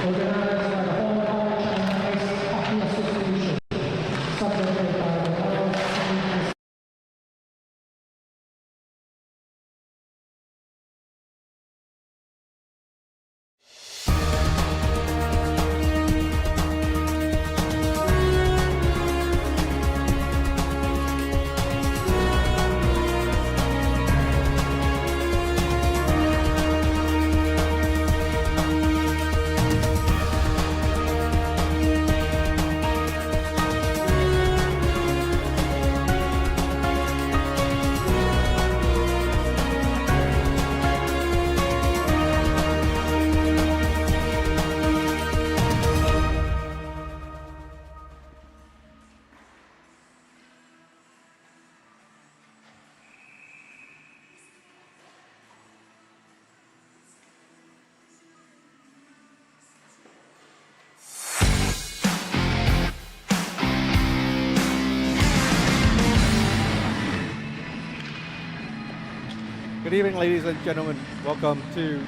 Good evening, ladies and gentlemen. Welcome to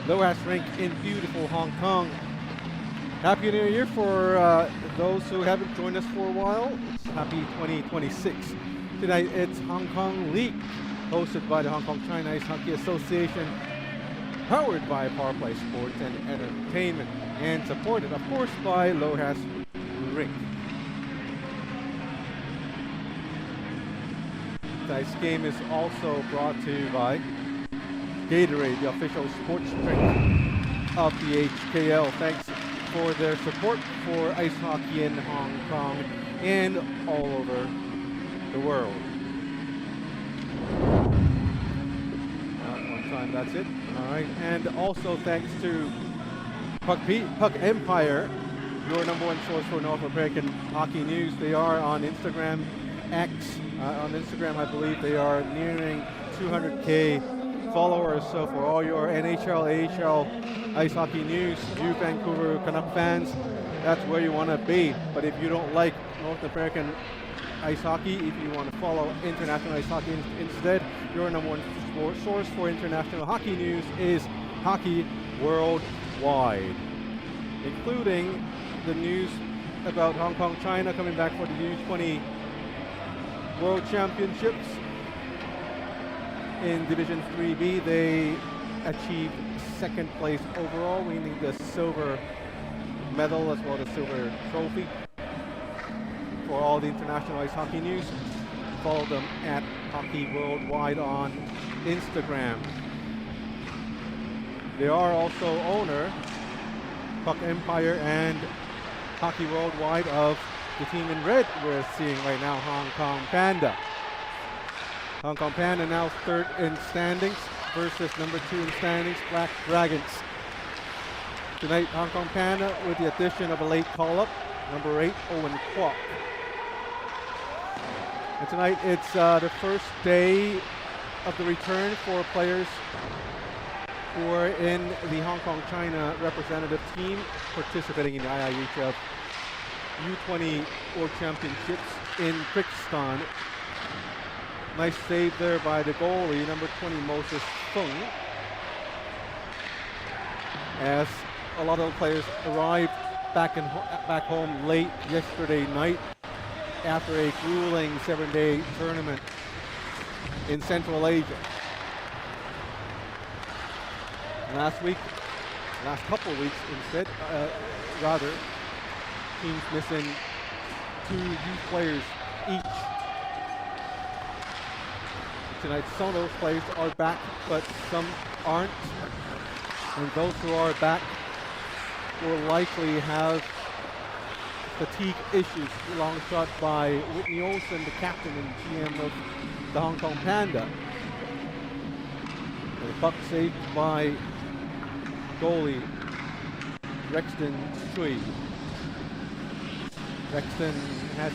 Low-Hash Rink in beautiful Hong Kong. Happy New Year for those who haven't joined us for a while. It's happy 2026. Tonight it's Hong Kong League, hosted by the Hong Kong China Ice Hockey Association, powered by Power Play Sports and Entertainment, and supported, of course, by Low-Hash Rink. Tonight's game is also brought to you by Gatorade, the official sports drink of the HKL. Thanks for their support for ice hockey in Hong Kong and all over the world. One time, that's it. All right, and also thanks to Puck Empire, your #1 source for North American hockey news. They are on Instagram, X. On Instagram, I believe they are nearing 200K followers. So for all your NHL, AHL ice hockey news, you Vancouver Canuck fans, that's where you want to be. But if you don't like North American ice hockey, if you want to follow international ice hockey instead, your #1 source for international hockey news is Hockey Worldwide, including the news about Hong Kong China coming back for the U20 World Championships. In Division 3B, they achieved second place overall, winning the silver medal as well as the silver trophy. For all the international ice hockey news, follow them at Hockey Worldwide on Instagram. They are also owner, Puck Empire and Hockey Worldwide, of the team in red we're seeing right now, Hong Kong Panda. Hong Kong Panda now third in standings versus #2 in standings, Black Dragons. Tonight, Hong Kong Panda with the addition of a late call-up, #8, Owen Kwok. And tonight it's the first day of the return for players who are in the Hong Kong China representative team participating in the IIHF U20 World Championships in Kyrgyzstan. Nice save there by the goalie, #20 Moses Fung, as a lot of the players arrived back home late yesterday night after a grueling 7-day tournament in Central Asia. Last couple of weeks instead, teams missing 2 youth players each. Tonight, some of those players are back, but some aren't. And those who are back will likely have fatigue issues, long shot by Whitney Olsen, the captain and GM of the Hong Kong Panda. The puck saved by goalie Rexton Chui. Rexton has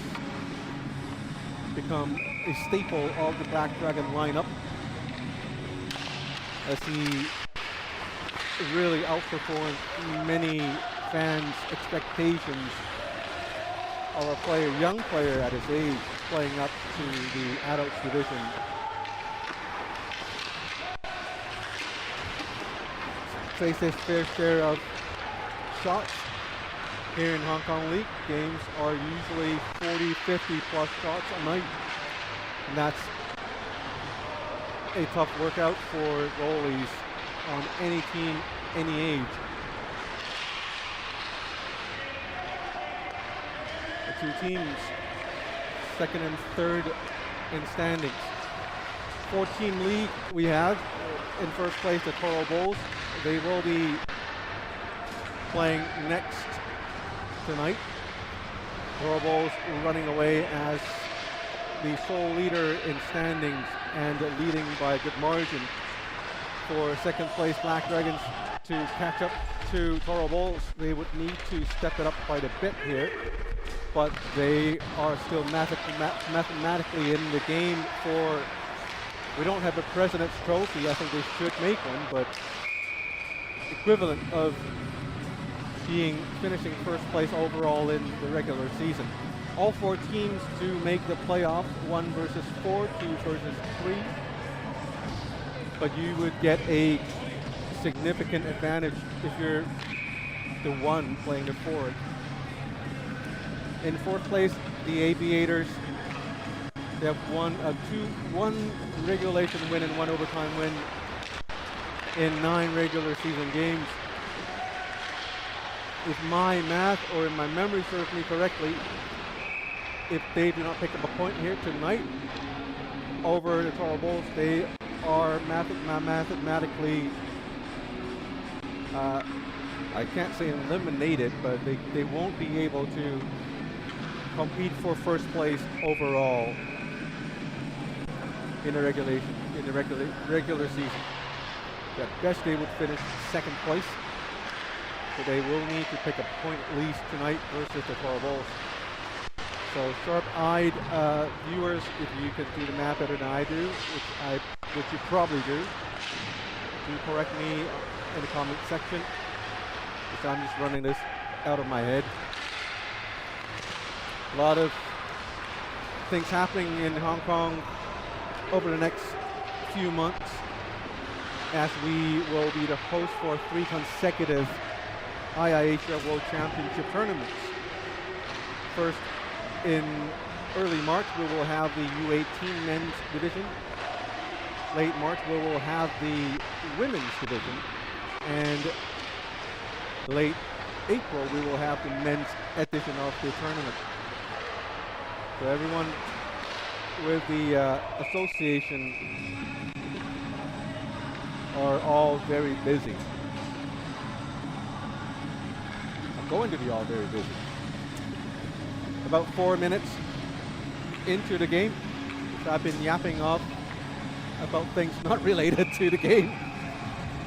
become a staple of the Black Dragon lineup as he really outperformed many fans' expectations of a young player at his age, playing up to the adults division. Faced his fair share of shots. Here in Hong Kong League, games are usually 40, 50 plus shots a night. And that's a tough workout for goalies on any team, any age. The two teams, second and third in standings. 4-team league we have. In first place, the Toro Bulls. They will be playing next tonight. Toro Bulls running away as the sole leader in standings and leading by a good margin. For second place Black Dragons to catch up to Toro Bulls, they would need to step it up quite a bit here, but they are still mathematically in the game for, we don't have the President's Trophy, I think they should make one, but equivalent of finishing first place overall in the regular season. All 4 teams to make the playoff, 1 versus 4, 2 versus 3. But you would get a significant advantage if you're the one playing the forward. In fourth place, the Aviators. They have one regulation win and 1 overtime win in 9 regular season games. If my math or if my memory serves me correctly, if they do not pick up a point here tonight over the Toro Bulls, they are mathematically, I can't say eliminated, but they won't be able to compete for first place overall in the regular season. At best, they would finish second place. So they will need to pick a point at least tonight versus the Toro Bulls. So sharp-eyed viewers, if you can do the math better than I do, which you probably do correct me in the comment section, because I'm just running this out of my head. A lot of things happening in Hong Kong over the next few months, as we will be the host for 3 consecutive IIHL World Championship tournaments. First, in early March, we will have the U18 men's division. Late March, we will have the women's division. And late April, we will have the men's edition of the tournament. So everyone with the association are all very busy. Going to be all very busy. About 4 minutes into the game, so I've been yapping off about things not related to the game.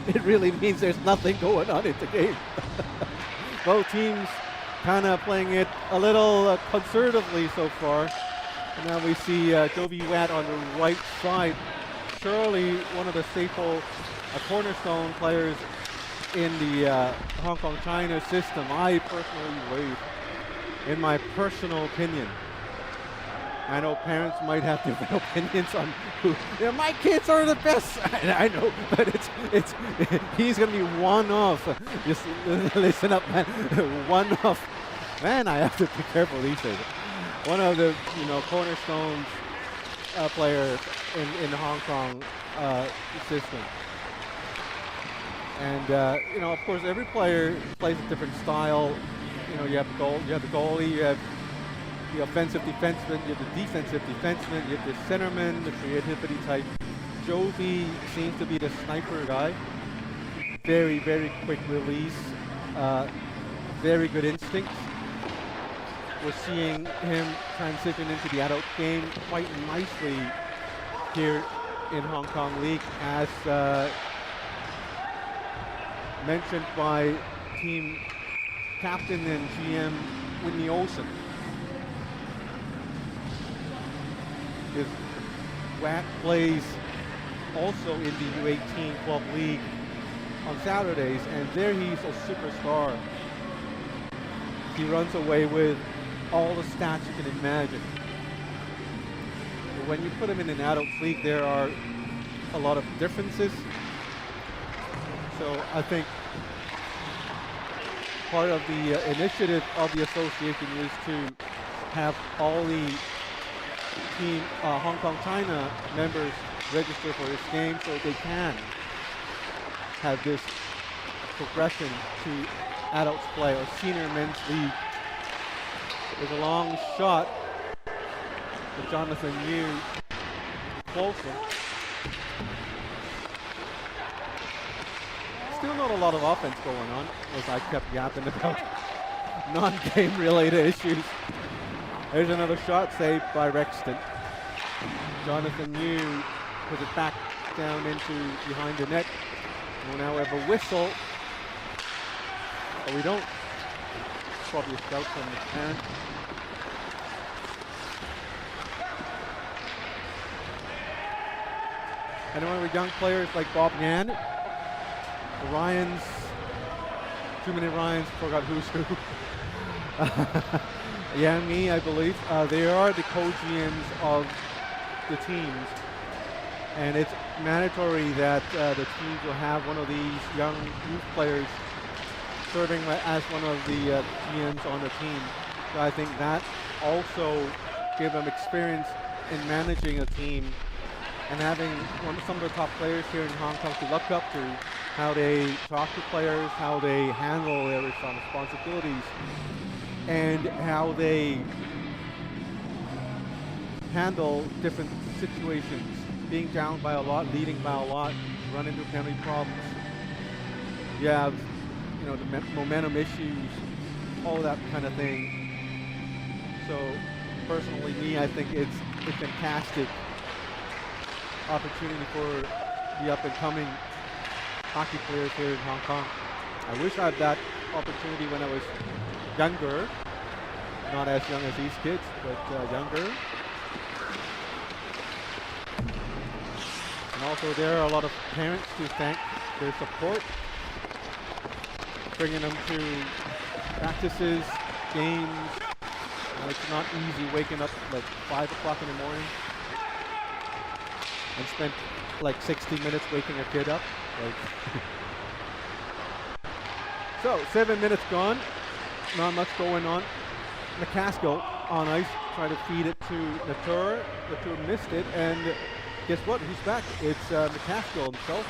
It really means there's nothing going on in the game. Both teams kind of playing it a little conservatively so far. And now we see Jovi Watt on the right side. Surely one of the staple cornerstone players in the Hong Kong China system, I personally believe, in my personal opinion. I know parents might have different opinions on who, my kids are the best. I know, but it's he's gonna be one of. Just listen up, man. One of. Man, I have to be careful these days. One of the cornerstones player in the Hong Kong system. And of course, every player plays a different style. You have the goalie, you have the offensive defenseman, you have the defensive defenseman, you have the centerman, the creativity type. Jovi seems to be the sniper guy. Very, very quick release. Very good instincts. We're seeing him transition into the adult game quite nicely here in Hong Kong League, as mentioned by team captain and GM Whitney Olsen. His Watt plays also in the U18 Club League on Saturdays, and there he's a superstar. He runs away with all the stats you can imagine. But when you put him in an adult league, there are a lot of differences. So I think part of the initiative of the association is to have all the team Hong Kong China members register for this game so they can have this progression to adults play or senior men's league. There's a long shot with Jonathan Yu closer. Still not a lot of offense going on, as I kept yapping about non-game related issues. There's another shot saved by Rexton. Jonathan Yu puts it back down into behind the net. We'll now have a whistle. But we don't. Probably a scout from the parent. Anyone with young players like Bob Yan, the Ryans, too many Ryans, forgot who's who. Yang Mi, I believe. They are the co-GMs of the teams. And it's mandatory that the teams will have one of these young youth players serving as one of the GMs on the team. So I think that also gives them experience in managing a team and having some of the top players here in Hong Kong to look up to, how they talk to players, how they handle their responsibilities, and how they handle different situations. Being down by a lot, leading by a lot, run into penalty problems. You have, you know, the momentum issues, all that kind of thing. So, personally, me, I think it's a fantastic opportunity for the up-and-coming hockey players here in Hong Kong. I wish I had that opportunity when I was younger, not as young as these kids, but younger. And also there are a lot of parents to thank their support, bringing them to practices, games. It's not easy waking up like 5 o'clock in the morning and spend like 60 minutes waking a kid up. So 7 minutes gone, not much going on. McCaskill on ice, trying to feed it to Latour. Latour missed it, and guess what? Who's back? It's McCaskill himself.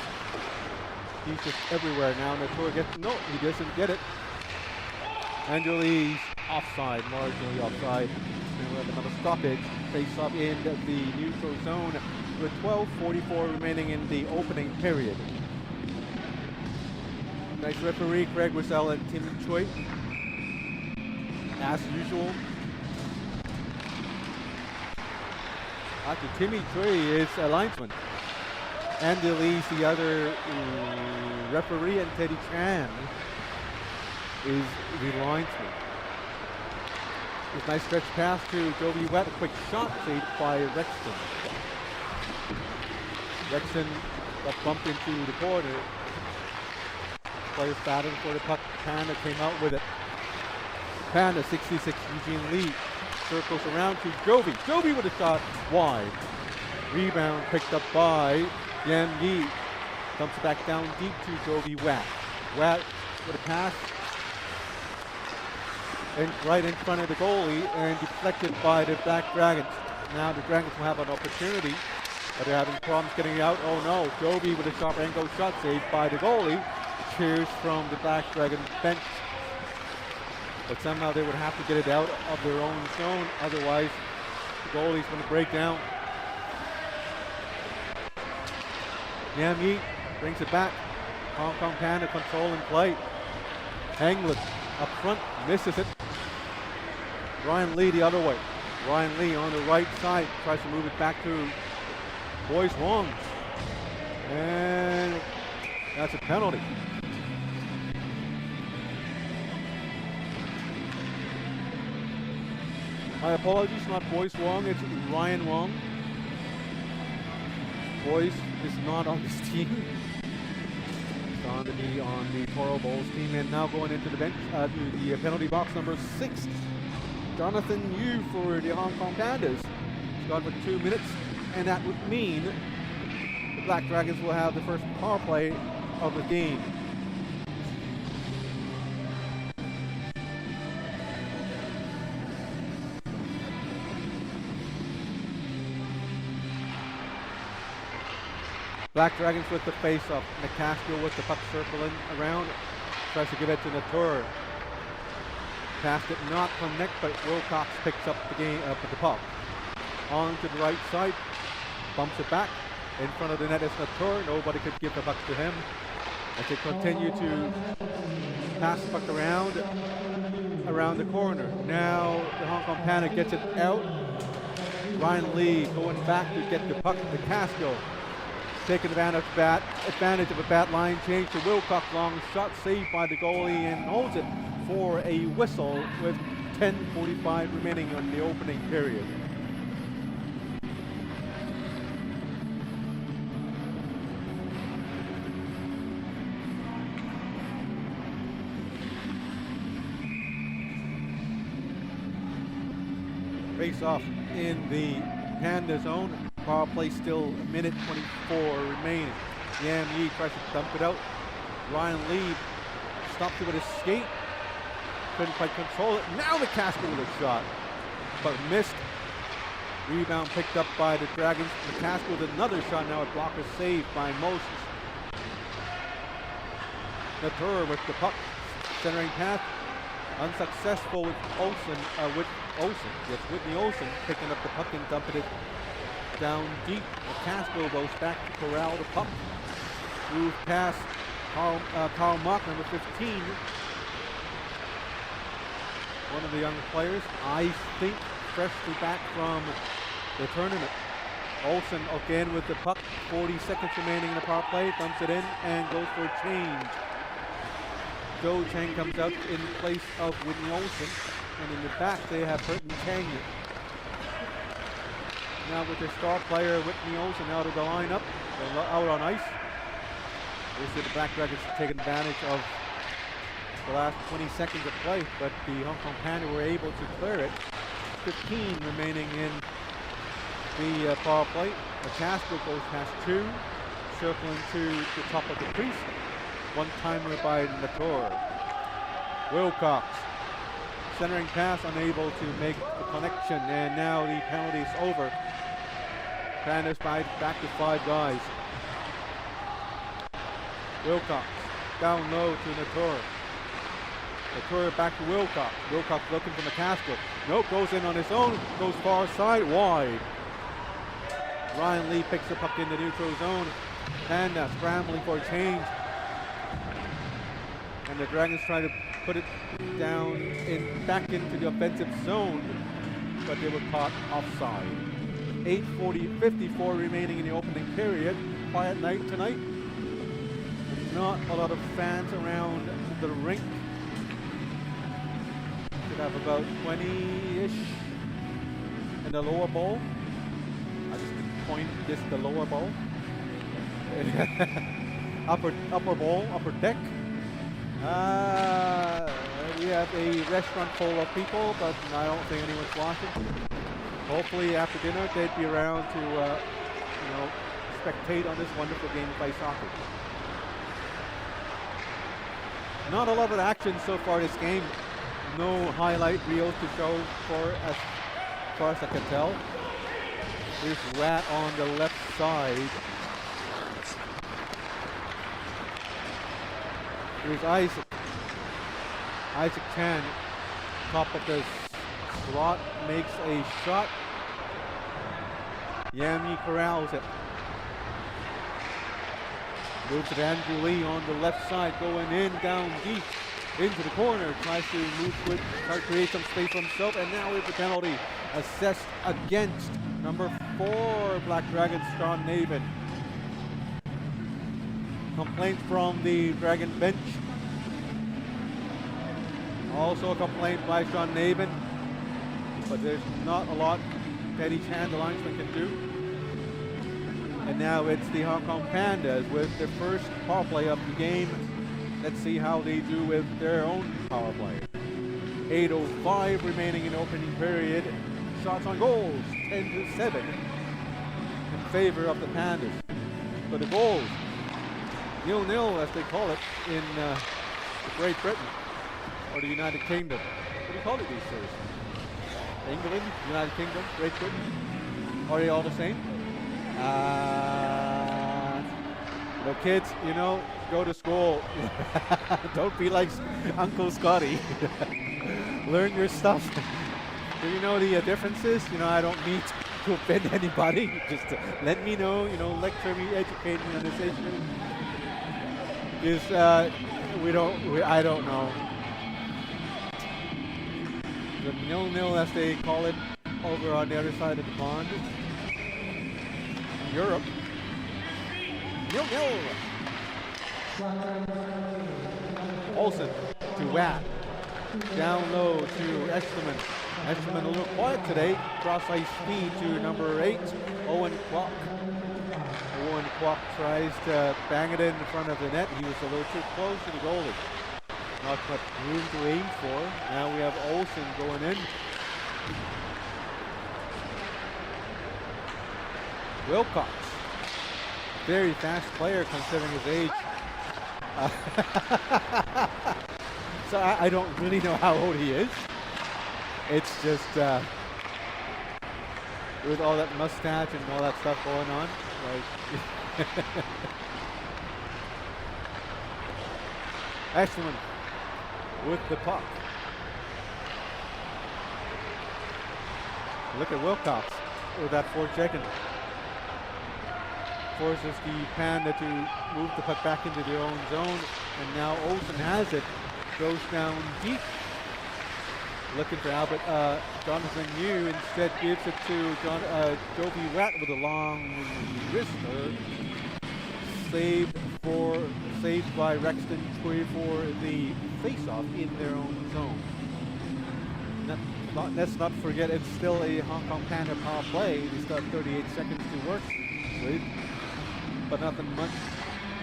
He's just everywhere now. Latour gets, no, he doesn't get it. Angelis offside, marginally offside. And we'll have another stoppage. Face up in the neutral zone with 12:44 remaining in the opening period. Nice referee, Craig Wissell and Tim Choi. As usual. Actually, Timmy Choi is a linesman. Andy Lee's the other referee, and Teddy Chan is the linesman. This nice stretch pass to Jovi Wett, a quick shot saved by Rexton. Rexton got bumped into the corner. Players batting for the puck. Panda came out with it. Panda, 66, Eugene Lee circles around to Jovi. Jovi with a shot wide. Rebound picked up by Yan Yi. Dumps back down deep to Jovi Watt. Watt with a pass. And right in front of the goalie and deflected by the Black Dragons. Now the Dragons will have an opportunity, but they're having problems getting out. Oh no, Jovi with a sharp angle shot saved by the goalie. Cheers from the Black Dragon bench. But somehow they would have to get it out of their own zone, otherwise the goalie's going to break down. Nam Yi brings it back. Hong Kong Panda control and play. Hanglin up front, misses it. Ryan Lee the other way. Ryan Lee on the right side, tries to move it back to Boyce Wong. And that's a penalty. My apologies, not Boyce Wong, it's Ryan Wong. Boyce is not on this team. He's on the Toro Bowls team, and now going into the bench, to the penalty box number 6. Jonathan Yu for the Hong Kong Pandas. He's gone for 2 minutes, and that would mean the Black Dragons will have the first power play of the game. Black Dragons with the face-off. McCaskill with the puck circling around. Tries to give it to Latour. Pass did not connect, but Wilcox picks up the puck. On to the right side. Bumps it back. In front of the net is Latour. Nobody could give the puck to him. As they continue to pass the puck around the corner. Now the Hong Kong Panda gets it out. Ryan Lee going back to get the puck to Casco. Taking advantage of a bad line change to Wilcox. Long shot saved by the goalie and holds it for a whistle with 10:45 remaining on the opening period. Face off in the Panda zone. Power play still a minute 24 remaining. Yam Yi tries to dump it out. Ryan Lee stops it with his skate. Couldn't quite control it. Now the McCaskill with a shot, but missed. Rebound picked up by the Dragons. McCaskill with another shot. Now a blocker saved by Moses. Latour with the puck. Centering pass. Unsuccessful with Whitney Olsen picking up the puck and dumping it down deep. McCaskill goes back to corral the puck. Move past Carl Mock, number 15. One of the young players, I think, freshly back from the tournament. Olsen again with the puck. 40 seconds remaining in the power play. Dumps it in and goes for a change. Joe Chang comes out in place of Whitney Olsen, and in the back they have Burton Chang. Now with their star player Whitney Olsen out of the lineup, out on ice. We see the Black Dragons taking advantage of the last 20 seconds of play, but the Hong Kong Panda were able to clear it. 15 remaining in the power play. McCaskill goes past 2, circling to the top of the crease. One-timer by Latour. Wilcox, centering pass, unable to make the connection, and now the penalty is over. Pandas back to 5 guys. Wilcox, down low to Latour. Latour back to Wilcox. Wilcox looking for McCaskill. Nope, goes in on his own, goes far side, wide. Ryan Lee picks the puck in the neutral zone. Panda scrambling for a change. And the Dragons try to put it down back into the offensive zone, but they were caught offside. 54 remaining in the opening period. Quiet night tonight. Not a lot of fans around the rink. Should have about 20-ish in the lower bowl. I just point this the lower bowl. upper bowl, upper deck. We have a restaurant full of people, but I don't think anyone's watching. Hopefully after dinner they'd be around to spectate on this wonderful game of ice hockey. Not a lot of action so far this game. No highlight reels to show for as far as I can tell. There's Rat on the left side. Here's Isaac Chan, top of the slot, makes a shot. Yami corrals it. Moves to Andrew Lee on the left side, going in, down deep, into the corner. Tries to move with, try to create some space for himself, and now with the penalty assessed against number 4 Black Dragons, Sean Navin. Complaint from the Dragon bench. Also a complaint by Sean Navin, but there's not a lot Teddy Chan, the linesman, can do. And now it's the Hong Kong Pandas with their first power play of the game. Let's see how they do with their own power play. 8:05 remaining in the opening period. Shots on goals, 10-7 in favor of the Pandas. For the goals, 0-0 as they call it in Great Britain or the United Kingdom. What do you call it these days? England, United Kingdom, Great Britain? Are they all the same? But kids, you know, go to school. Don't be like Uncle Scotty. Learn your stuff. Do you know the differences? You know, I don't need to offend anybody. Just let me know, you know, lecture me, educate me on this issue. Because I don't know. The 0-0, as they call it, over on the other side of the pond. Europe. 0-0. Olsen to Watt. Down low to Esterman. Esterman a little quiet today. Cross-ice speed to number 8, Owen Kwok. Owen Kwok tries to bang it in front of the net. He was a little too close to the goalie. Not much room to aim for. Now we have Olsen going in. Wilcox. Very fast player considering his age. So I don't really know how old he is. It's just with all that mustache and all that stuff going on, like excellent with the puck. Look at Wilcox with that forechecking. Forces the Panda to move the puck back into their own zone, and now Olsen has it. Goes down deep. Looking for Albert. Jonathan Yu instead gives it to Joby Watt with a long wrister. Saved by Rexton Choi for the face-off in their own zone. Let's not forget it's still a Hong Kong Panda power play. They still have 38 seconds to work with, but nothing much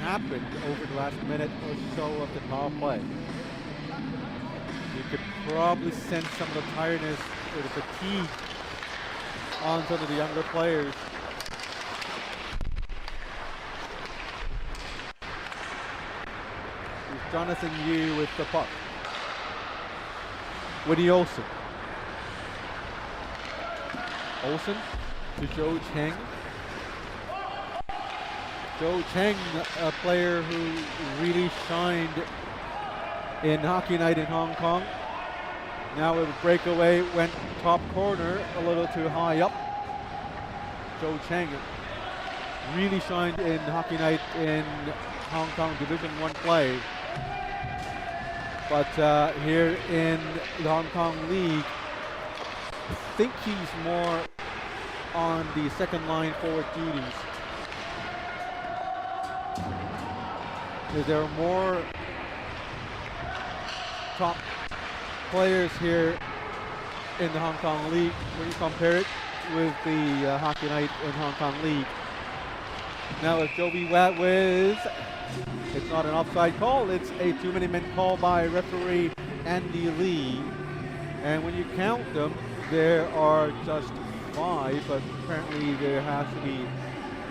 happened over the last minute or so of the power play. You could probably sense some of the tiredness or the fatigue on some of the younger players. Here's Jonathan Yu with the puck. Woody Olsen. Olsen to Joe Cheng. Joe Cheng, a player who really shined in Hockey Night in Hong Kong. Now with a breakaway, went top corner a little too high up. Joe Cheng really shined in Hockey Night in Hong Kong Division 1 play. But here in the Hong Kong League, I think he's more on the second line forward duties. There are more top players here in the Hong Kong League when you compare it with the Hockey Night in Hong Kong League. Now it's Joby Watt with, it's not an offside call, it's a too-many-men call by referee Andy Lee. And when you count them, there are just 5, but apparently there has to be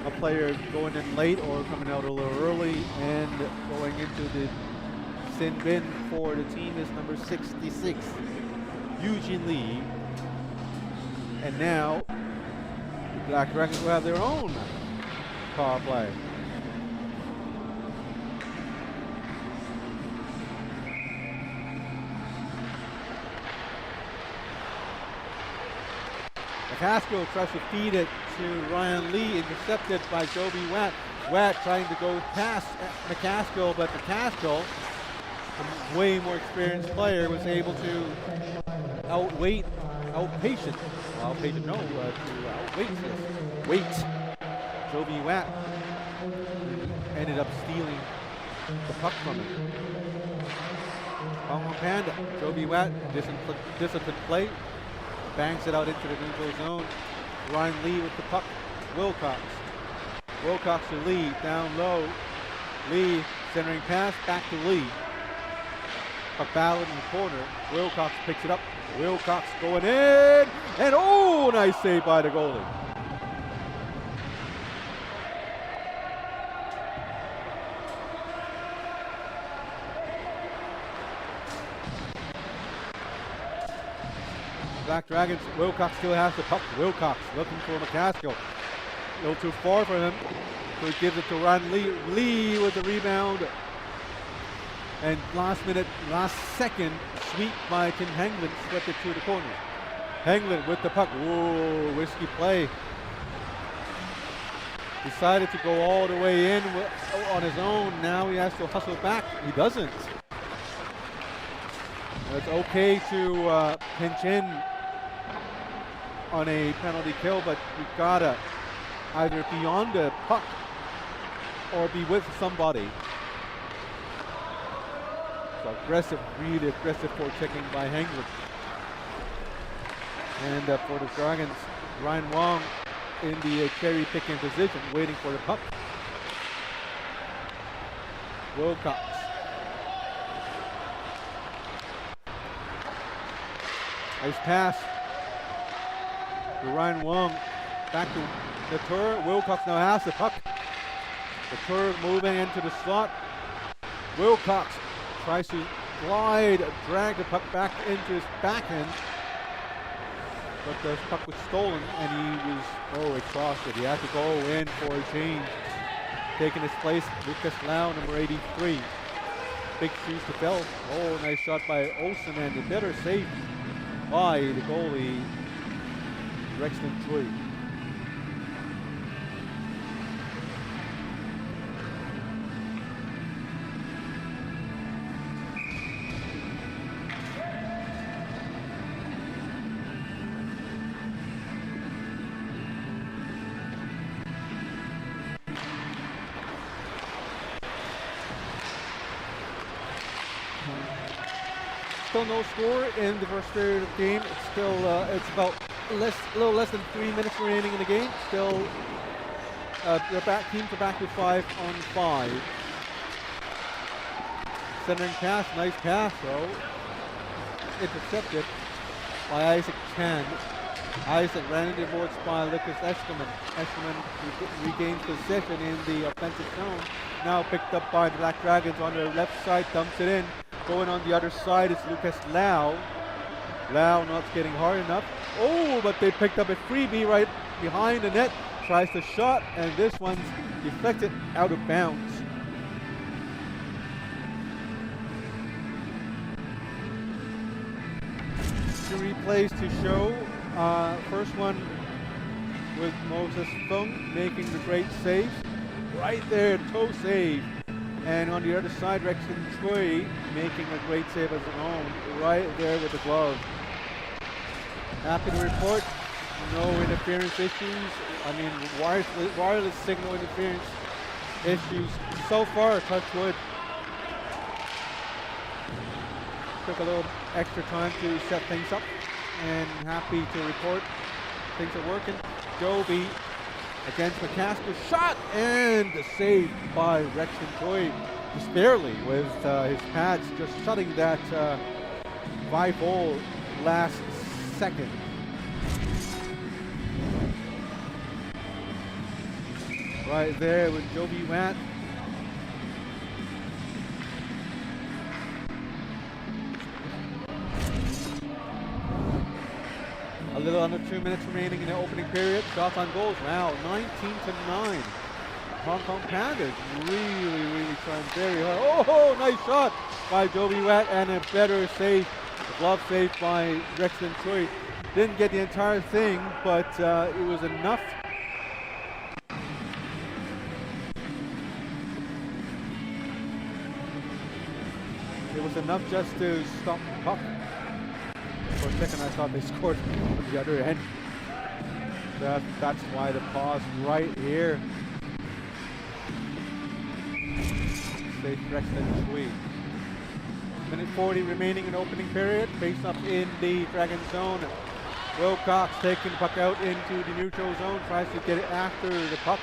a player going in late or coming out a little early, and going into the sin bin for the team is number 66, Eugene Lee. And now the Black Dragons will have their own power play. McCaskill tries to feed it to Ryan Lee, intercepted by Joby Watt. Watt trying to go past McCaskill, but McCaskill, a way more experienced player, was able to outweight Joby Watt. Ended up stealing the puck from him. Hong Kong Panda, Joby Watt, disciplined play. Bangs it out into the neutral zone. Ryan Lee with the puck. Wilcox. Wilcox to Lee, down low. Lee centering pass, back to Lee. A ballad in the corner. Wilcox picks it up. Wilcox going in, and oh, nice save by the goalie. Black Dragons, Wilcox still has the puck. Wilcox looking for McCaskill. A little too far for him. So he gives it to Ryan Lee. Lee with the rebound. And last second, sweep by Tim Hengland, swept it to the corner. Hengland with the puck. Whoa, risky play. Decided to go all the way in on his own. Now he has to hustle back. He doesn't. It's okay to pinch in on a penalty kill, but you gotta either be on the puck or be with somebody. So aggressive, really aggressive forechecking by Hengland. And for the Dragons, Ryan Wong in the cherry picking position, waiting for the puck. Wilcox. Nice pass to Ryan Wong. Back to Latour. Wilcox now has the puck. Latour moving into the slot. Wilcox tries to glide, drag the puck back into his backhand. But the puck was stolen and he was exhausted. He had to go in for a change. Taking his place, Lucas Lau, number 83. Big shoes to fill. Oh, nice shot by Olsen and a better save by the goalie, Rexton Choi. Still no score in the first period of the game. It's still it's about a little less than 3 minutes remaining in the game. Still, teams are back to 5-on-5. Centering pass, nice pass though. Intercepted by Isaac Chan. Isaac ran into the boards by Lucas Esterman. Esterman regains possession in the offensive zone. Now picked up by the Black Dragons on the left side, dumps it in. Going on the other side is Lucas Lau. Lau not getting hard enough. Oh, but they picked up a freebie right behind the net. Tries the shot, and this one's deflected out of bounds. Two replays to show. First one with Moses Fung making the great save. Right there, toe save. And on the other side, Rexton Choi making a great save as his own, right there with the glove. Happy to report, no interference issues. I mean, wireless signal interference issues so far, touch wood. Took a little extra time to set things up, and happy to report things are working. Joby against McCasker, shot and saved by Rexton Choi, just barely with his pads just shutting that 5-hole last second. Right there with Joby Watt. A little under 2 minutes remaining in the opening period. Shots on goals now, 19-9. Hong Kong Pandas really trying very hard. Oh, nice shot by Joby Watt and a better save, a glove save by Rexton Choi. Didn't get the entire thing, but it was enough. It was enough just to stop the puck. For a second I thought they scored on the other end. That's why the pause right here. Safe Rexton Choi. Minute 40 remaining in opening period. Face up in the Dragon zone. Wilcox taking the puck out into the neutral zone. Tries to get it after the puck.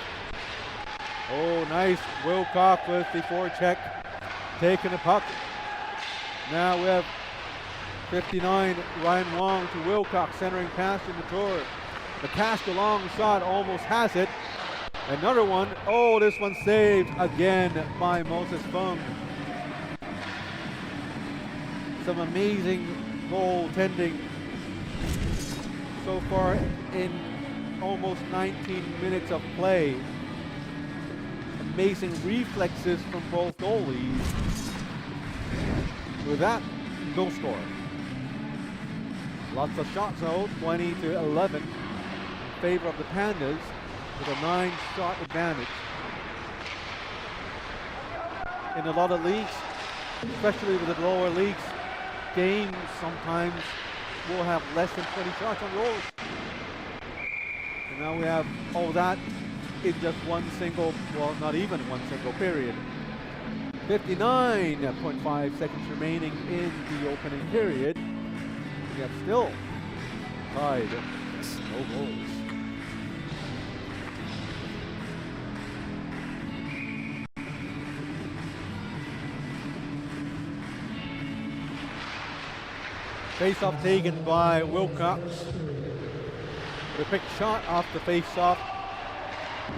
Oh, nice. Wilcox with the forecheck. Taking the puck. Now we have 59, Ryan Wong to Wilcox, centering pass in the tour. The cast a long shot, almost has it. Another one, oh, this one saved again by Moses Fung. Some amazing goaltending so far in almost 19 minutes of play. amazing reflexes from both goalies. With that, goal score. Lots of shots though, 20-11 in favor of the Pandas with a 9-shot advantage. In a lot of leagues, especially with the lower leagues, games sometimes will have less than 20 shots on goals. And now we have all that in just one single, well, not even one single period. 59.5 seconds remaining in the opening period. We have still tied, no goals. Face-off taken by Wilcox. The quick shot off the face-off.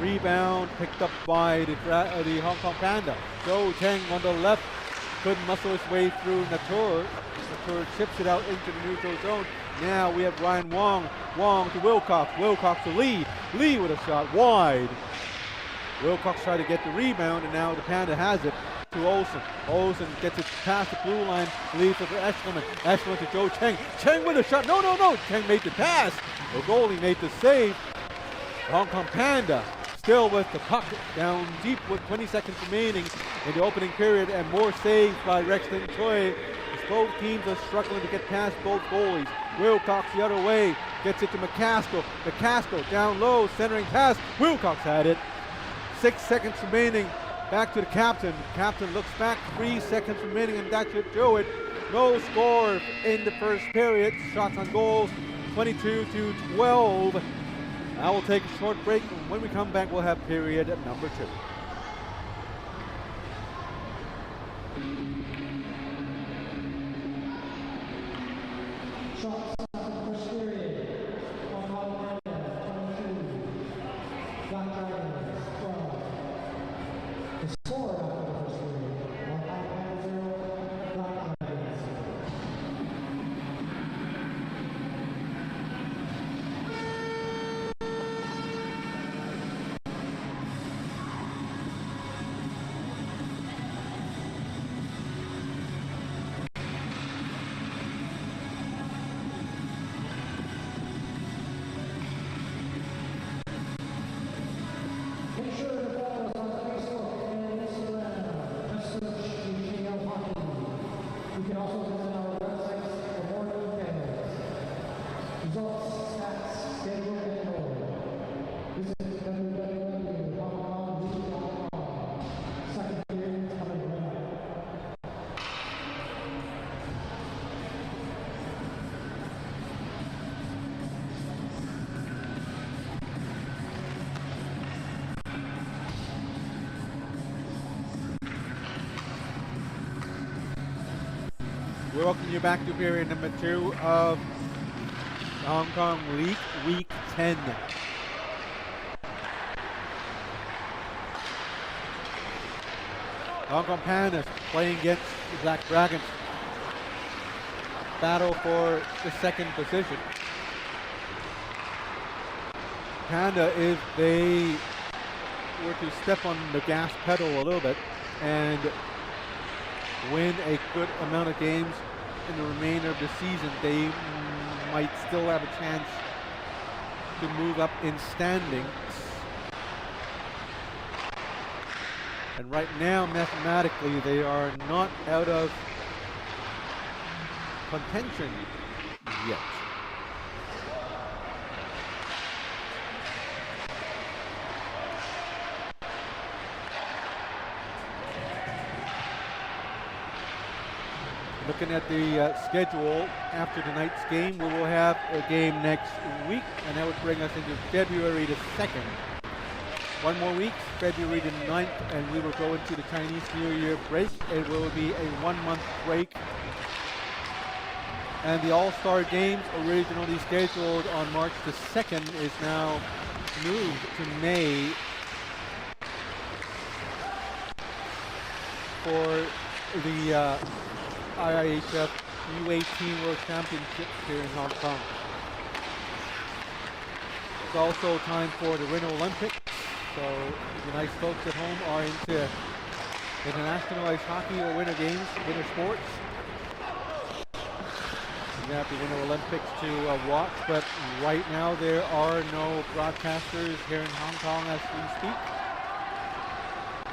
Rebound picked up by the Hong Kong Panda. Zhou Cheng on the left couldn't muscle his way through Natur. Natur chips it out into the neutral zone. Now we have Ryan Wong. Wong to Wilcox. Wilcox to Lee. Lee with a shot wide. Wilcox tried to get the rebound, and now the Panda has it to Olsen. Olsen gets it past the blue line, leaves it for Eschleman. Eschleman to Zhou Cheng. Cheng with a shot. No. Cheng made the pass. The goalie made the save. Hong Kong Panda still with the puck down deep with 20 seconds remaining in the opening period, and more saves by Rexton Choi. As both teams are struggling to get past both goalies. Wilcox the other way, gets it to McCaskill. McCaskill down low, centering pass. Wilcox had it. 6 seconds remaining. Back to the captain. Captain looks back, 3 seconds remaining, and that should do it. No score in the first period. Shots on goals, 22-12. I will take a short break, and when we come back, we'll have period number 2. Shots after the first period. Hong Kong Panda 22, Black Dragons 12. The score after the first period. Hong Kong Panda 0, Black Dragons 0. Make sure to follow us on Facebook and Instagram. Just search HKL Hockey. You can also visit our websites for more details. Results, stats, schedule, and more. Visit www.hongkongleague.com. Second period coming right up. We welcome you back to period number 2 of the Hong Kong League, Week 10. Hong Kong Pandas playing against the Black Dragons. Battle for the second position. Panda, if they were to step on the gas pedal a little bit and win a good amount of games in the remainder of the season, they might still have a chance to move up in standings. And right now, mathematically, they are not out of contention yet. Looking at the schedule after tonight's game, we will have a game next week, and that would bring us into February the 2nd. One more week, February the 9th, and we will go into the Chinese New Year break. It will be a 1-month break. And the All-Star Games, originally scheduled on March the 2nd, is now moved to May for the IIHF U18 World Championships here in Hong Kong. It's also time for the Winter Olympics So the nice folks at home are into international ice hockey or winter games, winter sports. You have the Winter Olympics to watch, but right now there are no broadcasters here in Hong Kong as we speak.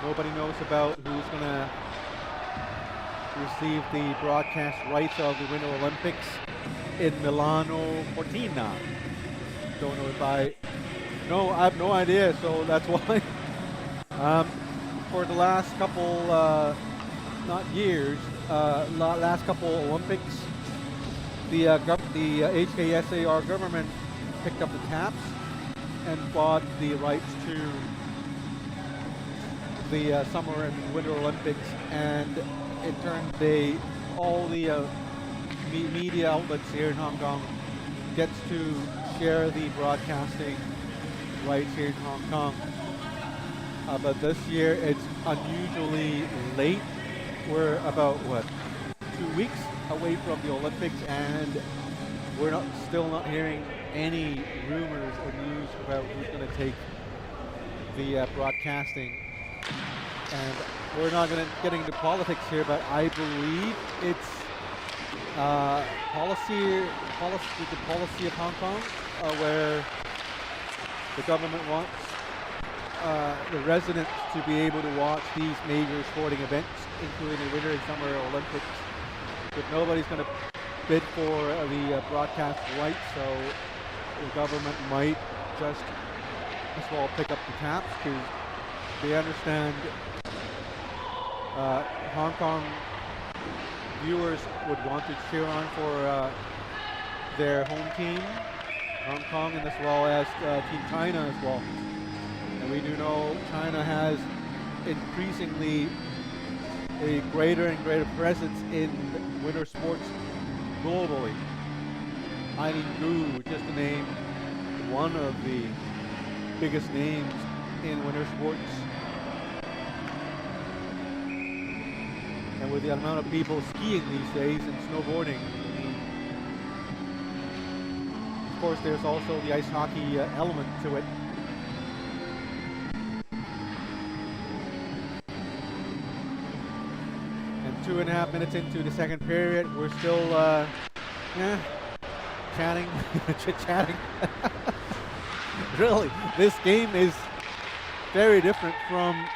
Nobody knows about who's going to receive the broadcast rights of the Winter Olympics in Milano Cortina. Don't know if I have no idea, so that's why. For the last couple, last couple Olympics, the HKSAR government picked up the taps and bought the rights to the Summer and Winter Olympics, and in turn all the media outlets here in Hong Kong gets to share the broadcasting rights here in Hong Kong. But this year it's unusually late. We're about 2 weeks away from the Olympics, and we're still not hearing any rumors or news about who's going to take the broadcasting. And we're not going to get into politics here, but I believe it's the policy of Hong Kong, where the government wants the residents to be able to watch these major sporting events, including the Winter and Summer Olympics. But nobody's going to bid for the broadcast rights, so the government might just as well pick up the taps, because they understand Hong Kong viewers would want to cheer on for their home team, Hong Kong, and as well as Team China as well. And we do know China has increasingly a greater and greater presence in winter sports globally. Eileen Gu, just to name one of the biggest names in winter sports. And with the amount of people skiing these days and snowboarding, of course there's also the ice hockey element to it. And 2.5 minutes into the second period, we're still chatting, chit-chatting. Really, this game is very different from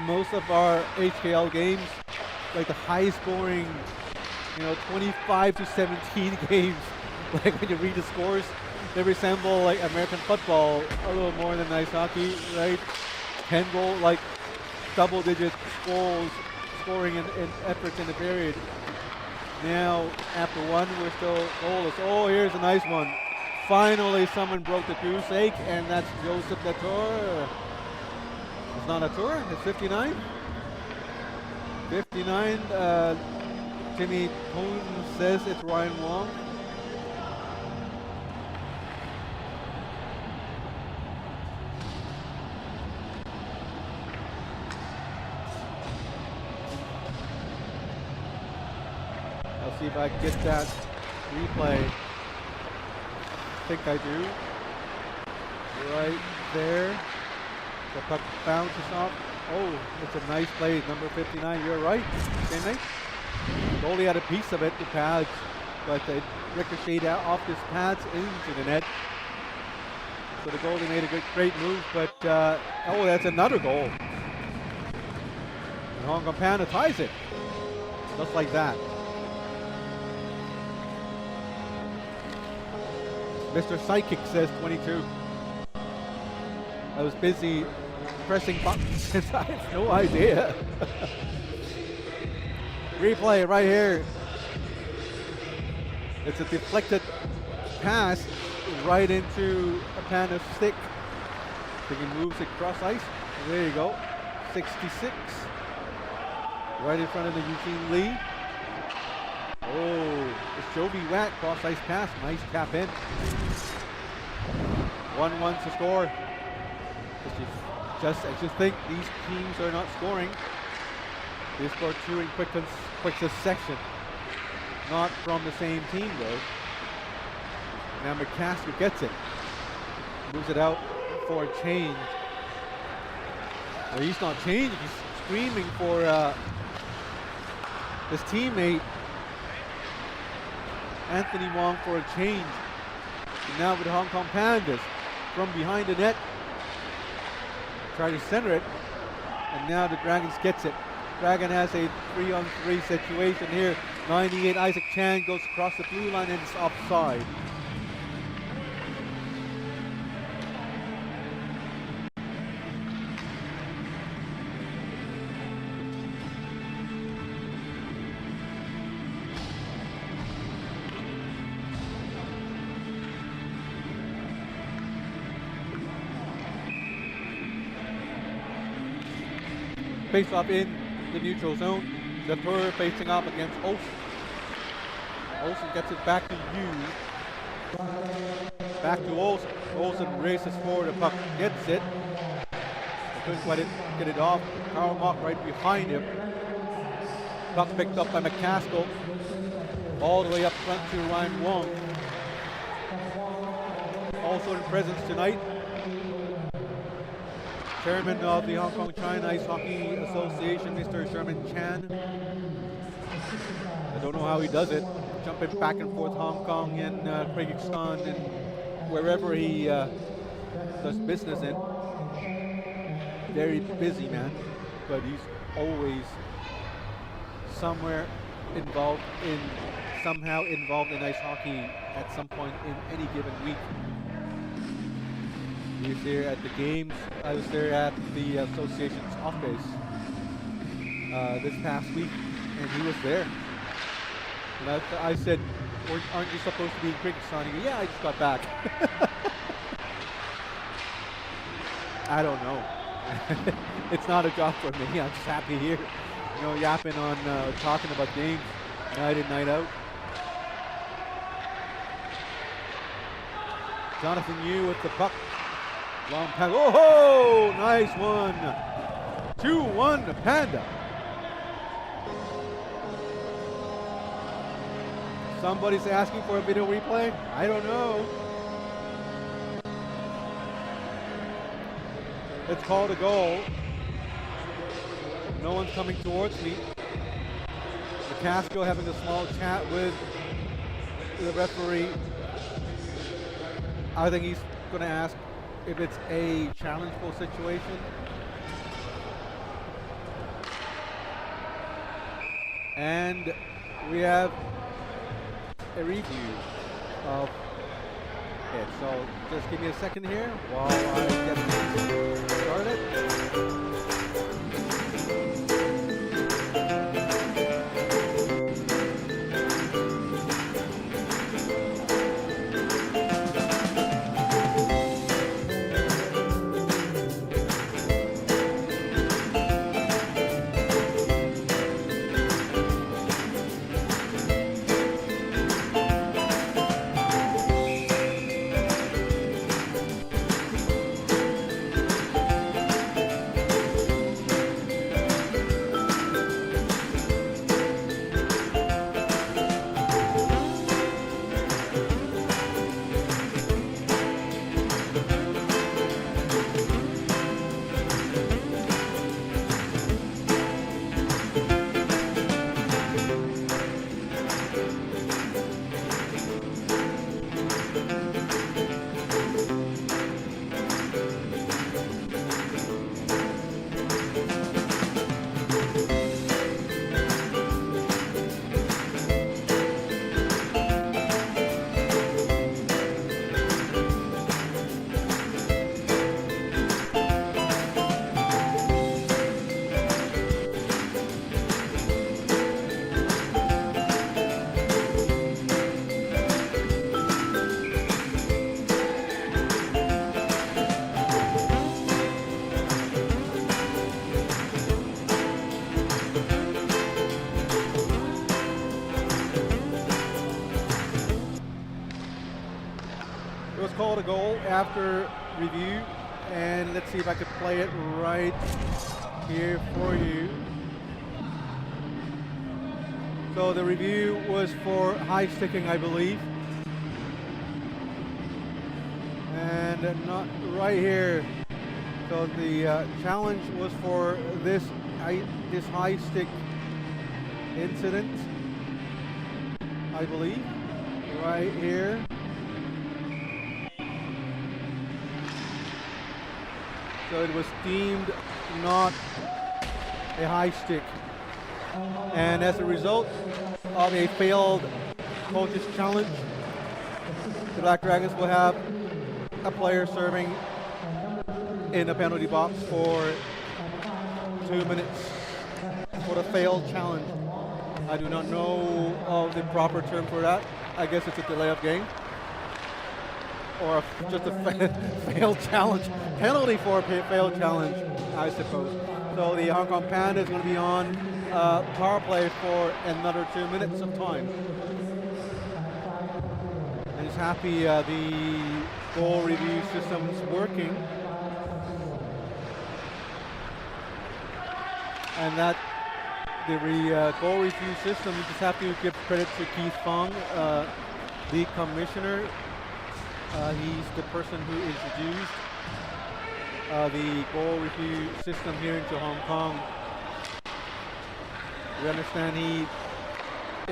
most of our HKL games, like the high-scoring, 25-17 games. Like when you read the scores, they resemble like American football a little more than ice hockey, right? 10 goal, like double-digit goals, scoring in efforts in the period. Now, after one, we're still goalless. Oh, here's a nice one. Finally, someone broke the goose egg, and that's Joseph Latour. It's not Latour, it's 59. 59, Timmy Poon says it's Ryan Wong. I'll see if I can get that replay. I think I do. Right there. The puck bounces off. Oh, it's a nice play, number 59. You're right, Kenny. Goalie had a piece of it, the pads, but it ricocheted out off his pads into the net. So the goalie made a great move, but oh, that's another goal. And Hong Kong Panda ties it, just like that. Mr. Psychic says 22. I was busy pressing buttons and I have no idea. Replay right here. It's a deflected pass right into a Panda's stick. So he moves it cross ice. There you go. 66. Right in front of the Eugene Lee. Oh, it's Jovi Watt, cross ice pass. Nice tap in. 1-1 to score. Just as you think these teams are not scoring, they scored two in quick succession. Not from the same team though. Now McCasker gets it. Moves it out for a change. Well, he's not changing. He's screaming for his teammate Anthony Wong for a change. And now with the Hong Kong Pandas from behind the net, try to center it, and now the Dragons gets it. Dragon has a 3-on-3 situation here. 98 Isaac Chan goes across the blue line and it's offside. Face off in the neutral zone. Latour facing off against Olsen. Olsen gets it back to Yu. Back to Olsen. Olsen races forward. The puck gets it. Couldn't quite get it off. Karl Mock right behind him. Puck picked up by McCaskill. All the way up front to Ryan Wong. Also in presence tonight, Chairman of the Hong Kong China Ice Hockey Association, Mr. Sherman Chan. I don't know how he does it, jumping back and forth Hong Kong and Kyrgyzstan and wherever he does business in. Very busy man, but he's always somehow involved in ice hockey at some point in any given week. He was there at the games. I was there at the association's office this past week, and he was there. And I said, aren't you supposed to be in Kyrgyzstan? He goes, yeah, I just got back. I don't know. It's not a job for me. I'm just happy here. You know, yapping on, talking about games, night in, night out. Jonathan Yu with the puck. Long pass. Oh, nice one. 2-1 to Panda. Somebody's asking for a video replay? I don't know. It's called a goal. No one's coming towards me. McCaskill having a small chat with the referee. I think he's going to ask if it's a challengeable situation. And we have a review of it. So just give me a second here while I get this started. Called a goal after review, and let's see if I could play it right here for you. So the review was for high sticking, I believe, and not right here. So the challenge was for this high stick incident, I believe, right here. So it was deemed not a high stick. And as a result of a failed coach's challenge, the Black Dragons will have a player serving in a penalty box for 2 minutes for the failed challenge. I do not know of the proper term for that. I guess it's a delay of game. Or just a failed challenge. Penalty for a failed challenge, I suppose. So the Hong Kong Panda is going to be on power play for another 2 minutes of time. And he's happy the goal review system is working. And that the goal review system, we just have to give credit to Keith Fong, the commissioner. He's the person who introduced the goal review system here into Hong Kong. We understand he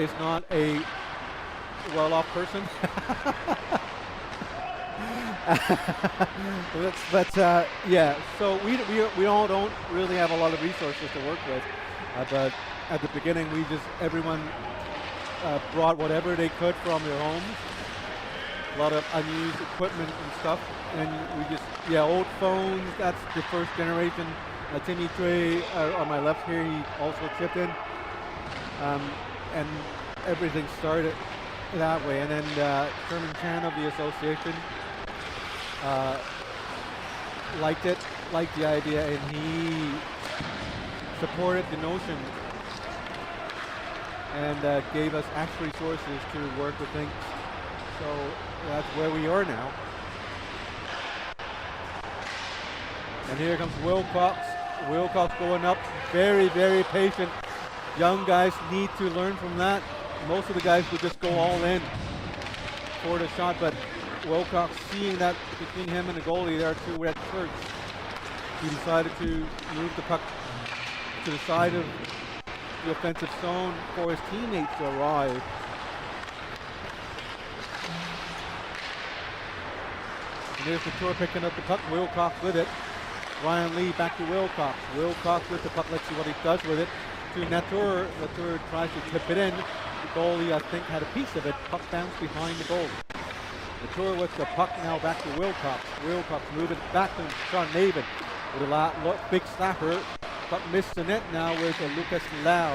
is not a well-off person. but yeah, so we all don't really have a lot of resources to work with. But at the beginning, everyone brought whatever they could from their homes. A lot of unused equipment and stuff, and we old phones. That's the first generation. Timmy Trey on my left here, he also chipped in, and everything started that way. And then Sherman Chan of the association liked the idea, and he supported the notion and gave us actual resources to work with things. So that's where we are now. And here comes Wilcox. Wilcox going up, very, very patient. Young guys need to learn from that. Most of the guys would just go all in for the shot, but Wilcox, seeing that between him and the goalie, there are two red shirts, he decided to move the puck to the side of the offensive zone for his teammates to arrive. And there's Latour picking up the puck, Wilcox with it. Ryan Lee back to Wilcox. Wilcox with the puck, let's see what he does with it. To Latour. Latour tries to tip it in. The goalie, I think, had a piece of it. Puck bounced behind the goal. Latour with the puck now back to Wilcox. Wilcox moving back to Sean Navin with a big slapper. Puck missed the net now with Lucas Lau,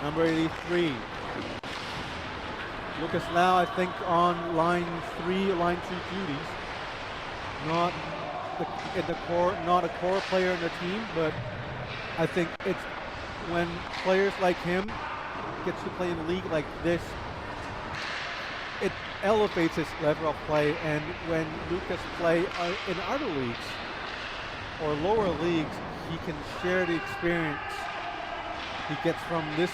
number 83. Lucas Lau, I think, on line 3, line 2 duties. Not a core player in the team, but I think it's when players like him gets to play in a league like this, it elevates his level of play. And when Lucas play in other leagues or lower leagues, he can share the experience he gets from this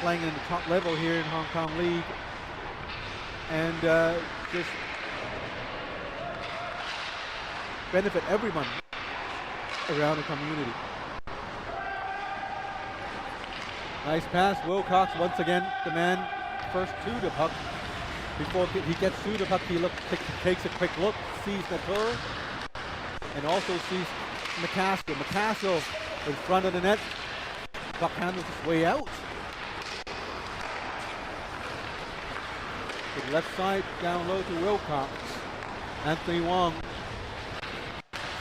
playing in the top level here in Hong Kong League, and just benefit everyone around the community. Nice pass, Wilcox once again, the man first to the puck. Before he gets to the puck, he takes a quick look, sees Latour, and also sees McCaskill. McCaskill in front of the net. Puck handles his way out. To the left side, down low to Wilcox. Anthony Wong.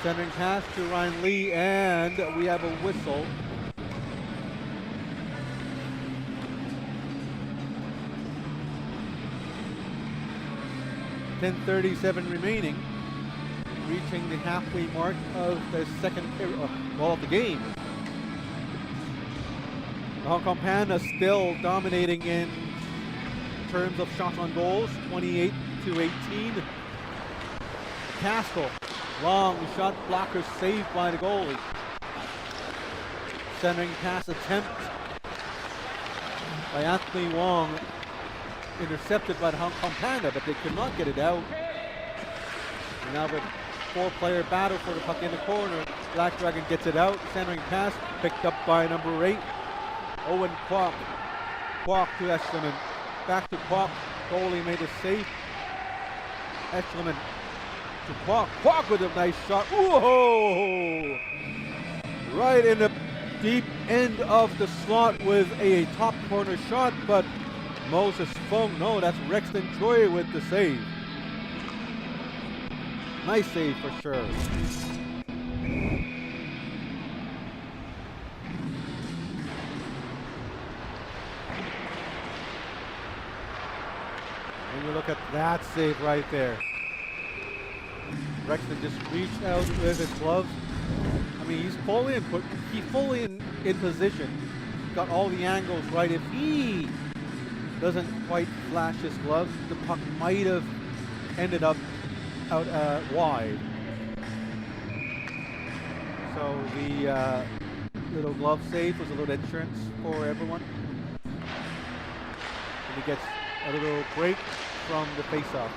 Centering pass to Ryan Lee, and we have a whistle. .10:37 remaining, reaching the halfway mark of the second period, of the game. The Hong Kong Panda still dominating in terms of shots on goals, 28-18. Castle, long shot blocker saved by the goalie. Centering pass attempt by Anthony Wong, intercepted by the Hong Kong Panda, but they could not get it out. And now with 4-player battle for the puck in the corner. Black Dragon gets it out. Centering pass picked up by number 8. Owen Kwok. Kwok to Eshelman. Back to Kwok. Goalie made a save. Eshelman to Kwok. Kwok with a nice shot. Whoa! Right in the deep end of the slot with a top corner shot, but Moses Fung, no, that's Rexton Choi with the save. Nice save for sure. And you look at that save right there. Rexton just reached out with his gloves. I mean, he's fully in position. Got all the angles right. If he doesn't quite flash his gloves, the puck might have ended up out wide. So the little glove save was a little insurance for everyone. And he gets a little break from the faceoff.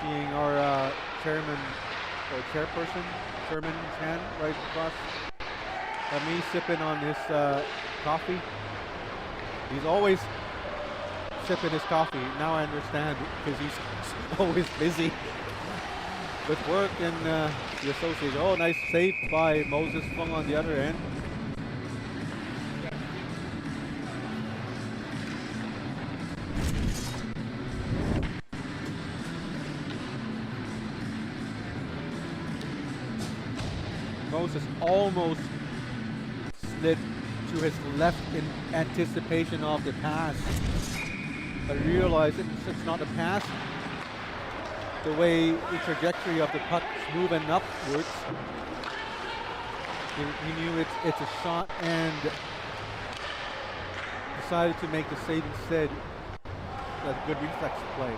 Seeing our chairman or chairperson, Chairman's hand right across. Me sipping on his coffee. He's always sipping his coffee. Now I understand, because he's always busy with work and the association. Oh, nice save by Moses Fung on the other end. Moses almost slid to his left in anticipation of the pass, but realized it's not a pass. The way the trajectory of the puck is moving upwards, he knew it's a shot and decided to make the save instead. That's a good reflex play.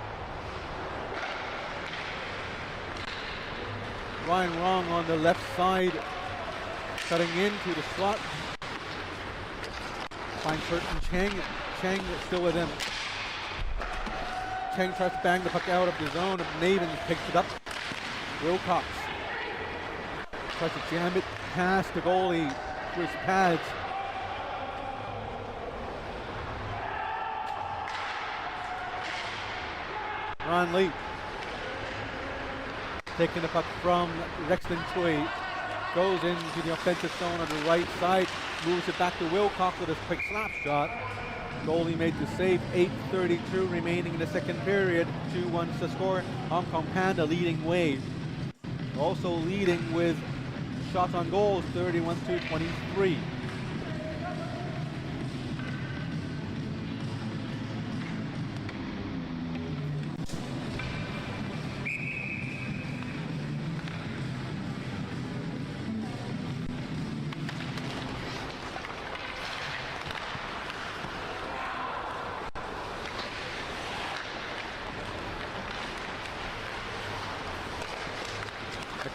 Ryan Wrong on the left side, cutting into the slot. Finds Curtin Chang. Chang is still with him. Chang tries to bang the puck out of the zone. Naven picks it up. Wilcox tries to jam it past the goalie to his pads. Ron Lee taking the puck from Rexton Choi, goes into the offensive zone on the right side, moves it back to Wilcox with a quick slap shot. Goalie made the save. 8:32 remaining in the second period. 2-1 to score. Hong Kong Panda leading way. Also leading with shots on goals, 31-23.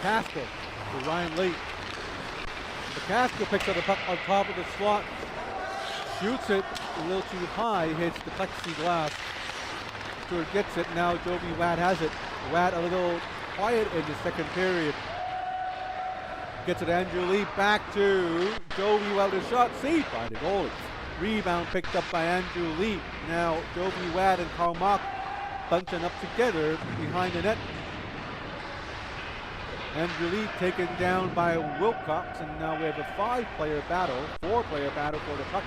McCaskill to Ryan Lee. McCaskill picks up the puck on top of the slot, shoots it a little too high, hits the plexiglass. Stewart gets it, now Jovi Watt has it. Watt a little quiet in the second period. Gets it to Andrew Lee, back to Jovi Watt with a shot, saved by the goalie. Rebound picked up by Andrew Lee. Now Jovi Watt and Karl Mock bunching up together behind the net. Andrew Lee taken down by Wilcox, and now we have a 4-player battle for the puck.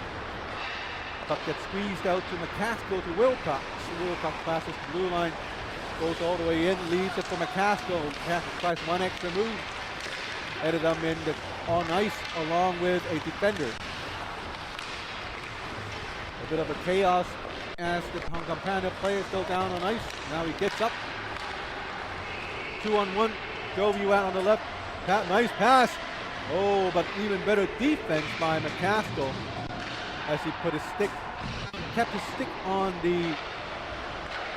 Puck gets squeezed out to McCaskill to Wilcox. Wilcox passes the blue line, goes all the way in, leaves it for McCaskill. McCaskill tries one extra move. Headed him in on ice along with a defender. A bit of a chaos as the Hong Kong Panda player is still down on ice. Now he gets up. 2-on-1. Jovi Watt on the left. Nice pass. Oh, but even better defense by McCaskill as he put his stick, kept his stick on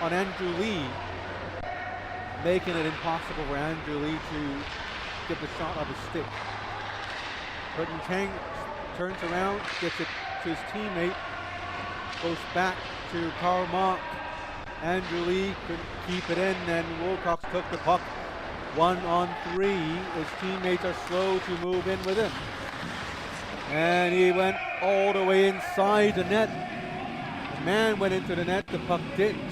Andrew Lee, making it impossible for Andrew Lee to get the shot off his stick. Curtin Chang turns around, gets it to his teammate, goes back to Karl Mock. Andrew Lee couldn't keep it in, and Wilcox took the puck 1-on-3. His teammates are slow to move in with him. And he went all the way inside the net. The man went into the net, the puck didn't.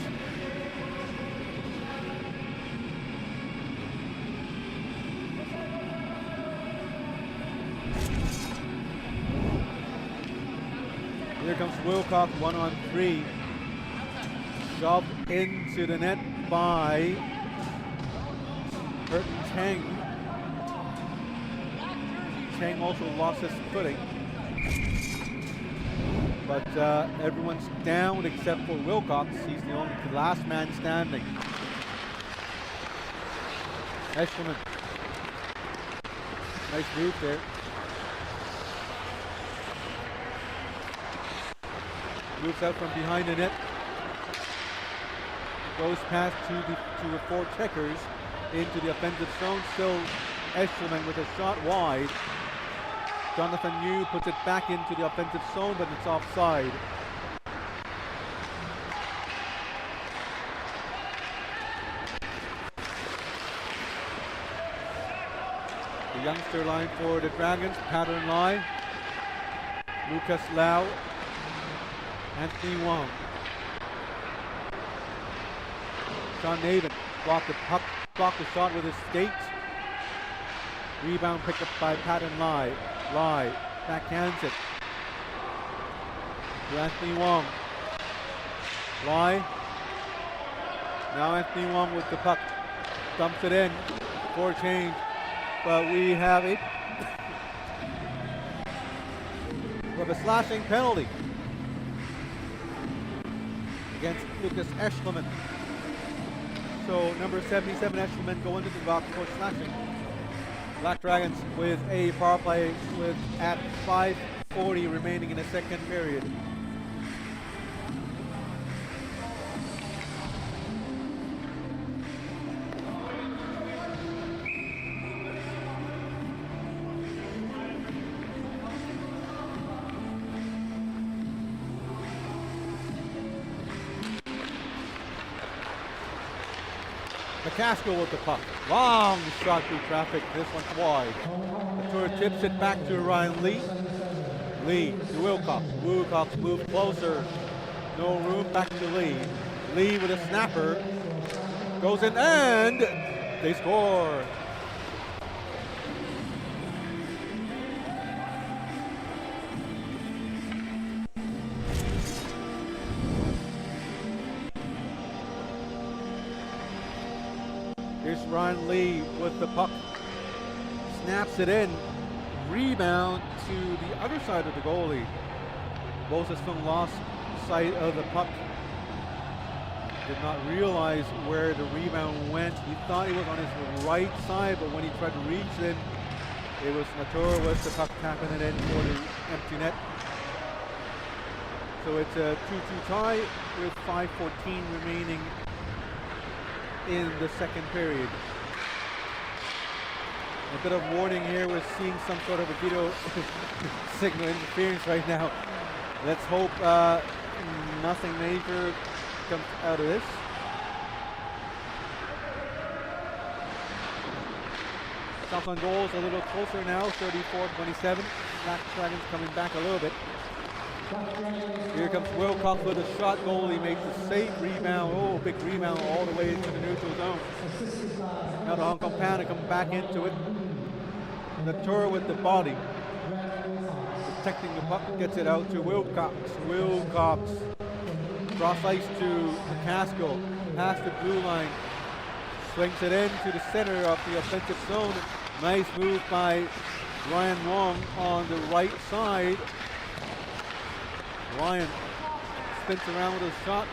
Here comes Wilcox, 1-on-3. Shoved into the net by Burton Cheng. Cheng also lost his footing. But everyone's down except for Wilcox. He's the last man standing. Eshelman. Nice move there. Moves out from behind the net. Goes past to the four checkers into the offensive zone. Still Eshelman with a shot wide. Jonathan Yu puts it back into the offensive zone, but it's offside. The youngster line for the Dragons, Pattern Lai, Lucas Lau, Anthony Wong. Sean Naven blocked the shot with his skate. Rebound picked up by Pattern Lai. Lai backhands it to Anthony Wong. Lai. Now Anthony Wong with the puck. Dumps it in for a change. But we have a slashing penalty against Lucas Eshelman. So number 77 Eshelman go into the box for slashing. Black Dragons with a power play at 5:40 remaining in the second period. McCaskill with the puck. Long shot through traffic. This one's wide. Latour tips it back to Ryan Lee. Lee to Wilcox. Wilcox moves closer. No room. Back to Lee. Lee with a snapper. Goes in and they score. Here's Ryan Lee with the puck. Snaps it in. Rebound to the other side of the goalie. Bosason lost sight of the puck. Did not realize where the rebound went. He thought he was on his right side, but when he tried to reach it, it was Latour with the puck tapping it in for the empty net. So it's a 2-2 tie with 5:14 remaining in the second period. A bit of warning here. We're seeing some sort of a video signal interference right now. Let's hope nothing major comes out of this. Shots on goals a little closer now, 34-27. Black Dragons coming back a little bit. Here comes Wilcox with a shot. Goalie makes a safe rebound. Oh, big rebound all the way into the neutral zone. Now the Hong Kong Panda come back into it. Latour with the body. Protecting the puck, gets it out to Wilcox. Wilcox. Cross ice to McCaskill. Past the blue line. Swings it into the center of the offensive zone. Nice move by Ryan Wong on the right side. Ryan spins around with a shot.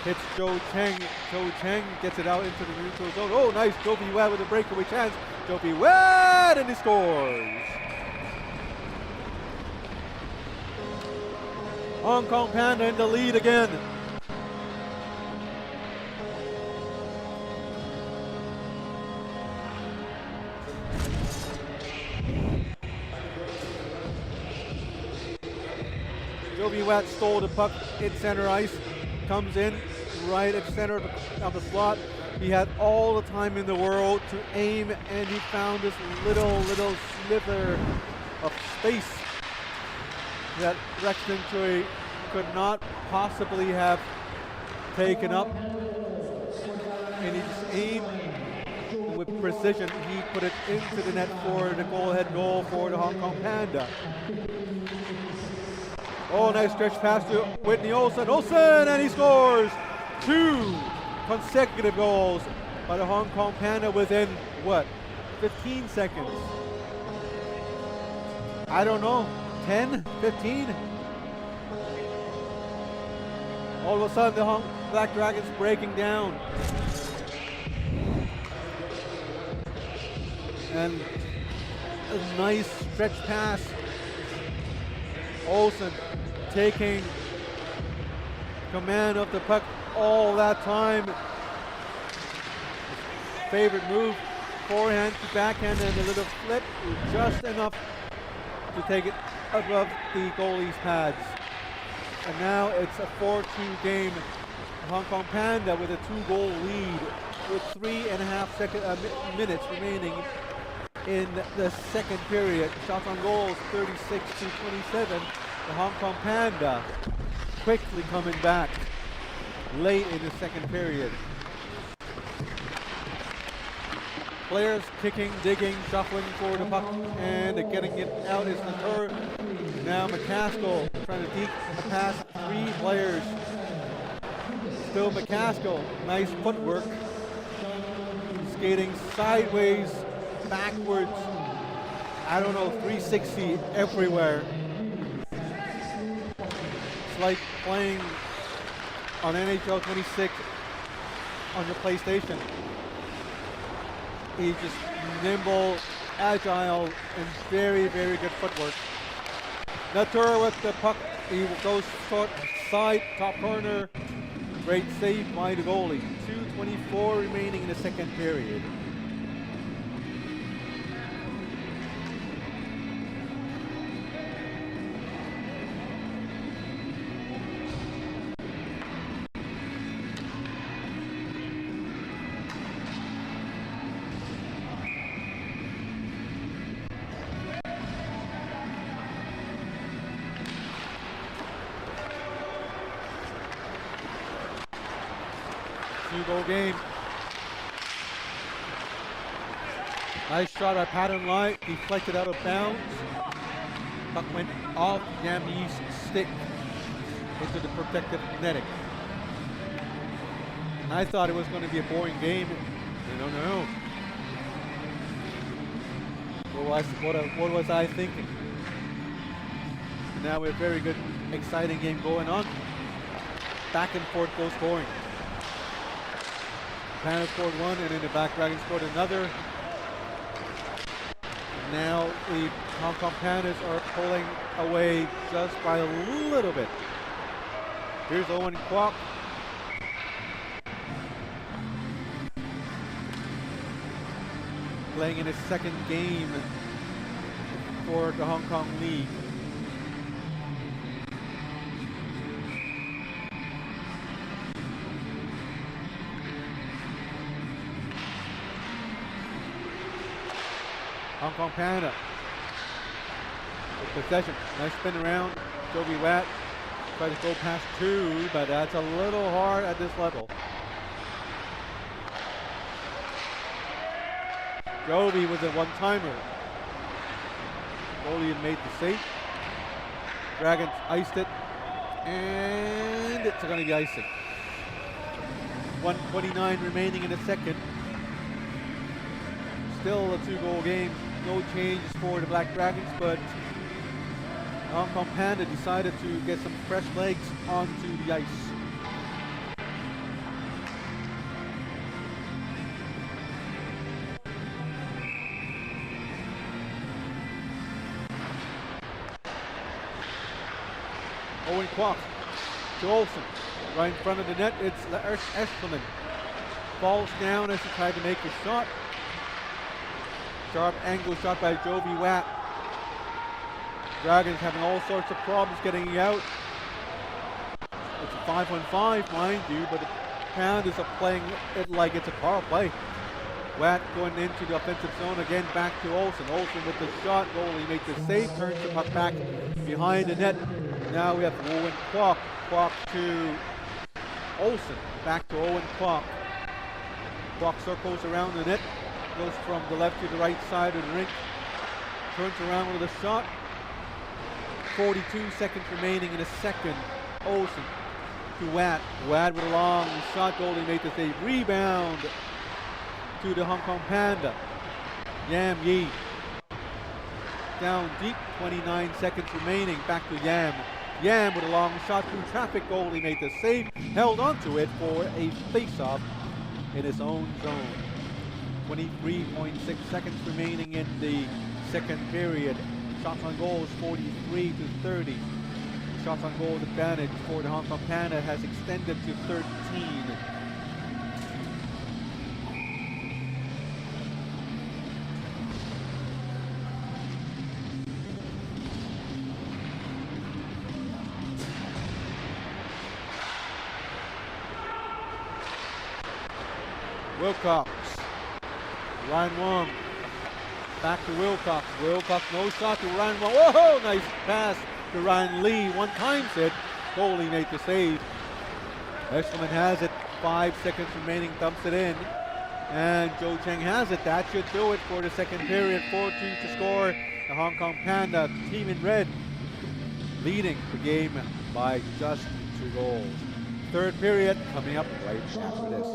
Hits Joe Cheng. Joe Cheng gets it out into the neutral zone. Oh, nice. Jovi Webb with a breakaway chance. Jovi Webb, and he scores. Hong Kong Panda in the lead again. Jovi Webb stole the puck in center ice. comes in right at center of the slot. He had all the time in the world to aim, and he found this little sliver of space that Rex Chui could not possibly have taken up. And he just aimed with precision. He put it into the net for the goal-ahead goal for the Hong Kong Panda. Oh, nice stretch pass to Whitney Olsen. And he scores 2 consecutive goals by the Hong Kong Panda within, 15 seconds? I don't know, 10, 15? All of a sudden, the Black Dragons breaking down. And a nice stretch pass. Olsen taking command of the puck all that time. Favorite move, forehand to backhand, and a little flip, just enough to take it above the goalie's pads. And now it's a 4-2 game. Hong Kong Panda with a 2-goal lead with 3.5 minutes remaining in the second period. Shots on goals 36-27. The Hong Kong Panda quickly coming back late in the second period. Players kicking, digging, shuffling for the puck, and getting it out is Latour. Now McCaskill trying to deke a pass 3 players. Still McCaskill, nice footwork. Skating sideways, backwards, I don't know, 360 everywhere. It's like playing on NHL 26 on your PlayStation. He's just nimble, agile, and very good footwork. Latour with the puck, he goes short side, top corner. Great save by the goalie. 2:24 remaining in the second period. Two-goal game. Nice shot at pattern line, deflected out of bounds. Puck went off Yami's stick into the protective netting. I thought it was going to be a boring game. I don't know. What was I thinking? And now we have a very good, exciting game going on. Back and forth goal scoring. Panda scored 1, and then the Black Dragons scored another. Now the Hong Kong Pandas are pulling away just by a little bit. Here's Owen Kwok. Playing in his second game for the Hong Kong League. Hong Kong Panda with possession. Nice spin around. Jovi Watt tries to go past 2, but that's a little hard at this level. Jovi was a one-timer. Goalie had made the save. Dragons iced it, and it's going to be icing. 1:29 remaining in the second. Still a 2-goal game. No changes for the Black Dragons, but Hong Kong Panda decided to get some fresh legs onto the ice. Owen Kwok to Olsen. Right in front of the net, it's Lars Eskelman. Falls down as he tried to make a shot. Sharp angle shot by Jovi Watt. Dragons having all sorts of problems getting out. It's a 5-on-5, mind you, but the Pandas are playing it like it's a power play. Watt going into the offensive zone again, back to Olsen. Olsen with the shot, goalie makes the save, turns the puck back behind the net. Now we have Owen Kwok. Kwok to Olsen, back to Owen Kwok. Kwok circles around the net, goes from the left to the right side of the rink, turns around with a shot. 42 seconds remaining in the second. Olsen to Watt. Watt with a long shot, goalie made the save. Rebound to the Hong Kong Panda. Yam Yi down deep, 29 seconds remaining, back to Yam. Yam with a long shot through traffic, goalie made the save, held onto it for a face-off in his own zone. 23.6 seconds remaining in the second period. Shots on goal is 43-30. Shots on goal advantage for the Hong Kong Panda has extended to 13. Wilcox, Ryan Wong, back to Wilcox. Wilcox, no shot to Ryan Wong. Whoa, nice pass to Ryan Lee. One times it, goalie made the save. Eshelman has it, 5 seconds remaining, dumps it in. And Joe Cheng has it. That should do it for the second period. 4-2 to score. The Hong Kong Panda, team in red, leading the game by just 2 goals. Third period coming up right after this.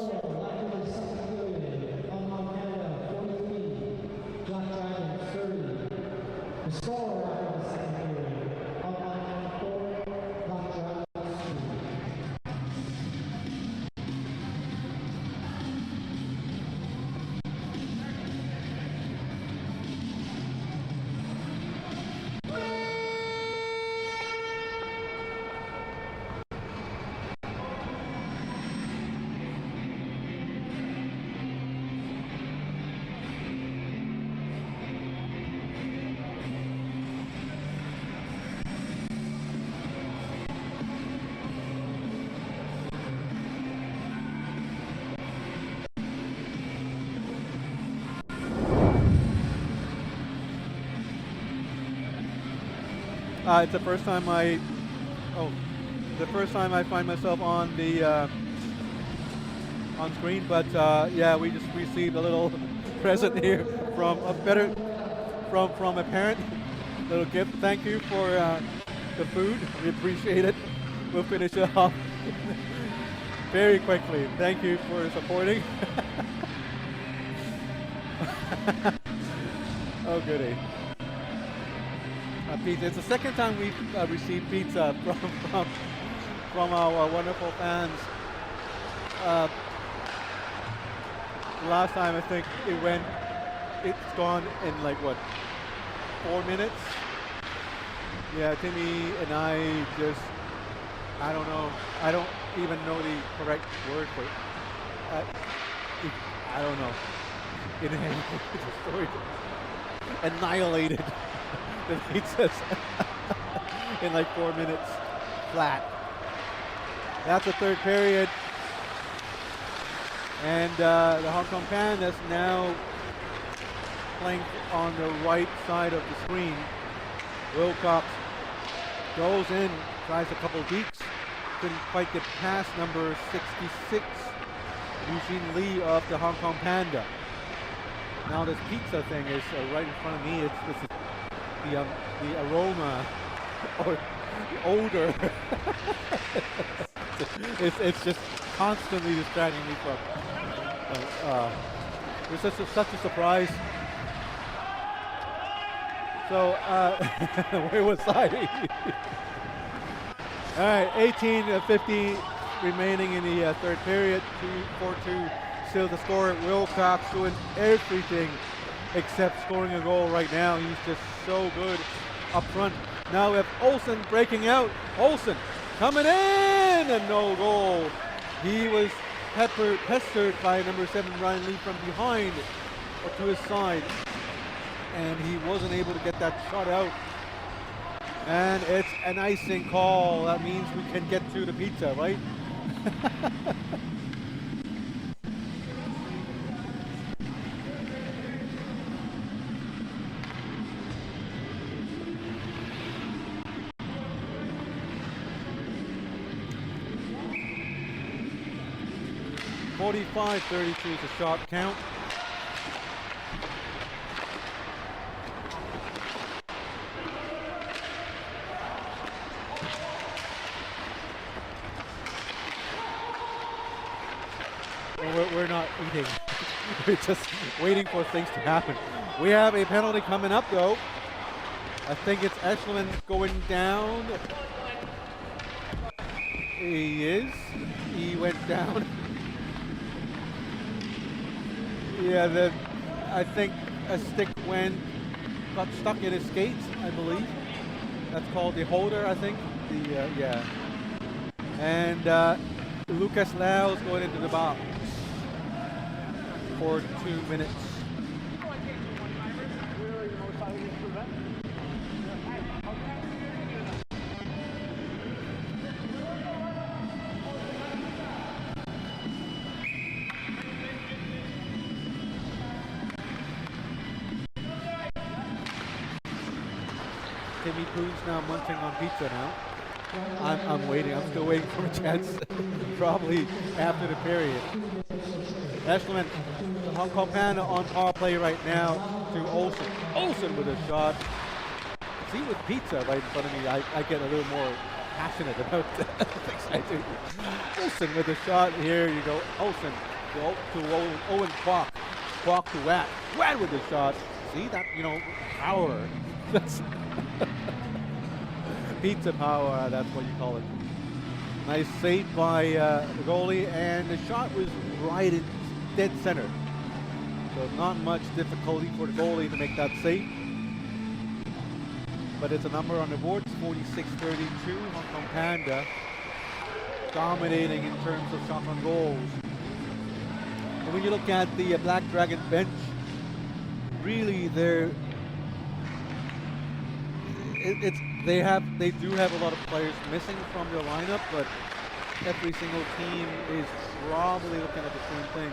It's the first time I find myself on the on screen, but yeah, we just received a little present here from a parent. Little gift. Thank you for the food. We appreciate it. We'll finish it off very quickly. Thank you for supporting. Oh goody. Pizza. It's the second time we've received pizza from our wonderful fans. Last time I think it's gone in like what, 4 minutes? Yeah, Timmy and I just, I don't know. I don't even know the correct word for it. I don't know. The story annihilated the pizzas in like 4 minutes flat. That's the third period. And the Hong Kong Pandas now playing on the right side of the screen. Wilcox goes in, tries a couple deeps, couldn't quite get past number 66, Eugene Lee of the Hong Kong Panda. Now this pizza thing is right in front of me. This is the aroma or the odor. it's just constantly distracting me from. It's such a surprise. So where was I? All right, 18-50 remaining in the third period. 4-2 still the score. Wilcox doing everything except scoring a goal right now. He's just so good up front. Now we have Olsen breaking out. Olsen coming in and no goal. He was pestered by number 7 Ryan Lee from behind or to his side, and he wasn't able to get that shot out. And it's an icing call. That means we can get to the pizza, right? (45-32) is the shot count. We're not eating. We're just waiting for things to happen. We have a penalty coming up, though. I think it's Echelon going down. He is. He went down. Yeah, I think a stick got stuck in his skates, I believe. That's called the holder, I think. Yeah. And Lucas Lau's going into the box for 2 minutes. Timmy Poo's now munching on pizza now. I'm waiting. I'm still waiting for a chance. Probably after the period. Echelon, the Hong Kong Panda on power play right now to Olsen. Olsen with a shot. See, with pizza right in front of me, I get a little more passionate about things I do. Olsen with a shot. Here you go. Olsen to Owen Kwok. Kwok to Watt. Watt with the shot. See that, power. That's pizza power, that's what you call it. Nice save by the goalie, and the shot was right in dead center. So not much difficulty for the goalie to make that save. But it's a number on the board, 46-32, Hong Kong Panda dominating in terms of shots on goals. And when you look at the Black Dragon bench, really they do have a lot of players missing from their lineup, but every single team is probably looking at the same thing.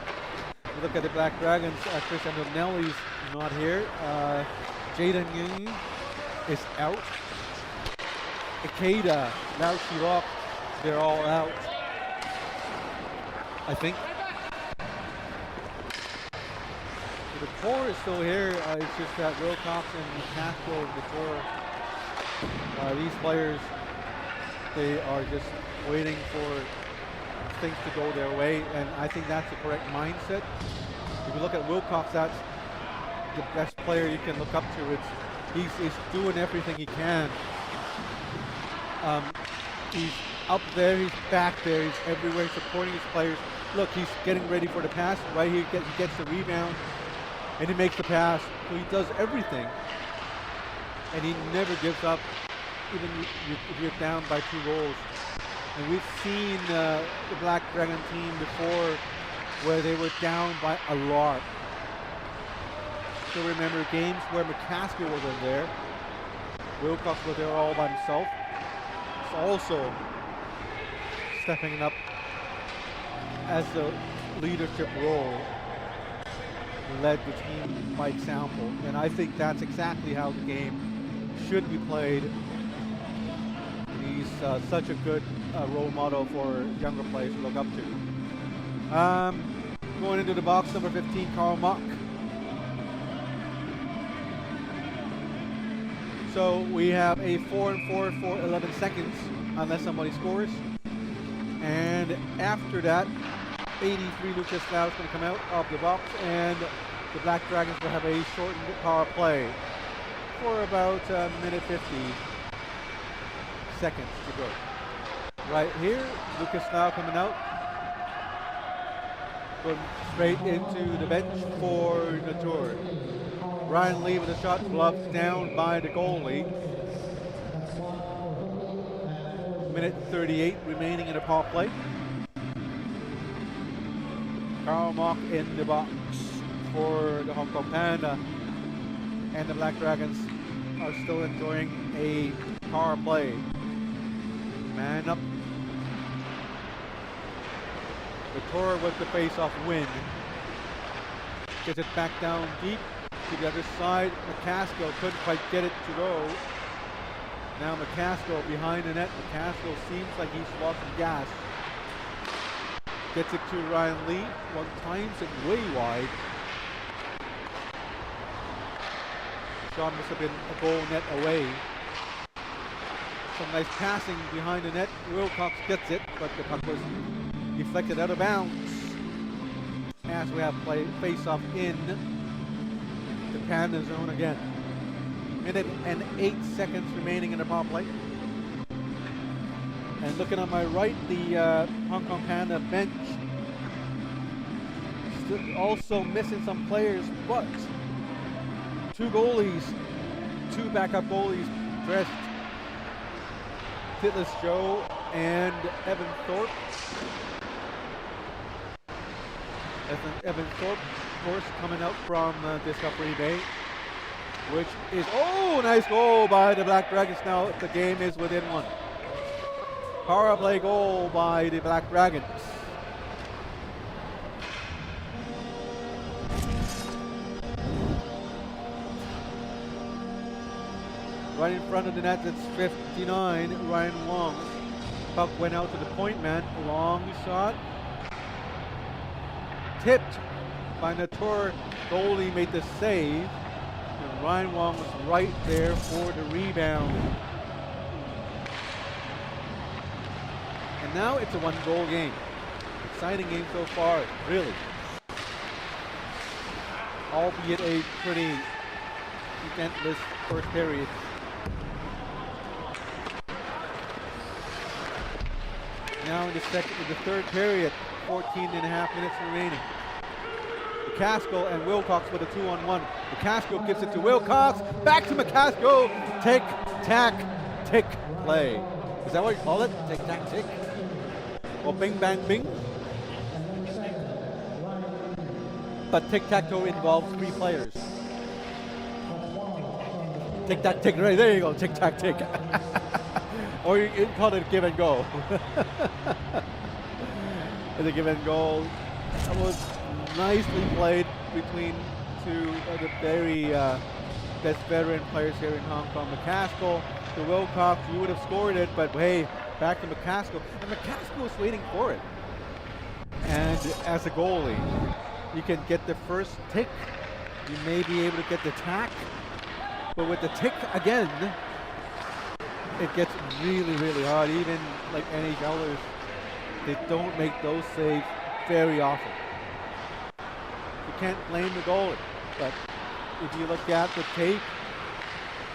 You look at the Black Dragons, Chris Antonelli's not here. Jaden Yung is out. Ikeda, Lao Chirok, they're all out, I think. The core is still here. It's just that Wilcox and McCaskill and the core. These players, they are just waiting for things to go their way, and I think that's the correct mindset. If you look at Wilcox, that's the best player you can look up to. He's doing everything he can. He's up there, he's back there, he's everywhere supporting his players. Look, he's getting ready for the pass. Right here, he gets the rebound, and he makes the pass. So he does everything. And he never gives up, even if you're down by 2 goals. And we've seen the Black Dragon team before where they were down by a lot. Still remember games where McCaskill wasn't there. Wilcox was there all by himself. He's also stepping up as the leadership role. Led the team by example. And I think that's exactly how the game should be played. He's such a good role model for younger players to look up to. Going into the box, number 15, Karl Mock. So we have a 4-4 for 11 seconds unless somebody scores. And after that, 83 Lucas Lau is going to come out of the box, and the Black Dragons will have a shortened power play for about a minute 50 seconds to go. Right here, Lucas Lau coming out. Going straight into the bench for Natur. Ryan Lee with a shot gloved down by the goalie. Minute 38 remaining in the power play. Karl Mock in the box for the Hong Kong Panda. And the Black Dragons are still enjoying a power play. Man up. Latour with the face-off win. Gets it back down deep to the other side. McCaskill couldn't quite get it to go. Now McCaskill behind the net. McCaskill seems like he's lost some gas. Gets it to Ryan Lee. One times it way wide. Shot must have been a goal net away. Some nice passing behind the net. Wilcox gets it, but the puck was deflected out of bounds. As we have face-off in the Panda zone again. Minute and 8 seconds remaining in the power play. And looking on my right, the Hong Kong Panda bench. Still also missing some players, but two backup goalies dressed. Titless Joe and Evan Thorpe. Evan Thorpe, of course, coming out from Discovery Bay, which is, nice goal by the Black Dragons. Now the game is within one. Power play goal by the Black Dragons. Right in front of the net, it's 59, Ryan Wong. Puck went out to the point man, long shot. Tipped by Latour, goalie made the save. And Ryan Wong was right there for the rebound. And now it's a one-goal game. Exciting game so far, really. Albeit a pretty eventless first period. Now in the third period, 14 and a half minutes remaining. McCaskill and Wilcox with a 2-on-1. McCaskill gives it to Wilcox. Back to McCaskill. Tick, tack, tick play. Is that what you call it? Tick, tack, tick? Or bing, bang, bing? But tic-tac-toe involves 3 players. Tick, tack, tick. Right, there you go. Tick, tack, tick. Or you can call it give and go. The give and goal. That was nicely played between two of the very best veteran players here in Hong Kong. McCaskill to Wilcox, you would have scored it, but hey, back to McCaskill. And McCaskill was waiting for it. And as a goalie, you can get the first tick. You may be able to get the tack. But with the tick again, it gets really, really hard. Even like NHLers, they don't make those saves very often. You can't blame the goalie, but if you look at the tape,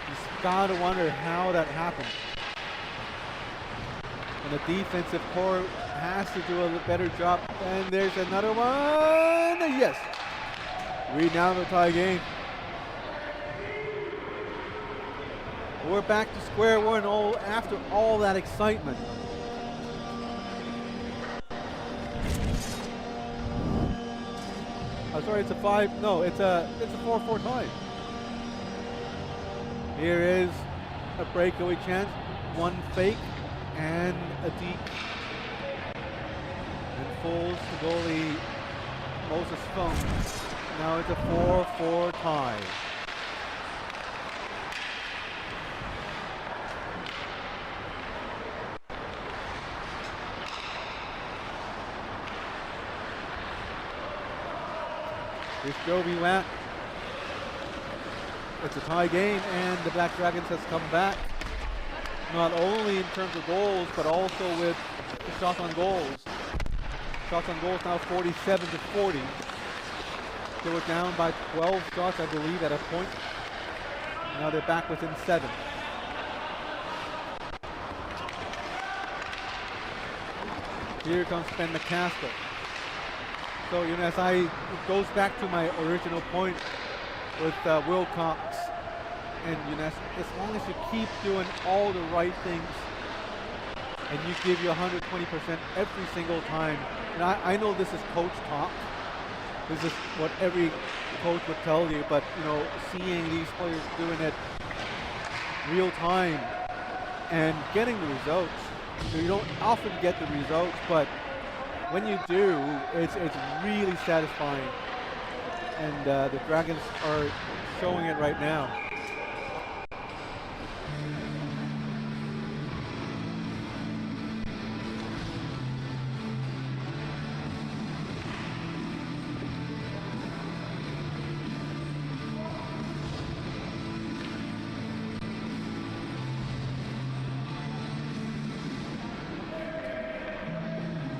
you gotta wonder how that happened. And the defensive core has to do a better job. And there's another one. Yes. We now have a tie game. We're back to square one after all that excitement. I'm sorry, it's a 4-4 tie. Here is a breakaway chance, one fake and a deep. And Foles, the goalie, Moses Fung. Now it's a 4-4 tie. Here's Joby Watt. It's a tie game, and the Black Dragons has come back. Not only in terms of goals, but also with shots on goals. Shots on goals now 47-40. They were down by 12 shots, I believe, at a point. Now they're back within 7. Here comes Ben McCaskill. So, as it goes back to my original point with Wilcox, and as long as you keep doing all the right things, and you give you 120% every single time, and I know this is coach talk, this is what every coach would tell you, but seeing these players doing it real time and getting the results. You don't often get the results, but when you do, it's really satisfying. And the Dragons are showing it right now.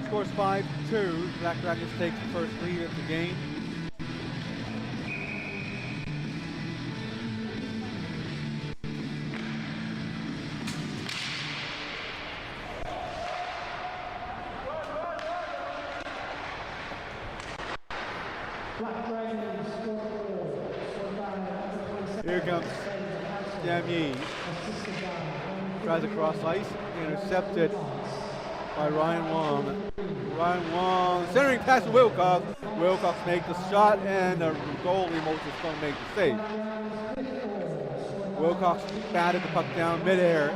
Scores 5-2. Black Dragons take the first lead of the game. Here comes Yami. Tries a cross ice, intercepted by Ryan Wong. Ryan Wong centering pass to Wilcox. Wilcox makes the shot, and the goalie Moses Fung makes the save. Wilcox batted the puck down midair,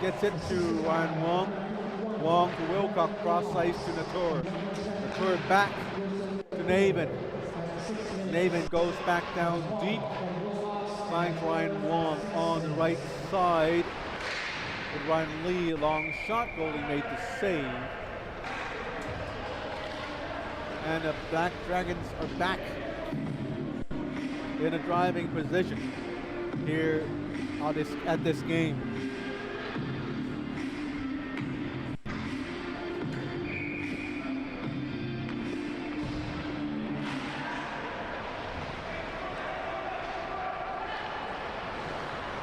gets it to Ryan Wong. Wong to Wilcox, cross ice to Natur. Natur back to Navin. Navin goes back down deep, finds Ryan Wong on the right side. With Ryan Lee, long shot, goalie made the save. And the Black Dragons are back in a driving position here at this game.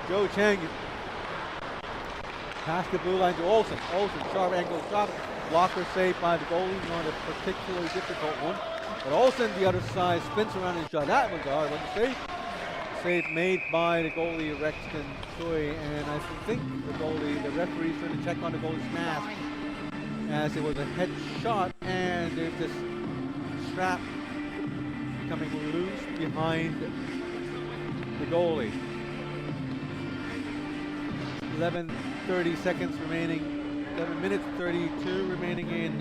Joe Chang past the blue line to Olsen. Olsen, sharp angle shot. Blocker saved by the goalie, not a particularly difficult one. But Olsen, the other side, spins around and shot. That was a hard one to save. Save made by the goalie, Rexton Choi. And I think the referee's trying to check on the goalie's mask, as it was a head shot, and there's this strap coming loose behind the goalie. 11 minutes 32 remaining in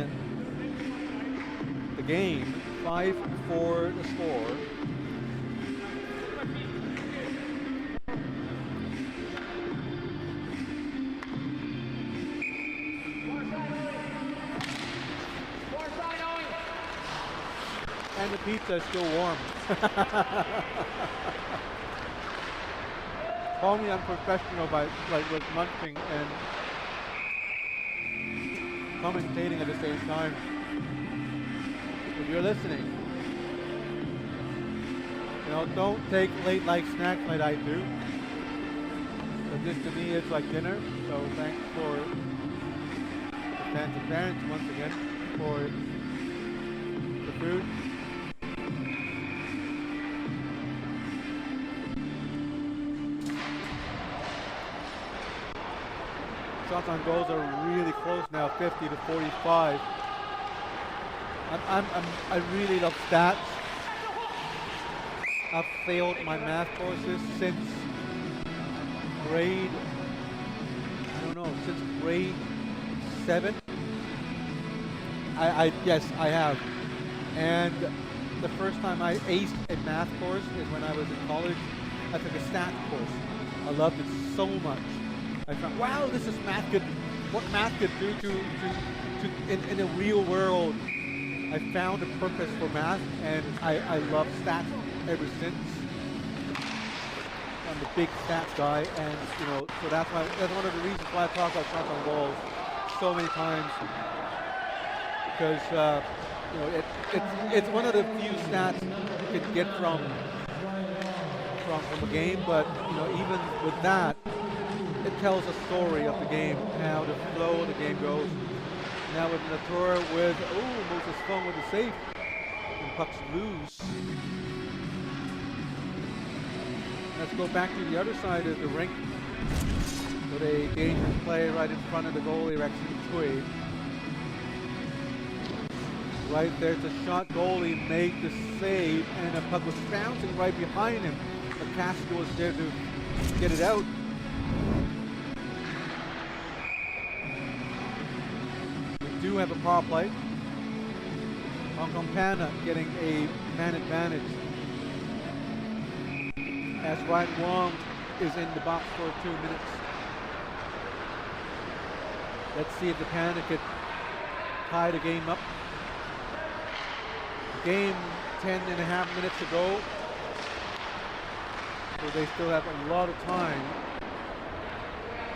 the game. 5-4 the score. And the pizza is still warm. Call me unprofessional by with munching and commentating at the same time. If you're listening, don't take late night snacks like I do. But this to me is like dinner. So thanks for the fans and parents once again for the food. Shots on goals are really close now, 50 to 45. I really love stats. I've failed my math courses since grade 7. Yes, I have. And the first time I aced a math course is when I was in college. I took a stats course. I loved it so much. I thought, wow, this is what math could do in the real world. I found a purpose for math, and I love stats ever since. I'm a big stats guy, and so that's one of the reasons why I talk about shots on goal so many times, because it's one of the few stats you can get from a game, but even with that, it tells a story of the game, how the flow of the game goes. Now with Natura with, Moses Fung with the save. And puck's loose. Let's go back to the other side of the rink with a dangerous play right in front of the goalie, Rexton Choi. Right there's a shot, goalie made the save, and the puck was bouncing right behind him. But Casco was there to get it out. do have a power play. Hong Kong Panda getting a man advantage as Ryan Wong is in the box for 2 minutes. Let's see if the Panda could tie the game up. Game 10.5 minutes to go. So they still have a lot of time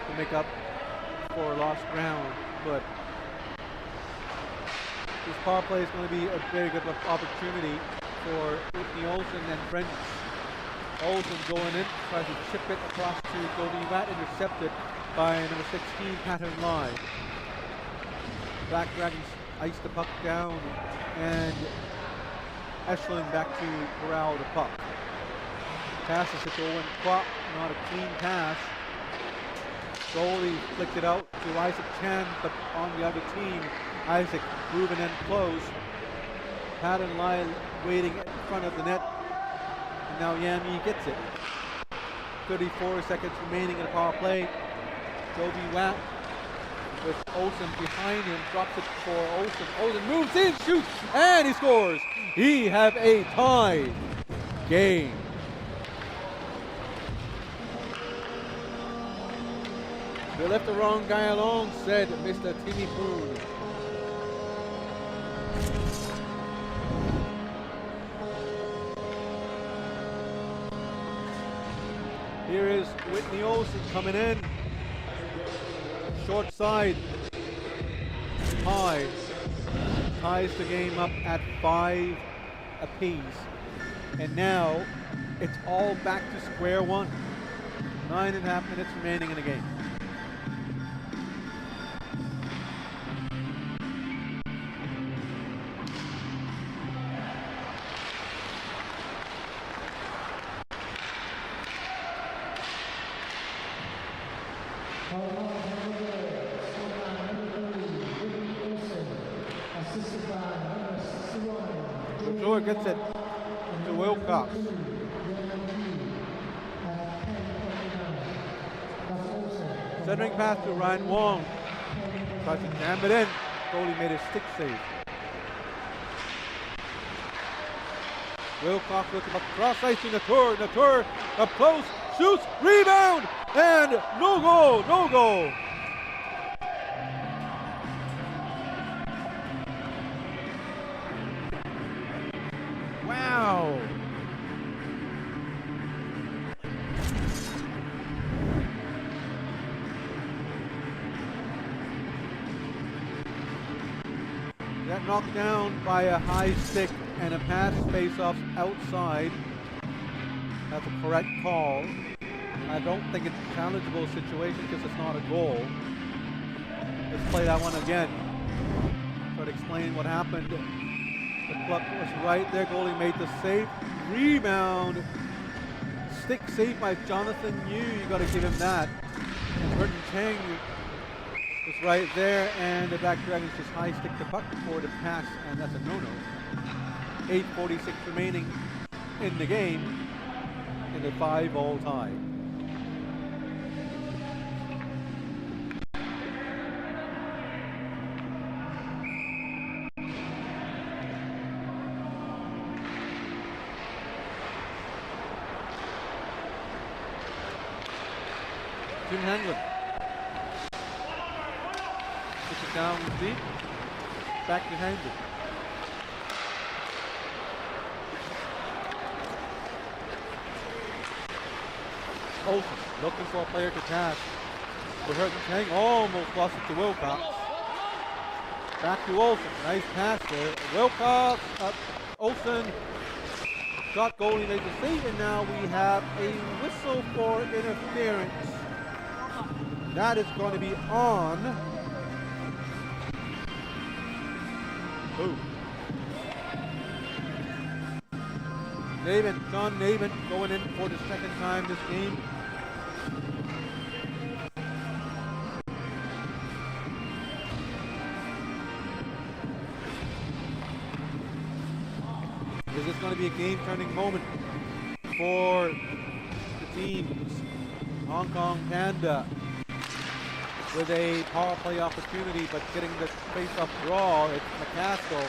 to make up for lost ground. But this power play is going to be a very good opportunity for Whitney Olsen and friends. Olsen going in, tries to chip it across to Goldie Watt, intercepted by number 16, Pattern Lie. Black Dragons ice the puck down and Eschling back to corral the puck. Passes it to Owen Kwok, not a clean pass. Goalie flicked it out to Isaac Chan, but on the other team, Isaac moving in close. Pattern Lie waiting in front of the net. And now Yami gets it. 34 seconds remaining in the power play. Goldie Watt with Olsen behind him, drops it for Olsen. Olsen moves in, shoots, and he scores. He have a tie game. They left the wrong guy alone, said Mr. Timmy Poon. Here is Whitney Olsen coming in. Short side. High. Ties the game up at 5 apiece. And now it's all back to square one. 9.5 minutes remaining in the game. Joy gets it to Wilcox. Centering pass to Ryan Wong. Tries to jam it in. Goalie made a stick save. Wilcox looking up cross ice to Natur up close, shoots, rebound, and no goal. Wow. That knocked down by a high stick and a pass face-off outside. That's a correct call. I don't think it's a challengeable situation because it's not a goal. Let's play that one again. Try to explain what happened. The puck was right there. Goalie made the save. Rebound. Stick save by Jonathan Yu. You got to give him that. And Burton Chang was right there. And the Black Dragons just high stick the puck for the pass. And that's a no-no. 8:46 remaining in the game. In the 5-all tie. Tim Hanlon. Puts it down deep. Back to Hanlon. Olsen looking for a player to pass. But Burton Chang almost lost it to Wilcox. Back to Olsen. Nice pass there. Wilcox. Olsen. Shot goalie made the save, and now we have a whistle for interference. That is going to be on. Ooh. John Navin going in for the second time this game. This is going to be a game-turning moment for the teams. Hong Kong Panda with a power play opportunity, but getting the face-off draw. It's McCaskill.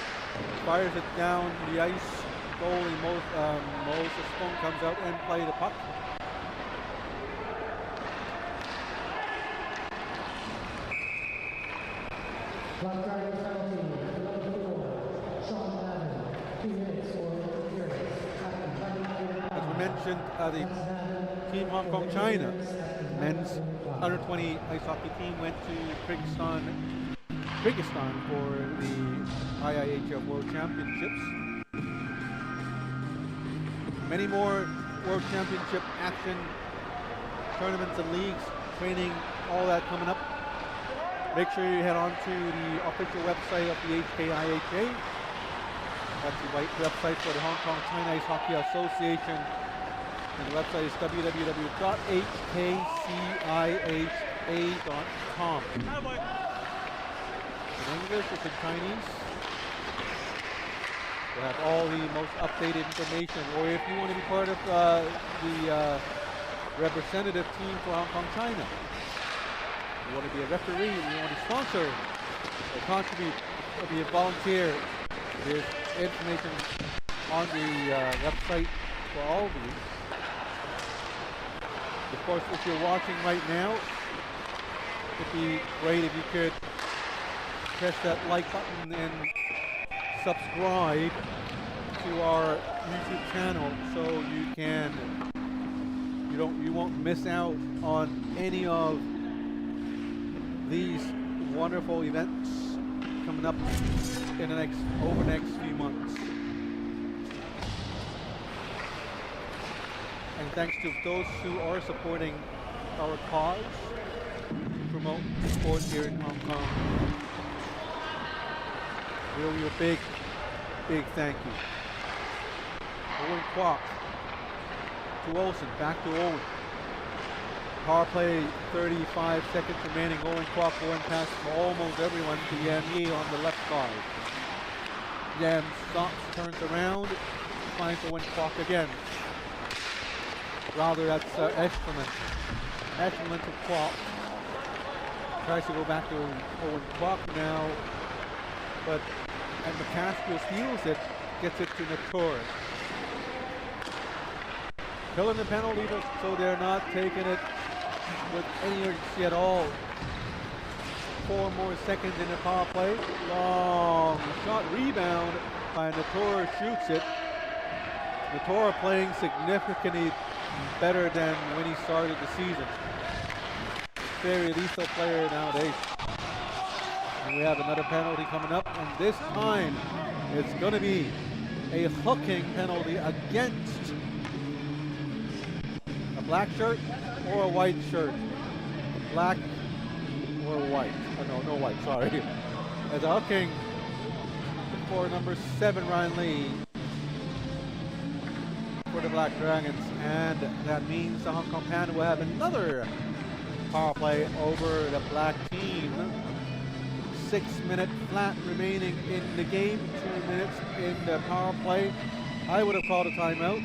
Fires it down the ice. Goalie Moses Stone comes out and play the puck. Black Dragons penalty, number 4, Sean Madden, 2 minutes for interference. As we mentioned, the Team Hong Kong China men's under 20 ice hockey team went to Kyrgyzstan for the IIHF World Championships. Many more World Championship action, tournaments and leagues, training, all that coming up. Make sure you head on to the official website of the HKIHA. That's the website for the Hong Kong China Ice Hockey Association. And the website is www.hkciha.com. In English, it's in Chinese. We'll have all the most updated information. Or if you want to be part of the representative team for Hong Kong China, you want to be a referee, you want to sponsor or contribute or be a volunteer, there's information on the website for all of you. Of course, if you're watching right now, it'd be great if you could press that like button and subscribe to our YouTube channel so you won't miss out on any of these wonderful events coming up in the next few months. And thanks to those who are supporting our cause to promote sport here in Hong Kong. Really a big thank you. Owen Kwok to Olsen, back to Owen. Power play, 35 seconds remaining. Owen Kwok going past almost everyone to Yam Yi on the left side. Yam stops, turns around, finds Owen Kwok again. Rather, that's Eshelman. Eshelman to Kwok. Tries to go back to Owen Kwok now, but and McCaskill steals it, gets it to Notorious. Killing the penalty, so they're not taking it with any urgency at all. 4 more seconds in the power play. Long shot, rebound by Notor, shoots it. Notor playing significantly better than when he started the season. Very lethal player nowadays. And we have another penalty coming up, and this time it's going to be a hooking penalty against a black shirt or a white shirt. Black or white. Oh, no white, sorry. As a hooking for number 7, Ryan Lee, for the Black Dragons. And that means the Hong Kong Panda will have another power play over the black team. 6-minute flat remaining in the game, 2 minutes in the power play. I would have called a timeout,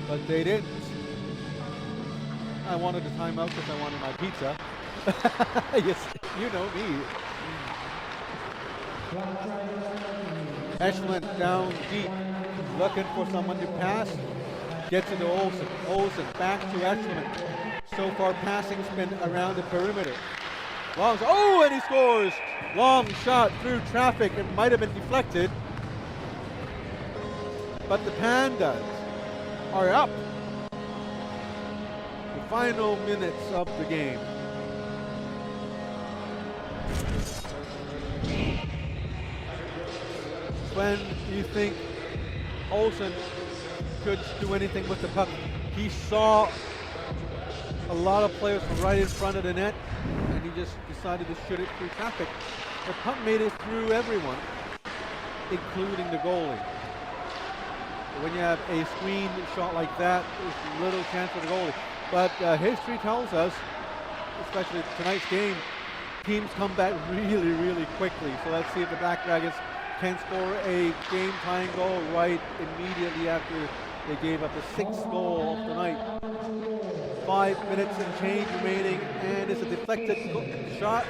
but they didn't. I wanted a timeout because I wanted my pizza. Yes, you know me. Eshelman down deep, looking for someone to pass. Gets it to Olsen. Olsen back to Eshelman. So far, passing's been around the perimeter. Long, oh, and he scores! Long shot through traffic. It might have been deflected, but the Pandas are up. The final minutes of the game. When you think Olsen could do anything with the puck, he saw a lot of players from right in front of the net, and he just decided to shoot it through traffic. The puck made it through everyone, including the goalie. When you have a screen shot like that, there's little chance for the goalie. But history tells us, especially tonight's game, teams come back really, really quickly. So let's see if the Black Dragons can score a game-tying goal right immediately after they gave up the 6th goal of the night. 5 minutes and change remaining, and it's a deflected shot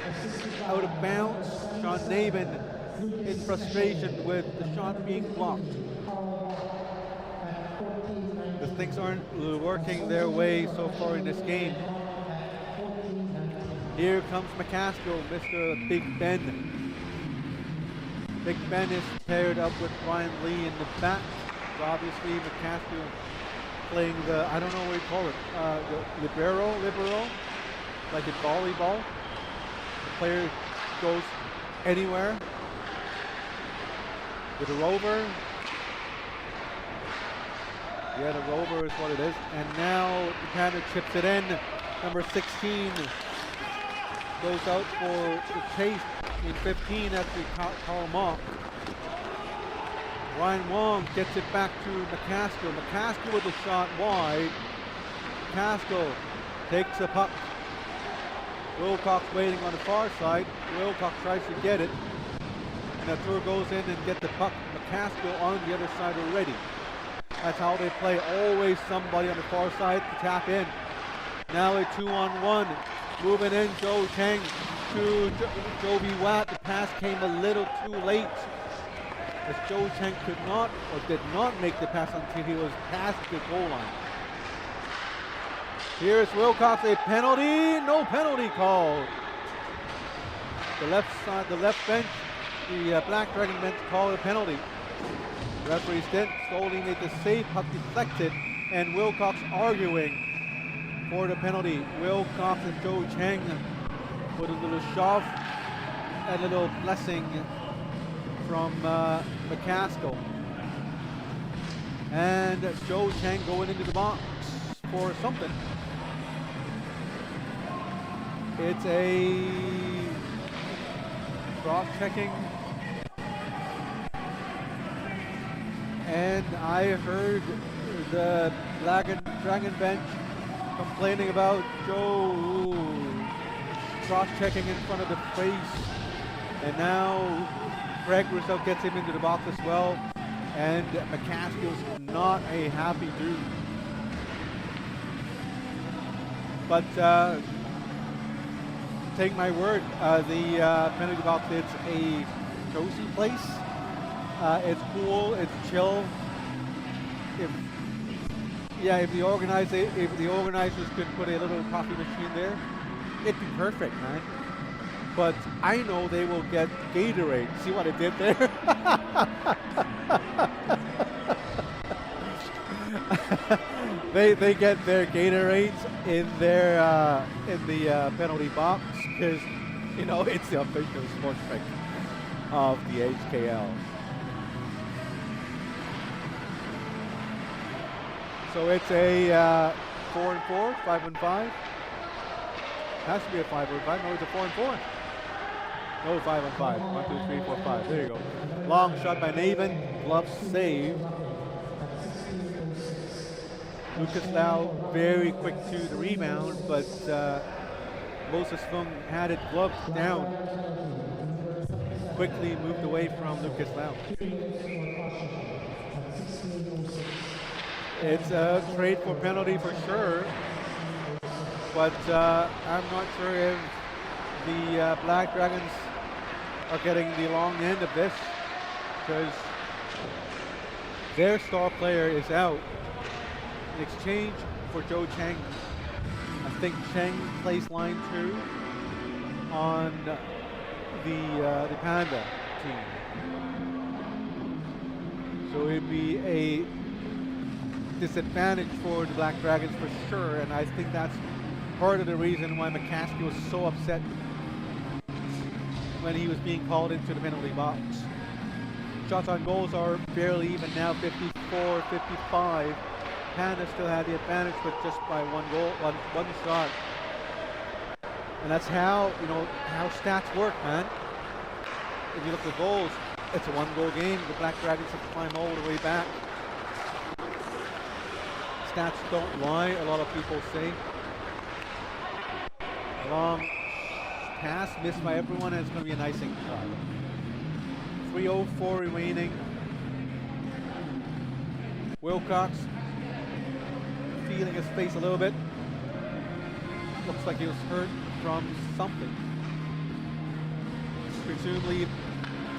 out of bounds. Sean Nabin in frustration with the shot being blocked. The things aren't working their way so far in this game. Here comes McCaskill, Mr. Big Ben. Big Ben is paired up with Brian Lee in the back. So obviously McCaskill playing the, I don't know what you call it, the libero, like in volleyball. The player goes anywhere with a rover. Yeah, the rover is what it is. And now the Panda chips it in. Number 16 goes out for the chase in 15 after Carl Mock. Ryan Wong gets it back to McCaskill. McCaskill with a shot wide. McCaskill takes the puck. Wilcox waiting on the far side. Wilcox tries to get it. And the tour goes in and get the puck. McCaskill on the other side already. That's how they play. Always somebody on the far side to tap in. Now a 2-on-1. Moving in, Joe Cheng to Jovi Watt. The pass came a little too late, as Joe Cheng could not or did not make the pass until he was past the goal line. Here's Wilcox, a penalty. No penalty called. The left side, the left bench, the Black Dragon bench called a penalty. Referees didn't. Stoley made the save, puck deflected, and Wilcox arguing for the penalty. Wilcox and Joe Cheng with a little shove, a little blessing from McCaskill. And Joe Cheng going into the box for something. It's a cross-checking. And I heard the Black Dragon bench complaining about Joe cross-checking in front of the face. And now Greg Rousseau gets him into the box as well. And McCaskill's not a happy dude. But take my word, the penalty box, it's a cozy place. It's cool, it's chill. If the organizers could put a little coffee machine there, it'd be perfect, man. But I know they will get Gatorade. See what I did there? They get their Gatorades in the penalty box, because you know it's the official sports drink of the HKL. So it's a 4-4, 5-5. Has to be a 5-5. No, it's a 4-4. No, 5-5. 1, 2, 3, 4, 5. There you go. Long shot by Navin. Glove save. Lucas Lau very quick to the rebound, but Moses Fung had it gloved down. Quickly moved away from Lucas Lau. It's a trade for penalty for sure, but I'm not sure if the Black Dragons are getting the long end of this, because their star player is out. In exchange for Joe Cheng, I think Cheng plays line 2 on the Panda team. So it'd be a disadvantage for the Black Dragons for sure, and I think that's part of the reason why McCaskill was so upset when he was being called into the penalty box. Shots on goals are fairly even now, 54-55. Panda still had the advantage, but just by one shot. And that's how, how stats work, man. If you look at the goals, it's a 1-goal game. The Black Dragons have to climb all the way back. Stats don't lie, a lot of people say. Long pass missed by everyone, and it's going to be an icing shot. 3:04 remaining. Wilcox feeling his face a little bit. looks like he was hurt from something.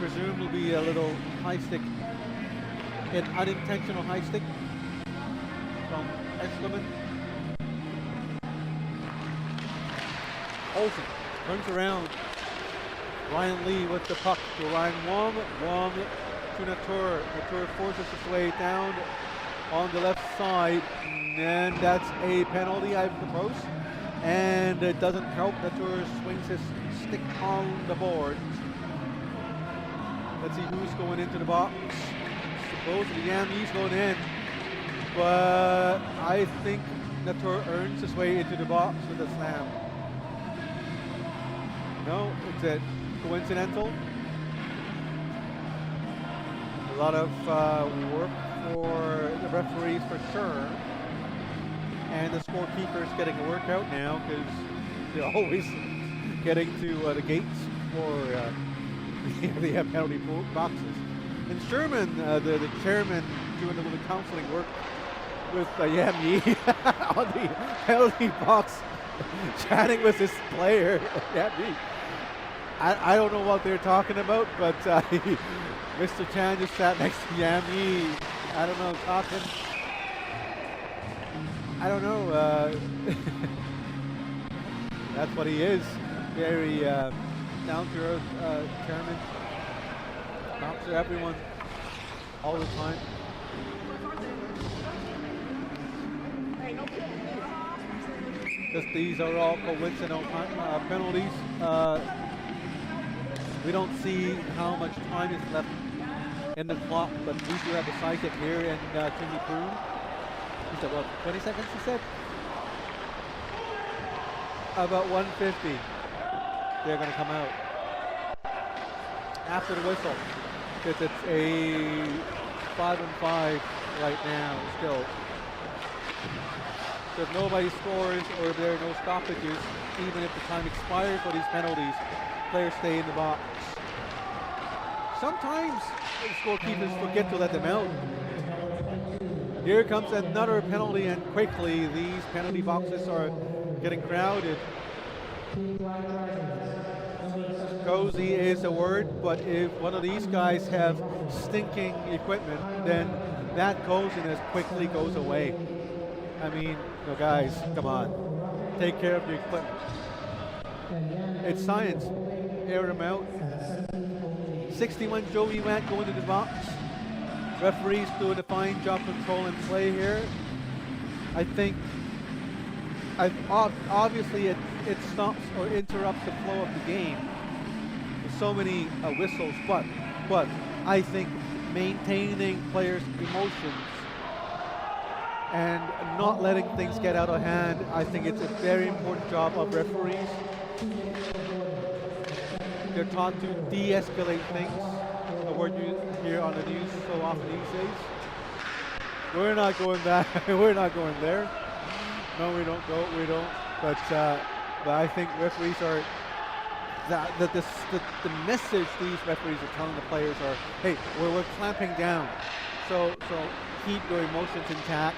Presumably a little high stick, an unintentional high stick from Eskelman. Olsen turns around. Ryan Lee with the puck to Ryan Wong. Wong to Natur. Natur forces his way down on the left side, and that's a penalty, I suppose. And it doesn't help. Natur swings his stick on the board. Let's see who's going into the box. Supposedly Yami's going in, but I think Natur earns his way into the box with a slam. No, it's a coincidental. A lot of work for the referees for sure. And the scorekeeper's getting a workout now because they're always getting to the gates for the penalty boxes. And Sherman, the chairman, doing a little counseling work with Yam Yi on the penalty box, chatting with his player, Yam Yi. I don't know what they're talking about, but Mr. Chan just sat next to Yam Yi. I don't know, talking. I don't know. That's what he is. Very down-to-earth chairman. Talks to everyone all the time. Because these are all coincidental penalties. We don't see how much time is left in the clock, but we do have the sidekick here, and Timmy Poon. He said, what, 20 seconds, he said? About 150. They're going to come out. After the whistle, because it's a 5-on-5 right now still. So if nobody scores or if there are no stoppages, even if the time expires for these penalties, players stay in the box. Sometimes the scorekeepers forget to let them out. Here comes another penalty, and quickly these penalty boxes are getting crowded. Cozy is a word, but if one of these guys have stinking equipment, then that coziness quickly goes away. I mean, no, guys, come on. Take care of your equipment. It's science. Air them out. 61 Joey Watt going to the box. Referees doing a fine job controlling play here. I think obviously it stops or interrupts the flow of the game. There's so many whistles, but I think maintaining players' emotions and not letting things get out of hand, I think it's a very important job of referees. They're taught to de-escalate things, a word you hear on the news so often these days. We're not going back. We're not going there. No, we don't go. We don't. But I think referees are the message these referees are telling the players are, hey, we're clamping down. So keep your emotions intact.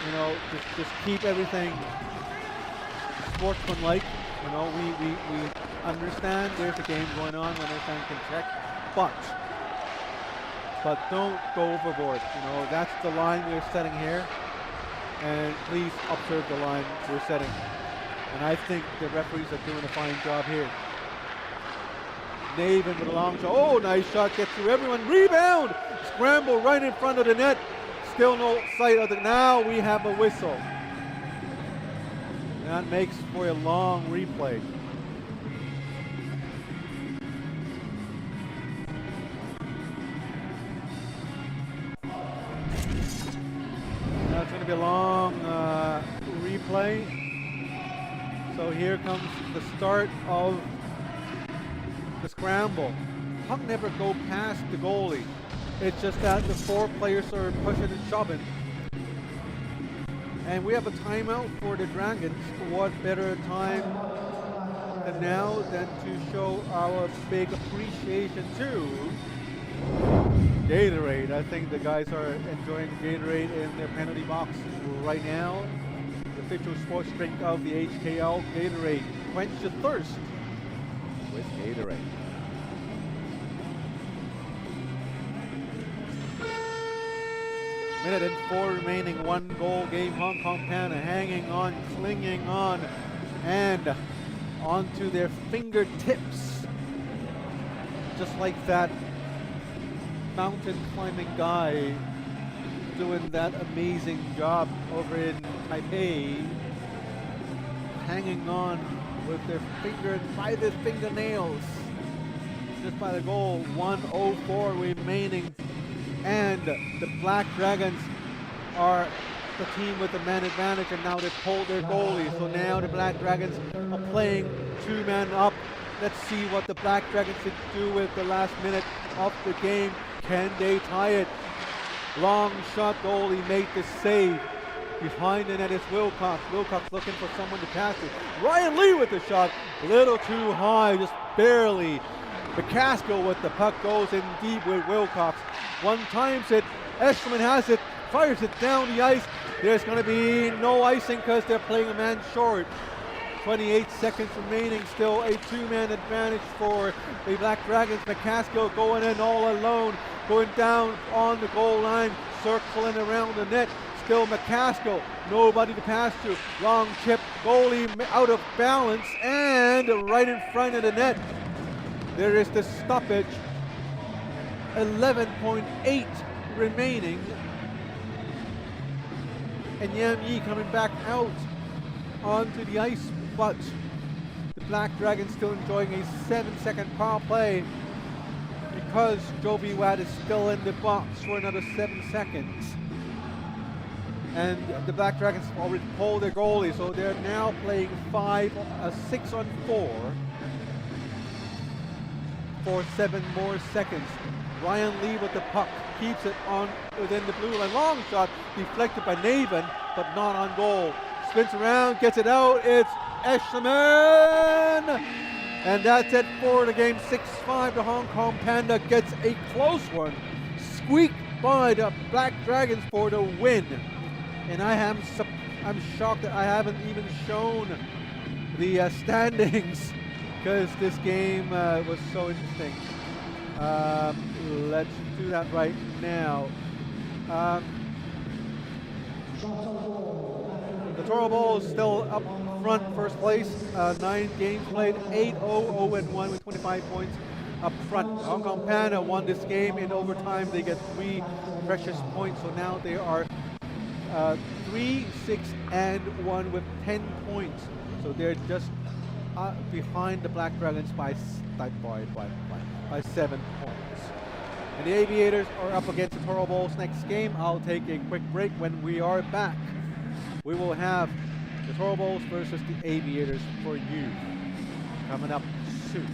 You know, just keep everything sportsmanlike. You know, we understand there's a game going on when their fan can check, but don't go overboard. You know, that's the line we're setting here, and please observe the line we're setting. And I think the referees are doing a fine job here. Navin with a long shot. Oh, nice shot, gets through everyone. Rebound! Scramble right in front of the net. Still no sight of it. Now we have a whistle. That makes for a long replay. That's going to be a long replay. So here comes the start of the scramble. Puck never go past the goalie. It's just that the four players are pushing and shoving. And we have a timeout for the Dragons. What better time than now than to show our big appreciation to Gatorade. I think the guys are enjoying Gatorade in their penalty box right now. The official sports drink of the HKL, Gatorade. Quench your thirst with Gatorade. Minute and 4 remaining, 1 goal game. Hong Kong Panda hanging on, clinging on, and onto their fingertips. Just like that mountain climbing guy doing that amazing job over in Taipei, hanging on with their by their fingernails, just by the goal. 1:04 remaining, and the Black Dragons are the team with the man advantage, and now they've pulled their goalie. So now the Black Dragons are playing 2-man up. Let's see what the Black Dragons can do with the last minute of the game. Can they tie it? Long shot, goalie made the save. Behind the net is Wilcox. Wilcox looking for someone to pass it. Ryan Lee with the shot. A little too high, just barely. McCaskill with the puck goes in deep with Wilcox. One times it. Eshelman has it. Fires it down the ice. There's going to be no icing because they're playing a man short. 28 seconds remaining, still a 2-man advantage for the Black Dragons. McCaskill going in all alone, going down on the goal line, circling around the net. Still McCaskill, nobody to pass to. Long chip, goalie out of balance, and right in front of the net. There is the stoppage. 11.8 remaining. And Yam Yi coming back out onto the ice, but the Black Dragons still enjoying a 7-second power play because Joby Watt is still in the box for another 7 seconds. And the Black Dragons already pulled their goalie, so they're now playing 6-on-4 for 7 more seconds. Ryan Lee with the puck, keeps it on within the blue line. Long shot deflected by Naven, but not on goal. Spins around, gets it out. It's Eshelman! And that's it for the game. 6-5. The Hong Kong Panda gets a close one. Squeaked by the Black Dragons for the win. And I'm shocked that I haven't even shown the standings because this game was so interesting. Let's do that right now. The Toro Bulls still up front, first place. 9 games played, 8-0-0-1 with 25 points up front. The Hong Kong Panda won this game in overtime. They get 3 precious points, so now they are 3-6-1 with 10 points. So they're just behind the Black Dragons by 7 points. And the Aviators are up against the Toro Bulls next game. I'll take a quick break. When we are back, we will have the Toro Bulls versus the Aviators for you coming up soon.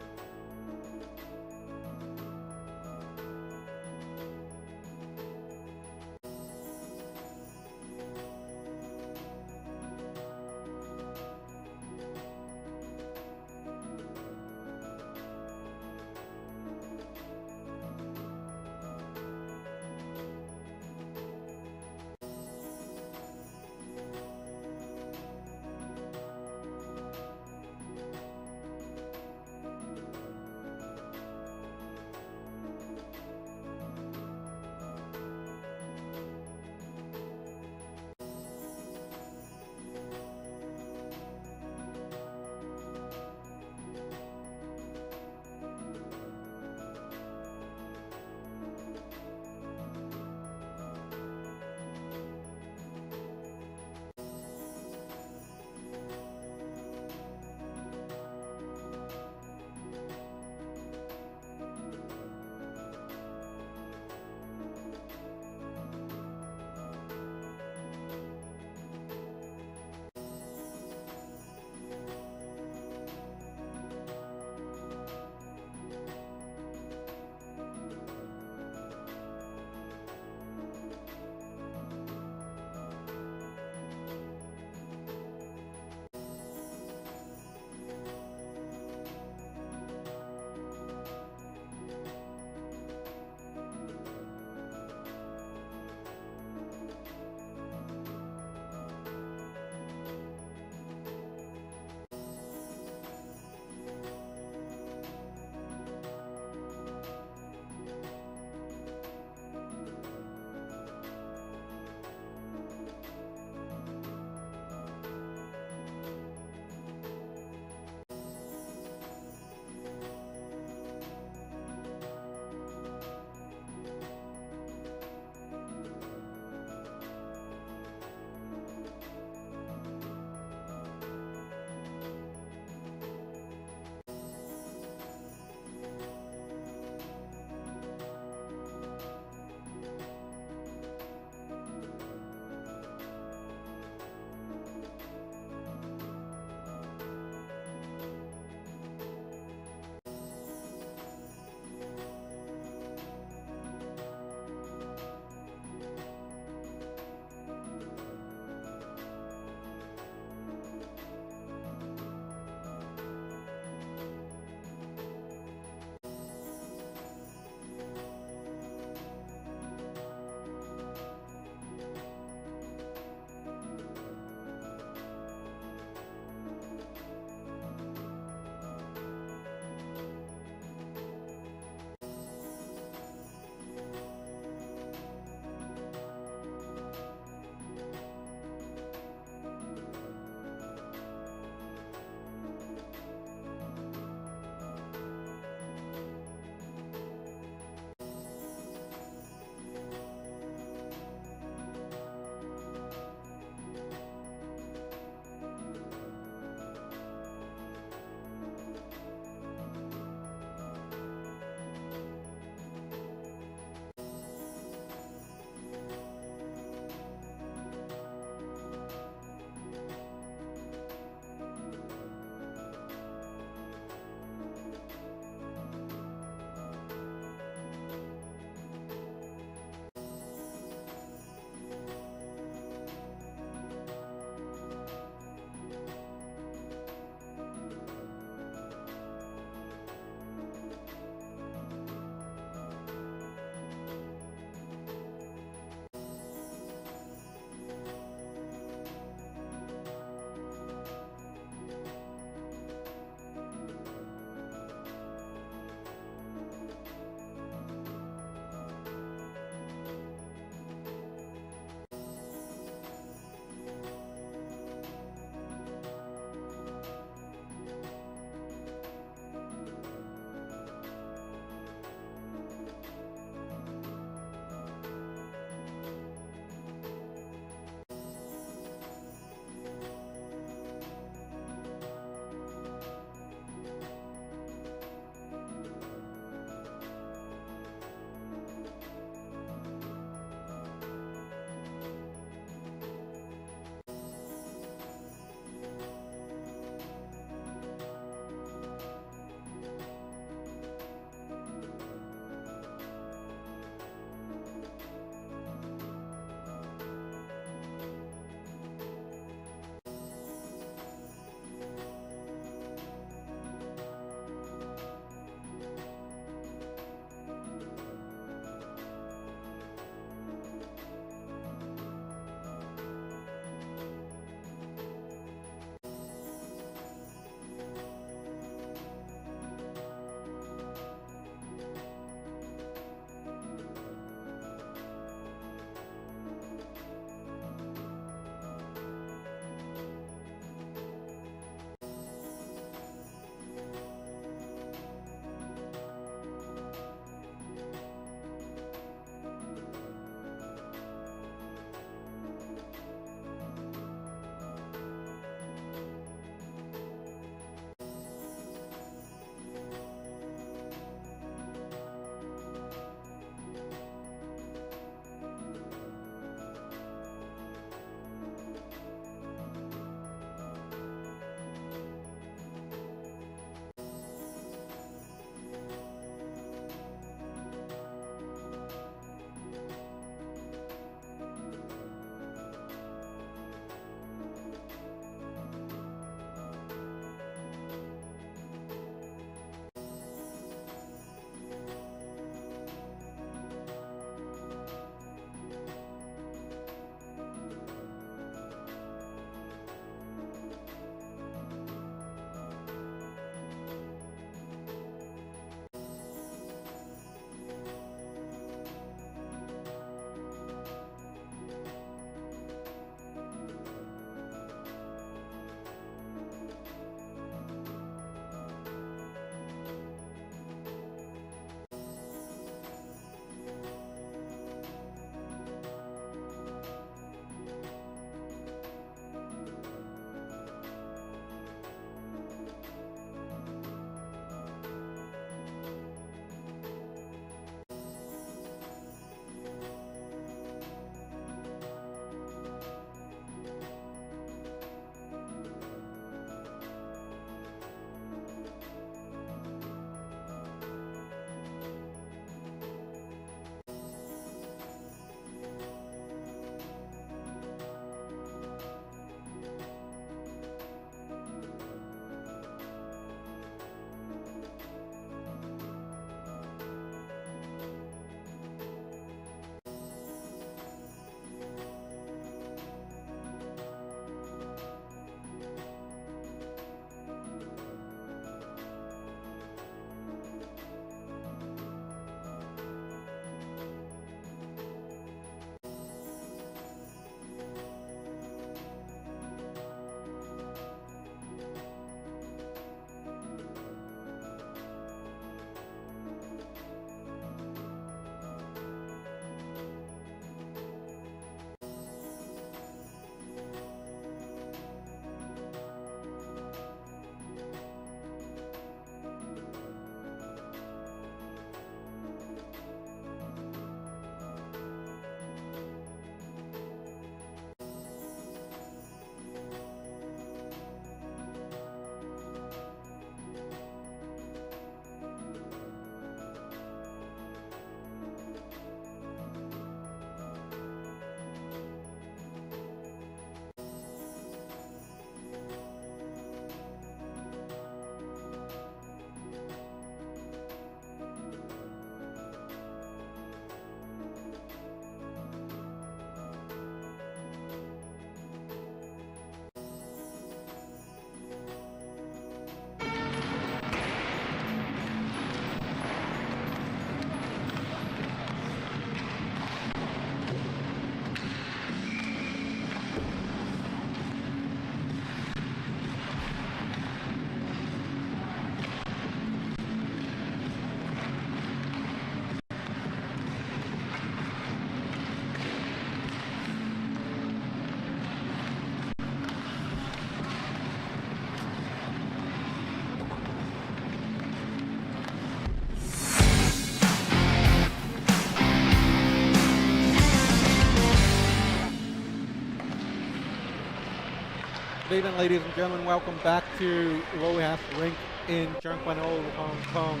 evening, ladies and gentlemen. Welcome back to Lohas Rink in Tseung Kwan O, Hong Kong.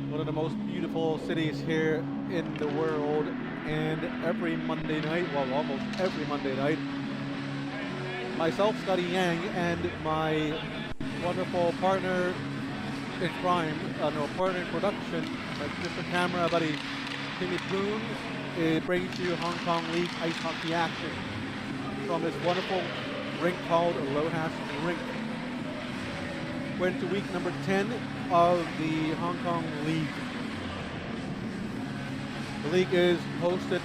One of the most beautiful cities here in the world. And every Monday night, well, almost every Monday night, myself, Scotty Yang, and my wonderful partner in crime, partner in production, Mr. Camera Buddy Timmy Poon, brings you Hong Kong League ice hockey action from this wonderful rink called Lohas Rink. We're into week number 10 of the Hong Kong League. The league is hosted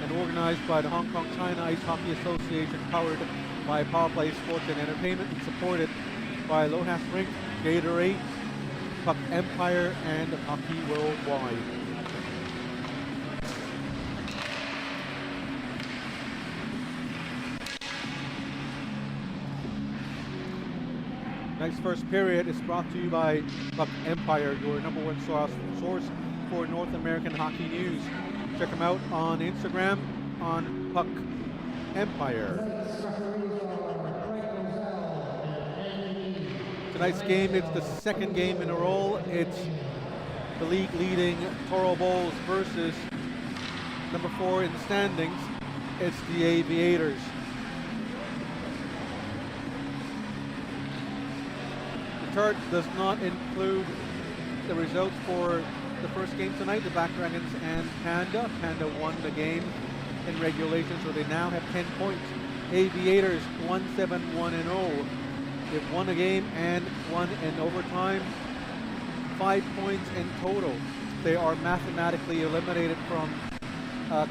and organized by the Hong Kong China Ice Hockey Association, powered by Power Play Sports and Entertainment, and supported by Lohas Rink, Gatorade, Puck Empire, and Hockey Worldwide. Next first period is brought to you by Puck Empire, your number one source for North American hockey news. Check them out on Instagram on Puck Empire. Tonight's game, it's the second game in a row. It's the league leading Toro Bulls versus number 4 in the standings. It's the Aviators. The chart does not include the results for the first game tonight, the Black Dragons and Panda. Panda won the game in regulation, so they now have 10 points. Aviators 1-7-1-0. They've won a game and won in overtime. 5 points in total. They are mathematically eliminated from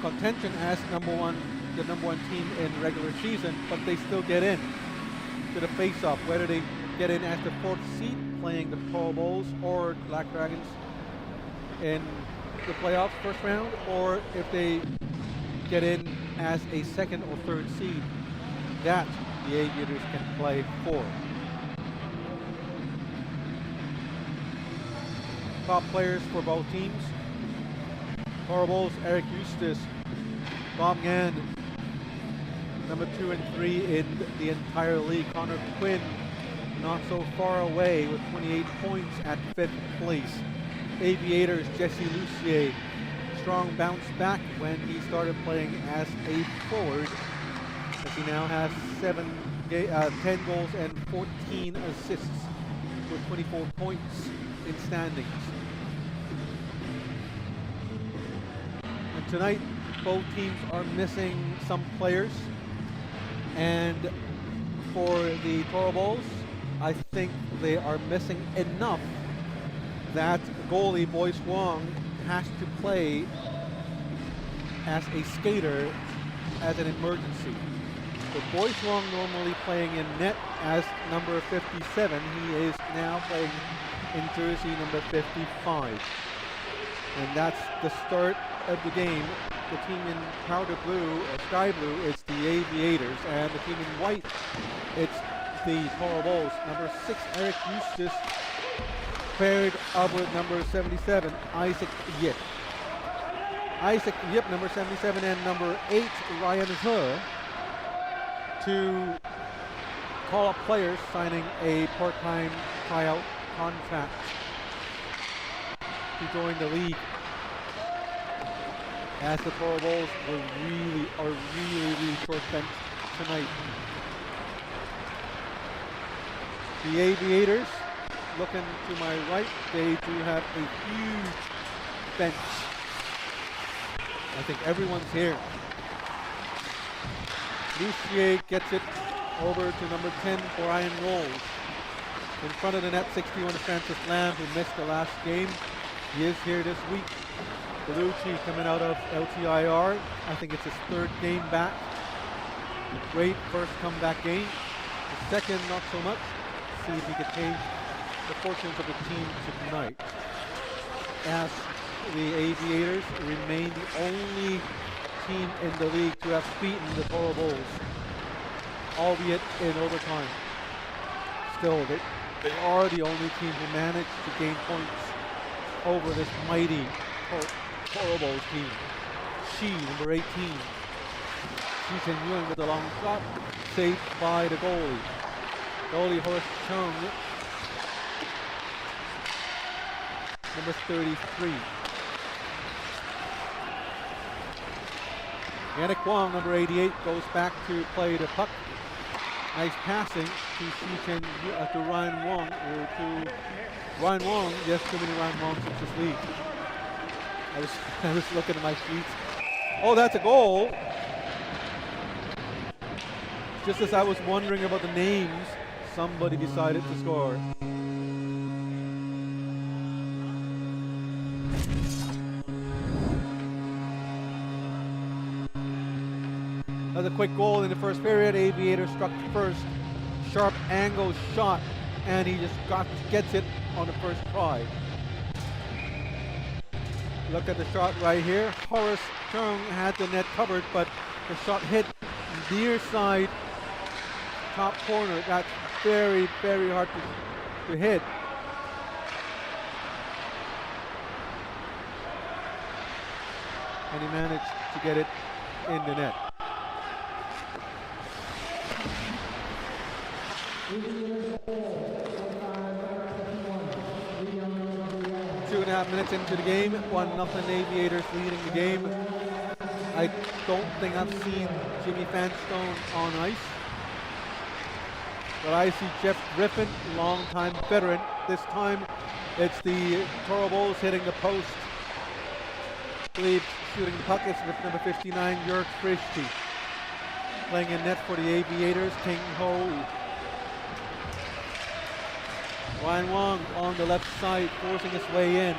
contention as the number one team in regular season, but they still get in to the face-off, whether they get in as the 4th seed playing the Toro Bulls or Black Dragons in the playoffs first round, or if they get in as a 2nd or 3rd seed that the Aviators can play for. Top players for both teams: Toro Bulls, Eric Eustace, Bob Gann, number 2 and 3 in the entire league. Connor Quinn, not so far away with 28 points at 5th place. Aviators, Jesse Lucier, strong bounce back when he started playing as a forward, as he now has 10 goals and 14 assists with 24 points in standings. And tonight, both teams are missing some players, and for the Toro Bulls, I think they are missing enough that goalie Boyce Wong has to play as a skater as an emergency. With Boyce Wong normally playing in net as number 57, he is now playing in jersey number 55. And that's the start of the game. The team in powder blue or sky blue is the Aviators, and the team in white, it's the Toro Bulls. Number 6, Eric Eustace, paired up with number 77, Isaac Yip. Isaac Yip, number 77, and number 8, Ryan He, to call up players signing a part-time tryout contract to join the league, as the Toro Bulls are really short bench tonight. The Aviators, looking to my right, they do have a huge bench. I think everyone's here. Lucier gets it over to number 10, Brian Rolls. In front of the net, 61, Francis Lamb, who missed the last game. He is here this week. Bellucci coming out of LTIR. I think it's his 3rd game back. A great first comeback game. The second, not so much. See if he can change the fortunes of the team tonight, as the Aviators remain the only team in the league to have beaten the Toro Bulls, albeit in overtime. Still, they are the only team who managed to gain points over this mighty Toro Bulls team. She, number 18, Xi Chen-yun with a long shot, saved by the goalie. Goalie Horace Chung, number 33. Yannick Wong, number 88, goes back to play the puck. Nice passing to to Ryan Wong, yes, too many Ryan Wongs since this league. I was looking at my sheets. Oh, that's a goal. Just as I was wondering about the names, somebody decided to score. Another quick goal in the first period. Aviator struck first. Sharp angle shot, and he just gets it on the first try. Look at the shot right here. Horace Chung had the net covered, but the shot hit near side top corner. That's very, very hard to hit. And he managed to get it in the net. 2.5 minutes into the game, 1-0 Aviators leading the game. I don't think I've seen Jimmy Vanstone on ice, but I see Jeff Griffin, longtime veteran. This time it's the Toro Bulls hitting the post. I believe shooting the puck is number 59, Jörg Frischti. Playing in net for the Aviators, King Ho. Ryan Wong on the left side, forcing his way in.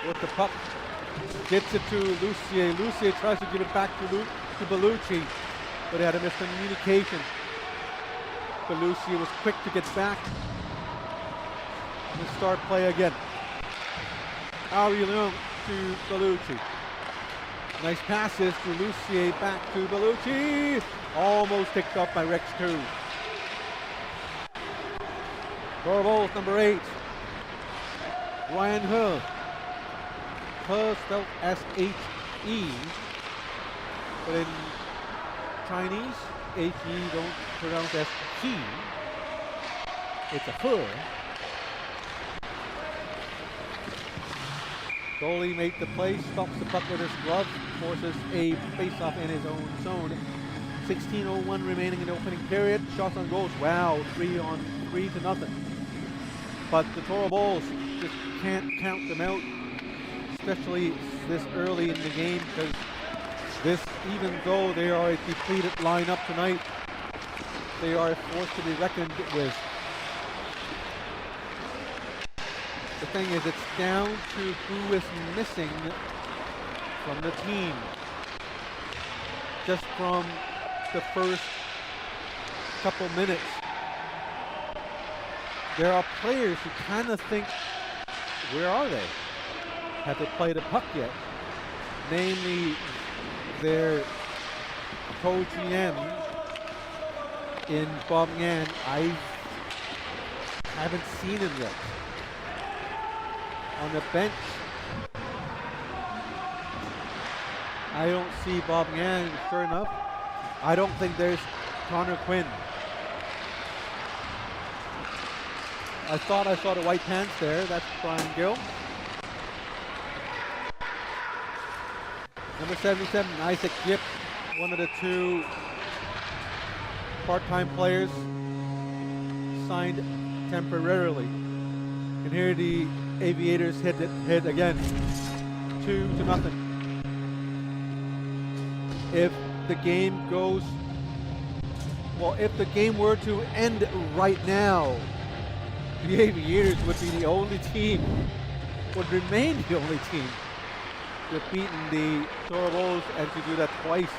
With the puck, gets it to Lucier. Lucier tries to give it back to Bellucci, but he had a miscommunication. Bellucci was quick to get back and start play again. Ari Leung to Bellucci. Nice passes to Lucier, back to Bellucci. Almost picked up by Rex 2. Toro Bulls, number 8. Ryan He. He spelled S-H-E, but in Chinese, H-E don't pronounce as He. It's a He. Goalie made the play, stops the puck with his glove, forces a face-off in his own zone. 16:01 remaining in the opening period. Shots on goals, wow, 3-0. But the Toro Bulls just can't count them out, especially this early in the game, because even though they are a depleted lineup tonight, they are a force to be reckoned with. The thing is, it's down to who is missing from the team. Just from the first couple minutes, there are players who kind of think, where are they? Have they played a puck yet? Namely, their co-GM in Bob Ngan. I haven't seen him yet. On the bench, I don't see Bob Ngan, sure enough. I don't think there's Connor Quinn. I thought I saw the white pants there. That's Brian Gill. Number 77, Isaac Yip, one of the 2 part-time players signed temporarily. You can hear the Aviators hit again, 2-0. If the game goes, well, if the game were to end right now, the Aviators would be the only team, would remain the only team to have beaten the Toro Bulls, and to do that twice.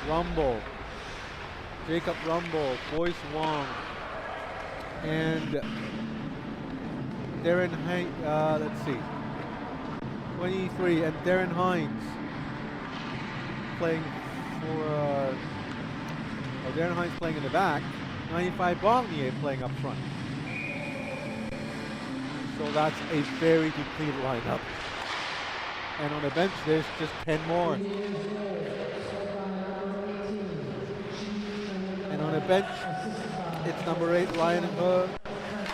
Rumble, Jacob Rumble, Boyce Wong, and Darren Hines, let's see, 23, and Darren Hines playing for, Darren Hines playing in the back, 95 Bognier playing up front. So So that's a very depleted lineup. And on the bench, there's just 10 more. And on the bench, it's number 8, Ryan He,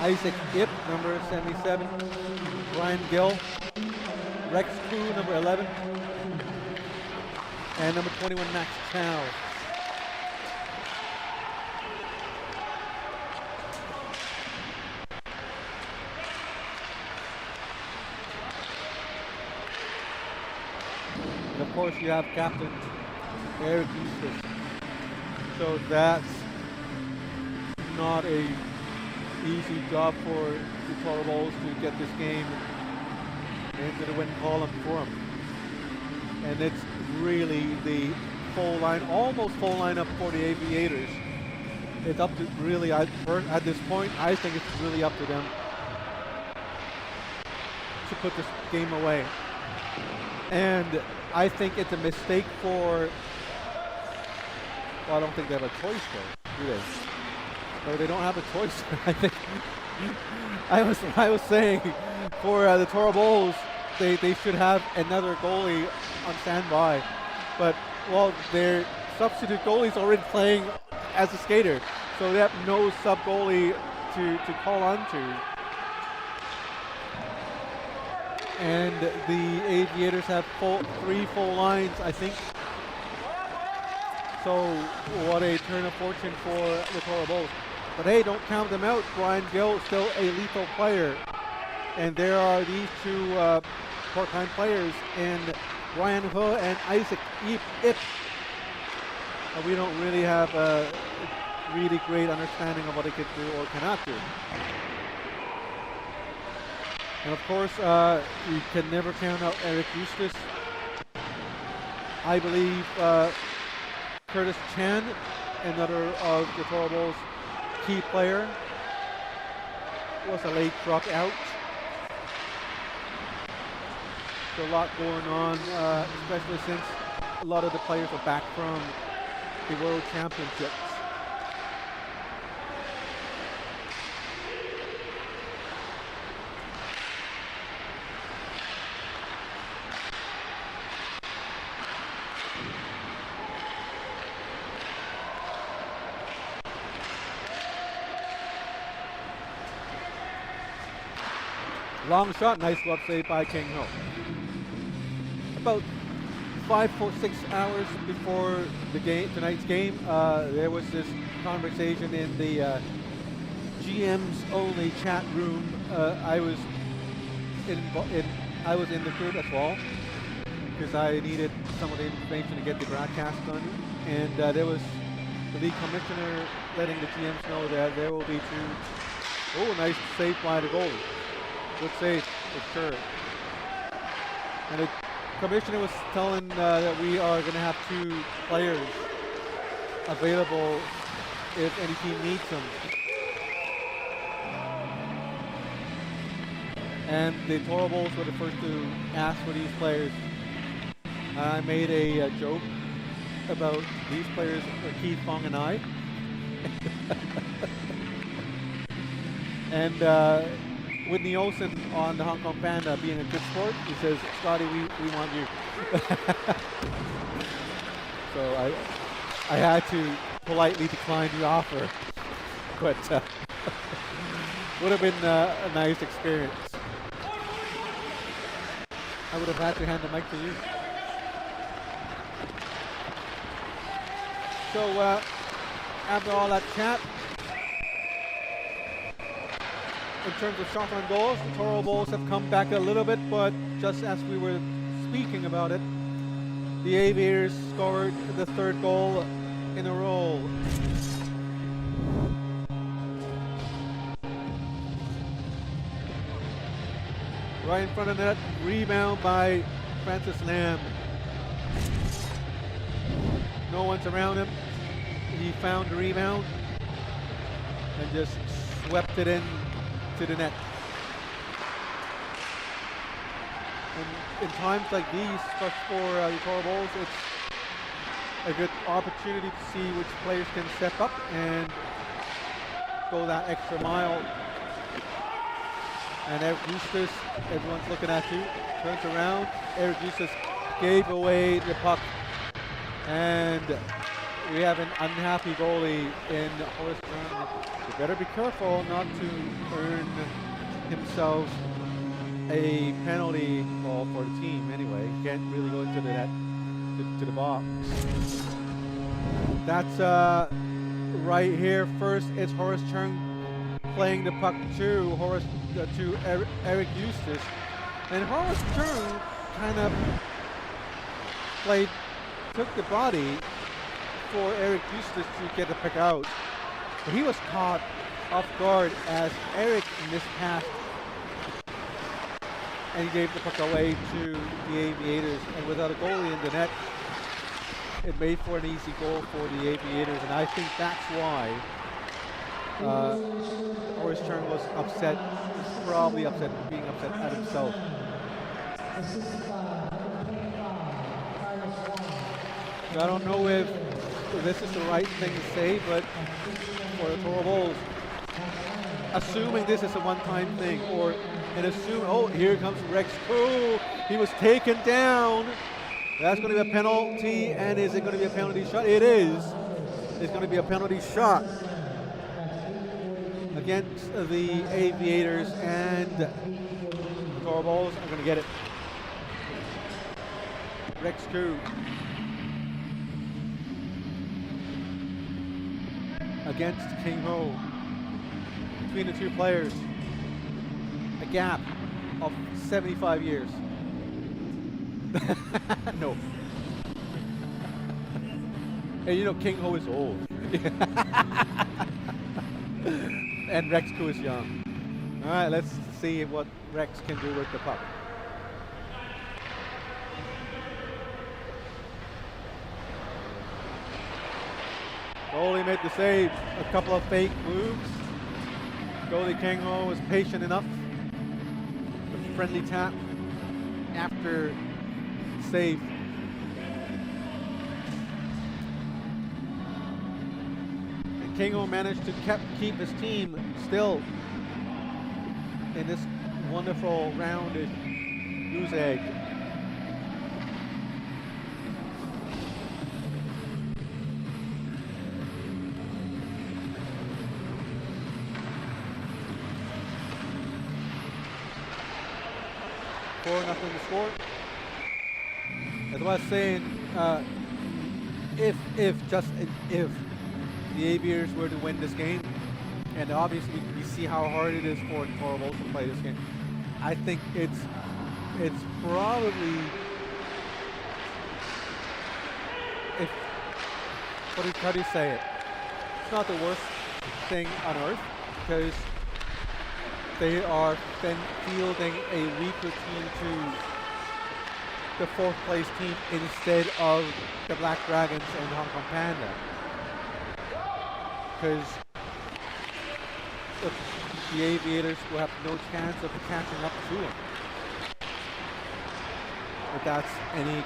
Isaac Ip, number 77, Brian Gill, Rex Koo, number 11, and number 21, Max Chow. And of course, you have Captain Eric Eustace. So that's not a easy job for the Toro Bulls to get this game into the win column for them. And it's really the full line, almost full lineup for the Aviators. It's up to really, at this point, I think it's really up to them to put this game away. And I think it's a mistake for, well, I don't think they have a choice though, do they? No, they don't have a choice. I think I was saying for the Toro Bulls, they should have another goalie on standby, but well, their substitute goalie's already playing as a skater, so they have no sub goalie to call on to. And the Aviators have 3 full lines, I think. So what a turn of fortune for the Toro Bulls. But hey, don't count them out. Brian Gill, still a lethal player. And there are these 2 part-time players in Ryan He and Isaac Ip. We don't really have a really great understanding of what they could do or cannot do. And of course, you can never count out Eric Eustace. I believe Curtis Chan, another of the Toro Bulls' key player, was a late drop out. So a lot going on, especially since a lot of the players are back from the World Championships. Long shot, nice glove save by King Ho. About 6 hours before the game, tonight's game, there was this conversation in the GM's only chat room. I was in the group as well because I needed some of the information to get the broadcast done, and there was the league commissioner letting the GMs know that there will be 2. Oh, nice save by the goalie. Good save for sure. And the commissioner was telling that we are going to have 2 players available if any team needs them. And the Toro Bulls were the first to ask for these players. I made a joke about these players, Keith Fong and I. And Whitney Olsen on the Hong Kong Panda being a good sport, he says, Scotty, we want you. So I had to politely decline the offer, but would have been a nice experience. I would have had to hand the mic to you. So after all that chat, in terms of shot on goals, the Toro Bulls have come back a little bit, but just as we were speaking about it, the Aviators scored the 3rd goal in a row. Right in front of the net, rebound by Francis Lam. No one's around him. He found the rebound and just swept it in to the net. And in times like these, for the Toro Bulls, it's a good opportunity to see which players can step up and go that extra mile. And Eric Eustace, everyone's looking at you, turns around. Eric Eustace gave away the puck. And we have an unhappy goalie in Horace Brown. You better be careful not to earn himself a penalty ball for the team anyway. He can't really go into the net, to the box. That's right here. First, it's Horace Chung playing the puck to Eric Eustace. And Horace Chung kind of took the body for Eric Eustace to get the puck out. But he was caught off guard as Eric mispassed and he gave the puck away to the Aviators. And without a goalie in the net, it made for an easy goal for the Aviators. And I think that's why Horace Chung was upset, probably being upset at himself. So I don't know if this is the right thing to say, but for the Toro Bulls, assuming this is a one-time thing, oh, here comes Rex Koo. He was taken down. That's going to be a penalty, and is it going to be a penalty shot? It is. It's going to be a penalty shot against the Aviators, and the Toro Bulls are going to get it. Rex Koo against King Ho. Between the two players, a gap of 75 years. No. And you know, King Ho is old. And Rex Koo is young. All right, let's see what Rex can do with the puck. Goalie made the save. A couple of fake moves. Goalie King Ho was patient enough. A friendly tap after save. And King Ho managed to keep his team still in this wonderful rounded goose egg. Nothing to score. As I was saying, if the Aviators were to win this game, and obviously we see how hard it is for the Toro Bulls to play this game, I think it's probably, how do you say it? It's not the worst thing on earth, because they are then fielding a weaker team to the fourth place team instead of the Black Dragons and Hong Kong Panda. Because the Aviators will have no chance of catching up to them. If that's any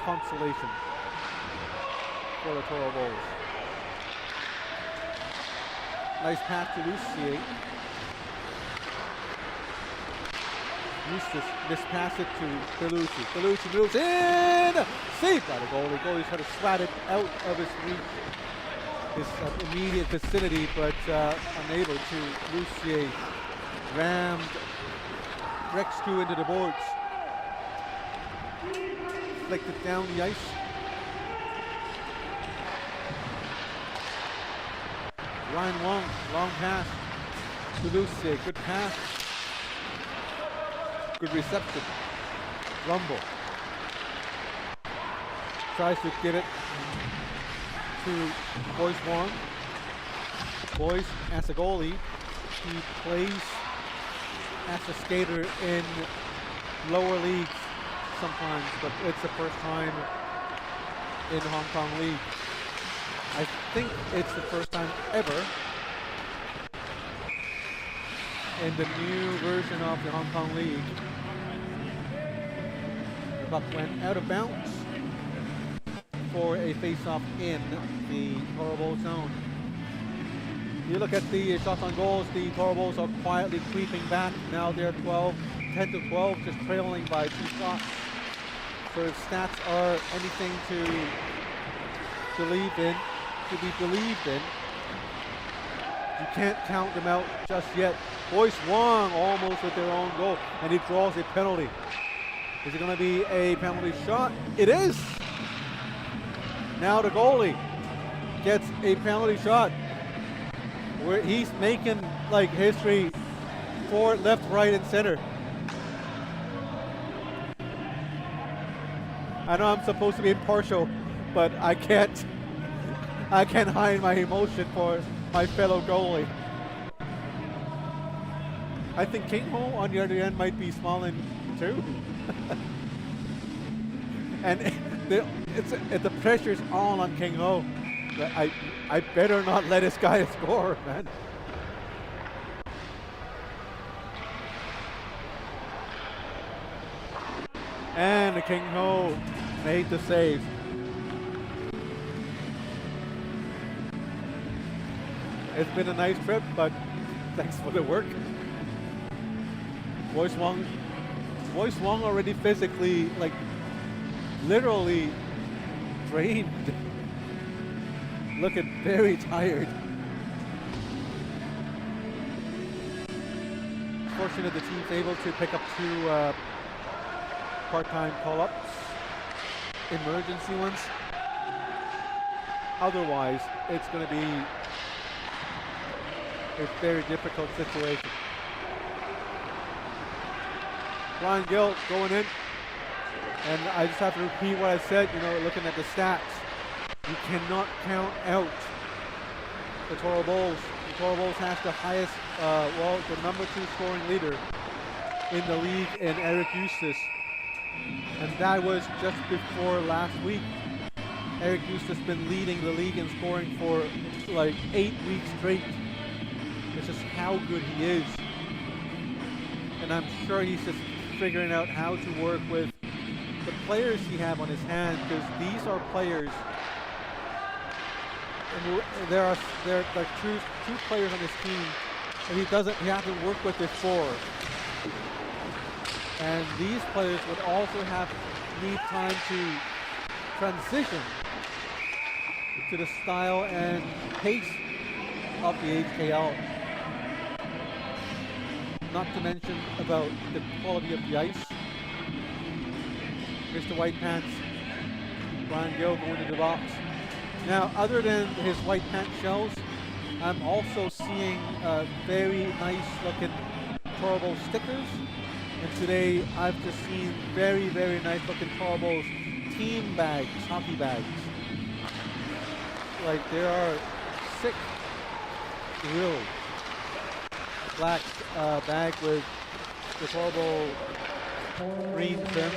consolation for the Toro Bulls. Nice pass to Lucier. Eustace mispass it to Bellucci. Bellucci moves in! Saved by the goalie. Goalie's trying to swat it out of his reach, his immediate vicinity, but unable to. Lucier rammed Rex Koo into the boards. Flicked it down the ice. Ryan Wong, long pass to Lucier. Good pass. Good reception. Rumble. Tries to get it to Boyce Wong. Boyce, as a goalie, he plays as a skater in lower leagues sometimes, but it's the first time in the Hong Kong League. I think it's the first time ever in the new version of the Hong Kong League. The puck went out of bounds for a face-off in the Toro Bull zone. You look at the shots on goals, the Toro Bulls are quietly creeping back. Now they're 10 to 12, just trailing by 2 shots. So if stats are anything to be believed in, you can't count them out just yet. Boyce Wong almost with their own goal, and he draws a penalty. Is it going to be a penalty shot? It is! Now the goalie gets a penalty shot where he's making like history forward, left, right, and center. I know I'm supposed to be impartial, but I can't hide my emotion for my fellow goalie. I think King Ho on the other end might be smiling too. And the pressure's on King Ho. I better not let this guy score, man. And the King Ho made the save. It's been a nice trip, but thanks for the work. Boyce Wong already physically, like, literally drained. Looking very tired. Fortunate the team's able to pick up 2 part-time call-ups, emergency ones. Otherwise, it's going to be a very difficult situation. Ryan Gill going in, and I just have to repeat what I said, looking at the stats. You cannot count out the Toro Bulls. The Toro Bulls has the highest, the number 2 scoring leader in the league in Eric Eustace. And that was just before last week. Eric Eustace has been leading the league in scoring for like 8 weeks straight. It's just how good he is. And I'm sure he's just figuring out how to work with the players he have on his hand, because these are players, and there are like two players on his team and he hasn't worked with before. And these players would also need time to transition to the style and pace of the HKL. Not to mention about the quality of the ice. Mr. White Pants, Brian Gill going to the box. Now, other than his white pants shells, I'm also seeing very nice looking Toro Bulls stickers. And today I've just seen very, very nice looking Toro Bulls team bags, hockey bags. Like, there are 6 really black bag with the Toro Bull green trim.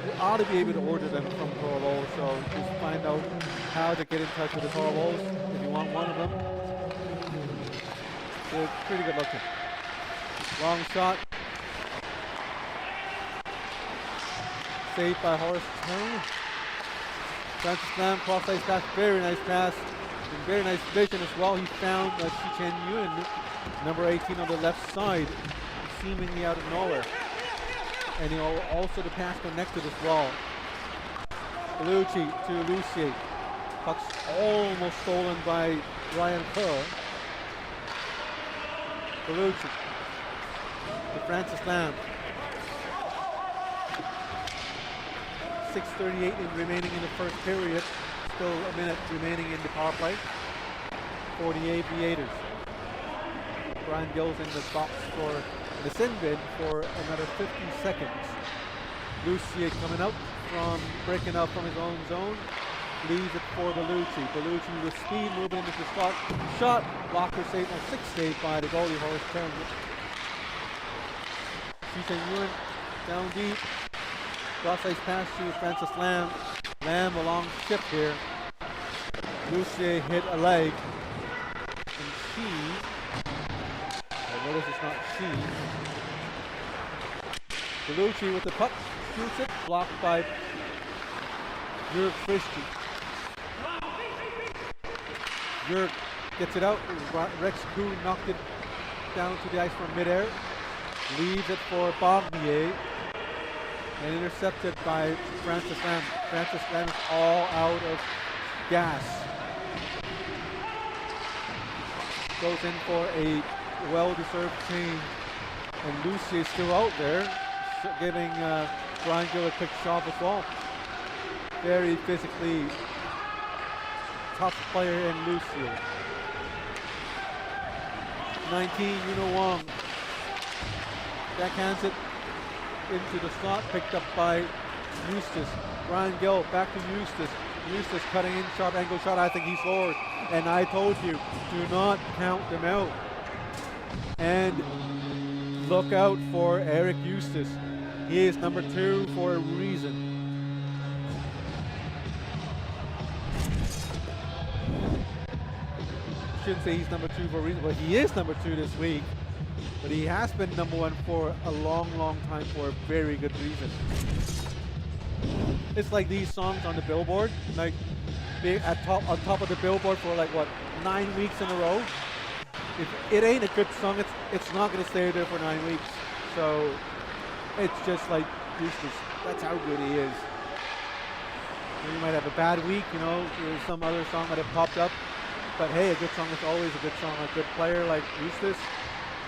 You ought to be able to order them from Toro Bull, so just find out how to get in touch with the Toro Bulls if you want one of them. They're pretty good looking. Long shot. Saved by Horace Tone. Francis Lam, cross ice pass, very nice pass. And very nice vision as well. He found Shi Chen Yun, number 18 on the left side, seemingly out of nowhere. And also the pass connected as well. Bellucci to Lucier. Puck's almost stolen by Ryan Kerr. Bellucci to Francis Lam. 6:38 remaining in the first period. Still a minute remaining in the power play. 48 Aviators. Brian Gill's in the box for the sin bin for another 50 seconds. Lucier coming up breaking up from his own zone. Leaves it for Bellucci. Bellucci with speed moving into the slot. Shot. Blocker save. 6 saved by the goalie, Horace Turner. Shi Chen Yun down deep. Cross ice pass to Francis Lam. Lam a long shift here. Lucier hit a leg. And notice it's not she. Bellucci with the puck. Shoots it. Blocked by Jurek Frischke. Jurg gets it out. Rex Koo knocked it down to the ice from midair. Leaves it for Bognier. And intercepted by Francis Lam. Francis Lam is all out of gas. Goes in for a well-deserved change. And Lucy is still out there, giving Brian Gill a quick shot as well. Very physically tough player in Lucy. 19, Yuno Wong. Backhands it into the slot, picked up by Eustace. Brian Gill back to Eustace. Eustace cutting in, sharp angle shot. I think he scored. And I told you, do not count them out. And look out for Eric Eustace. He is number 2 for a reason. Shouldn't say he's number 2 for a reason, but he is number 2 this week. But he has been number 1 for a long, long time for a very good reason. It's like these songs on the Billboard, like being on top of the Billboard for like what, 9 weeks in a row. If it ain't a good song, it's not gonna stay there for 9 weeks. So it's just like Eustace. That's how good he is. And you might have a bad week, you know, some other song might have popped up. But hey, a good song is always a good song. A good player like Eustace,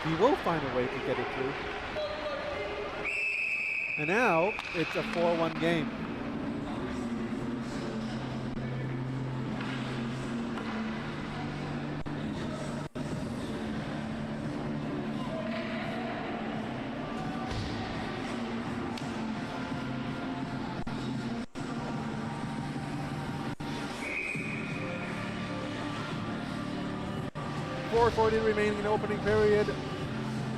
he will find a way to get it through. And now it's a 4-1 game. .40 remaining in the opening period.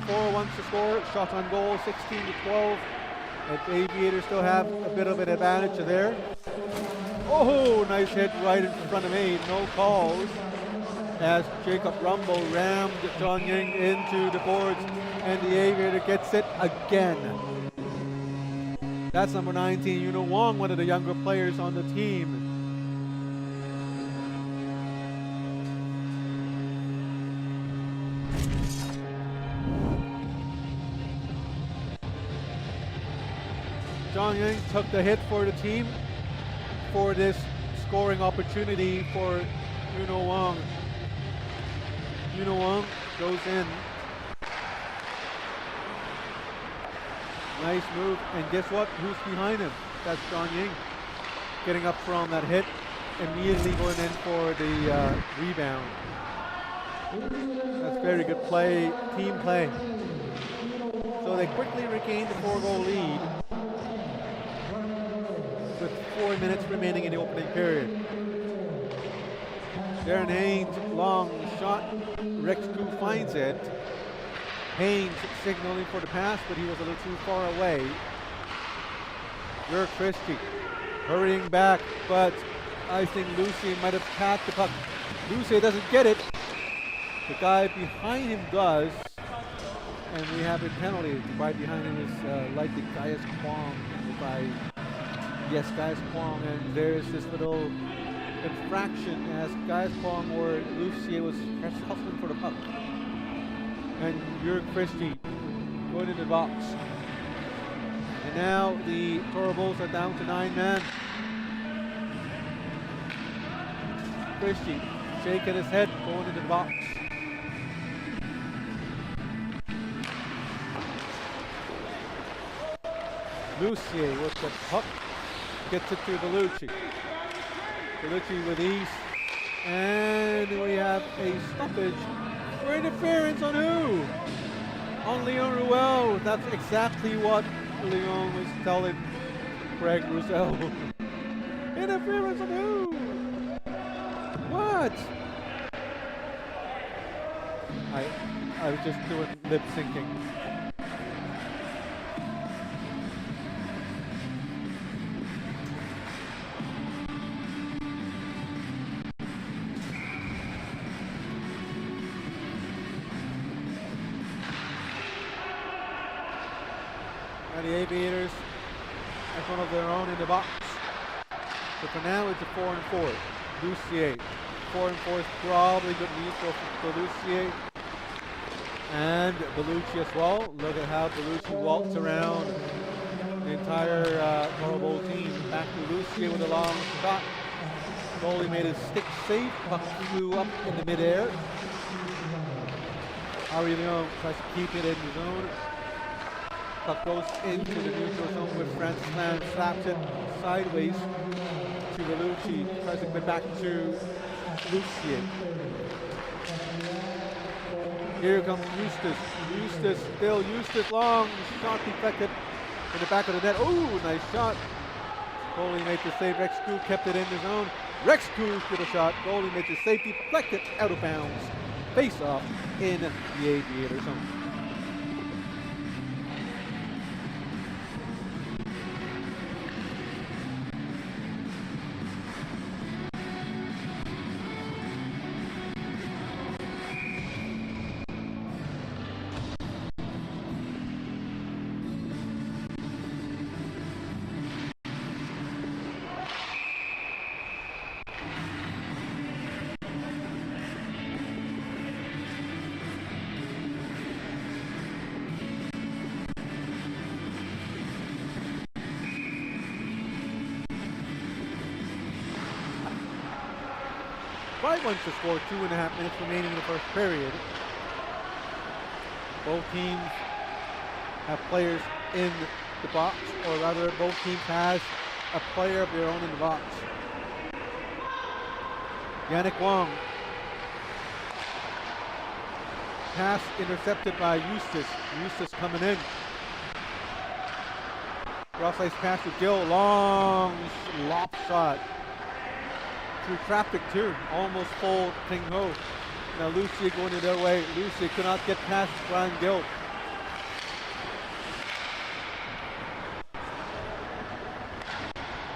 4-1 to score. Shots on goal, 16-12. And the Aviators still have a bit of an advantage there. Oh, nice hit right in front of me. No calls. As Jacob Rumble rammed John Yang into the boards, and the Aviator gets it again. That's number 19, Yuno Wong, one of the younger players on the team. John Yang took the hit for the team for this scoring opportunity for Yuno Wong. Yuno Wong goes in. Nice move, and guess what? Who's behind him? That's John Yang. Getting up from that hit, immediately going in for the rebound. That's very good play, team play. So they quickly regained the 4-goal lead with 4 minutes remaining in the opening period. Darren Haynes, long shot. Rex Koo finds it. Haynes signaling for the pass, but he was a little too far away. Jurg Christie hurrying back, but I think Lucy might have tapped the puck. Lucy doesn't get it. The guy behind him does. And we have a penalty. The guy behind him is likely Gaius Kwong. Yes, Gaius Kwong, and there's this little infraction as Gaius Kwong or Lucier was hustling for the puck. And Jurg Christie going into the box. And now the Toro Bulls are down to 9 men. Christie shaking his head, going into the box. Lucier with the puck. Gets it to Bellucci. Bellucci with ease. And we have a stoppage for interference on who? On Leon Ruel. That's exactly what Leon was telling Craig Roussel. Interference on who? What? I was just doing lip syncing. And the Aviators in front of their own in the box. So for now it's a 4-4. Lucier 4-4 is probably good news for Bellucci. And Bellucci as well. Look at how Bellucci walks around the entire Toro Bowl team. Back to Bellucci with a long shot. Goalie made a stick save. Puck flew up in the midair. Aurelien tries to keep it in the zone. Puck goes into the neutral zone with Francis Lam, slaps it sideways to Bellucci. Tries to get back to Lucien. Here comes Eustace. Eustace long shot deflected in the back of the net. Oh, nice shot. Goalie made the save. Rex Koo kept it in the zone. Rex Koo did a shot. Goalie made the save, deflected out of bounds. Face off in the Aviator zone. Wants to score 2.5 minutes remaining in the first period. Both teams have players in the box, or rather both teams has a player of their own in the box. Yannick Wong. Pass intercepted by Eustace. Eustace coming in. Cross-ice pass to Gill. Long lop shot. Through traffic too, almost full King Ho. Now Lucia going the other way. Lucia could not get past Brian Gill.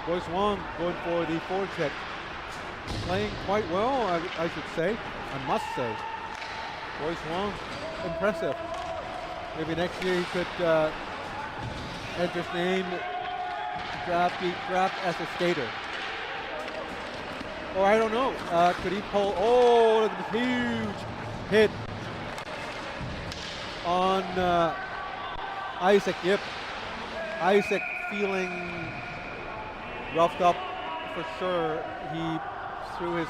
Boyce Wong going for the forecheck. Playing quite well, I should say. I must say. Boyce Wong, impressive. Maybe next year he could enter his name, be drafted as a skater. Or I don't know, could he pull, oh, huge hit on Isaac Yip. Isaac feeling roughed up for sure. He threw his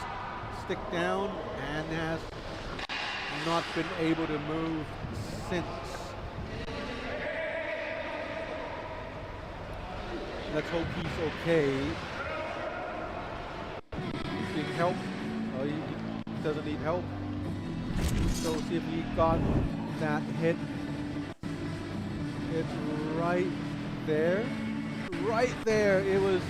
stick down and has not been able to move since. Let's hope he's okay. Help. Oh, he doesn't need help. So we'll see if he got that hit. It's right there. Right there. It was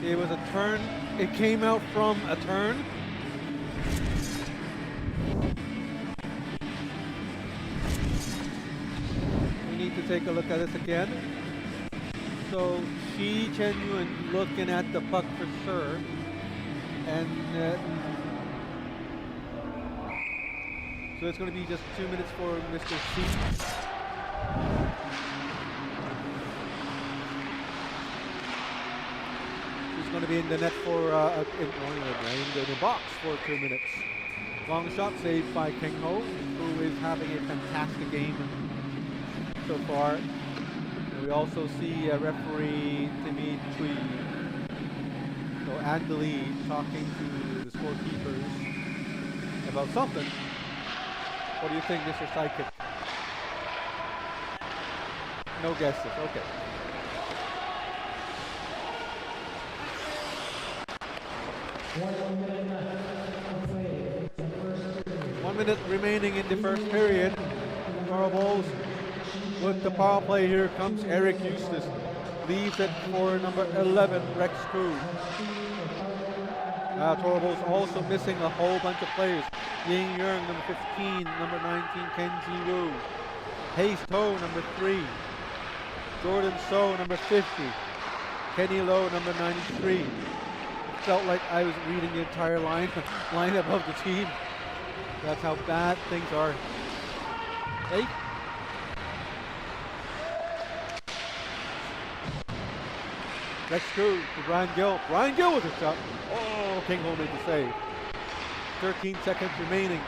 a turn. It came out from a turn. We need to take a look at this again. So Shi Chen-Yun looking at the puck for sure. And so it's going to be just 2 minutes for Mr. C. He's going to be in the net for in the box for 2 minutes. Long shot saved by King Ho, who is having a fantastic game so far. And we also see referee Timmy Chui. So Andali talking to the scorekeepers about something. What do you think, Mr. Psychic? No guesses, okay. One minute remaining in the first period. Toro Bulls with the power play. Here comes Eric Eustace. Leaves it for number 11, Rex Koo. Toro Bulls also missing a whole bunch of players. Ying Yeung, number 15, number 19, Ken Ji-woo. Hayes To, number 3. Jordan So, number 50. Kenny Lowe, number 93. Felt like I was reading the entire lineup of the team. That's how bad things are. Hey. Rex Koo to Brian Gill. Brian Gill with a shot. Oh, King Ho made the save. 13 seconds remaining.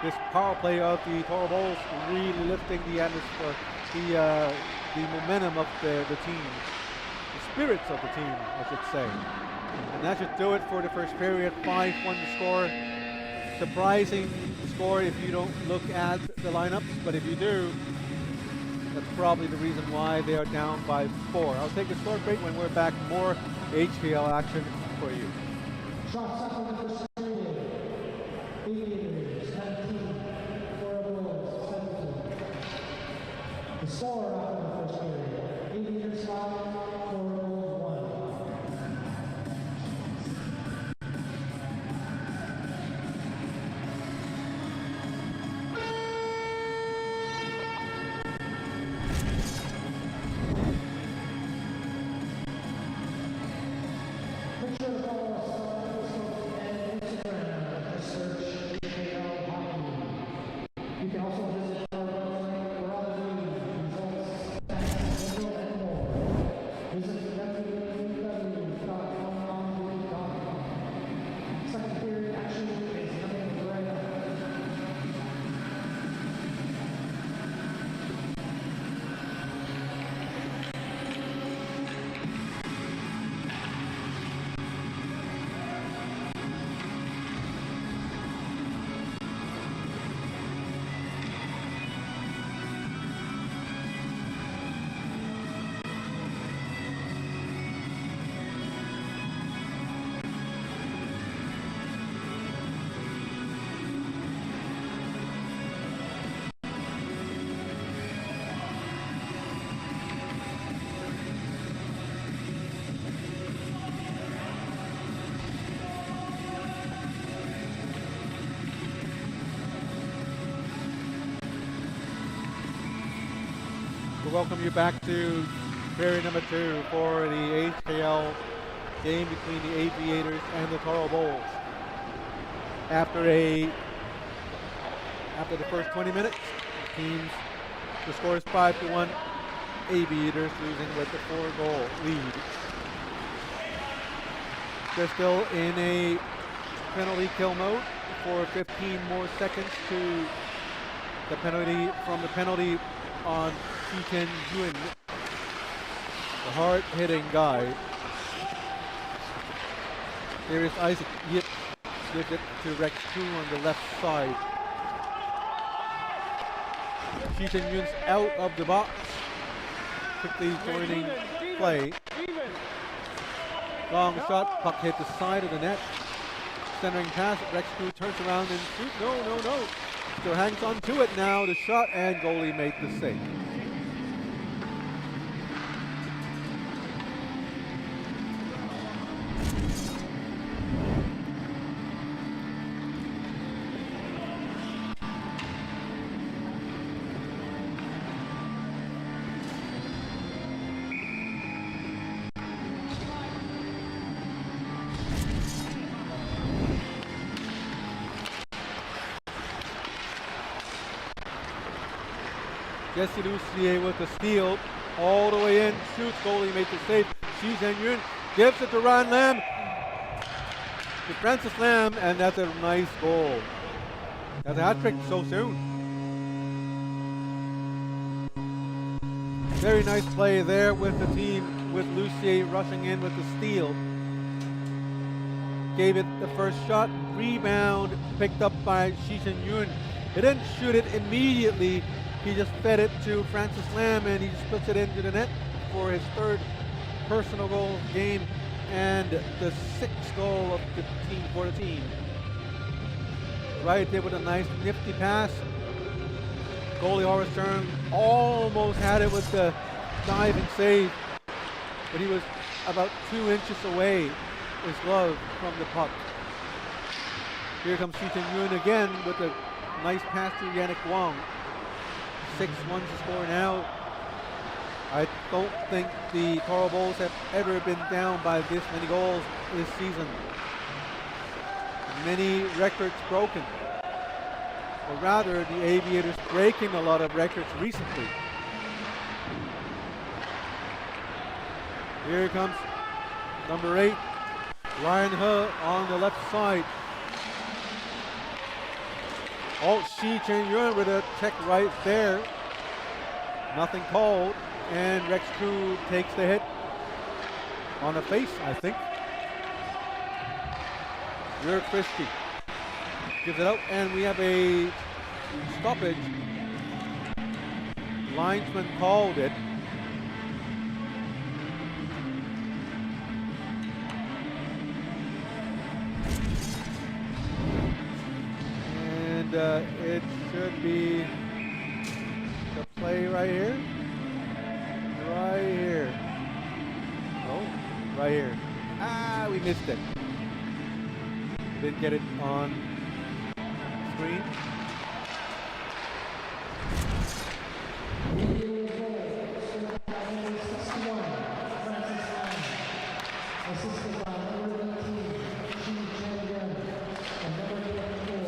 This power play of the Toro Bulls really lifting the atmosphere, the momentum of the team, the spirits of the team, I should say. And that should do it for the first period. 5-1 the score. Surprising score if you don't look at the lineups, but if you do, that's probably the reason why they are down by 4. I'll take a short break. When we're back, more HKL action for you. Shots up in the first period. Aviators 17, Toro Bulls 17. The score after the first period. Aviators 5, Toro Bulls 1. Make sure to follow us on Facebook and Instagram. Just search HKL Hockey. You can also visit our website for all the news, results, stats, and more. Visit www.hongkonghockey.com. Second period action is coming right up. We'll welcome you back to period number 2 for the HKL game between the Aviators and the Toro Bulls. After the first 20 minutes, the score is 5-1. Aviators losing with the 4-goal lead. They're still in a penalty kill mode for 15 more seconds to the penalty on Shi Yun, the hard-hitting guy. There is Isaac Yip, gives it to Rex 2 on the left side. Shi Yun's out of the box, quickly joining play. Long shot, puck hit the side of the net. Centering pass, Rex 2 turns around and shoots. No. Still hangs on to it now. The shot and goalie made the save. Jesse Lucier with the steal, all the way in, shoots, goalie made the save. Shi Yun gives it to Ryan Lam, to Francis Lam, and that's a nice goal. That's a hat trick so soon. Very nice play there with the team, with Lucier rushing in with the steal. Gave it the first shot, rebound picked up by Shi Yun. He didn't shoot it immediately. He just fed it to Francis Lam and he just puts it into the net for his 3rd personal goal of the game and the 6th goal of the team for the team. Right there with a nice nifty pass. Goalie Horace Stern almost had it with the diving save, but he was about 2 inches away, his glove, from the puck. Here comes Shi Yun again with a nice pass to Yannick Wong. 6-1 to score now. I don't think the Toro Bulls have ever been down by this many goals this season. Many records broken. Or rather, the Aviators breaking a lot of records recently. Here comes number 8, Ryan He on the left side. Oh, Shi Chen-yun with a check right there. Nothing called. And Rex Koo takes the hit on the face, I think. You're Christie gives it out, and we have a stoppage. Linesman called it. And it should be the play right here. Right here. Oh, right here. Ah, we missed it. Didn't get it on screen.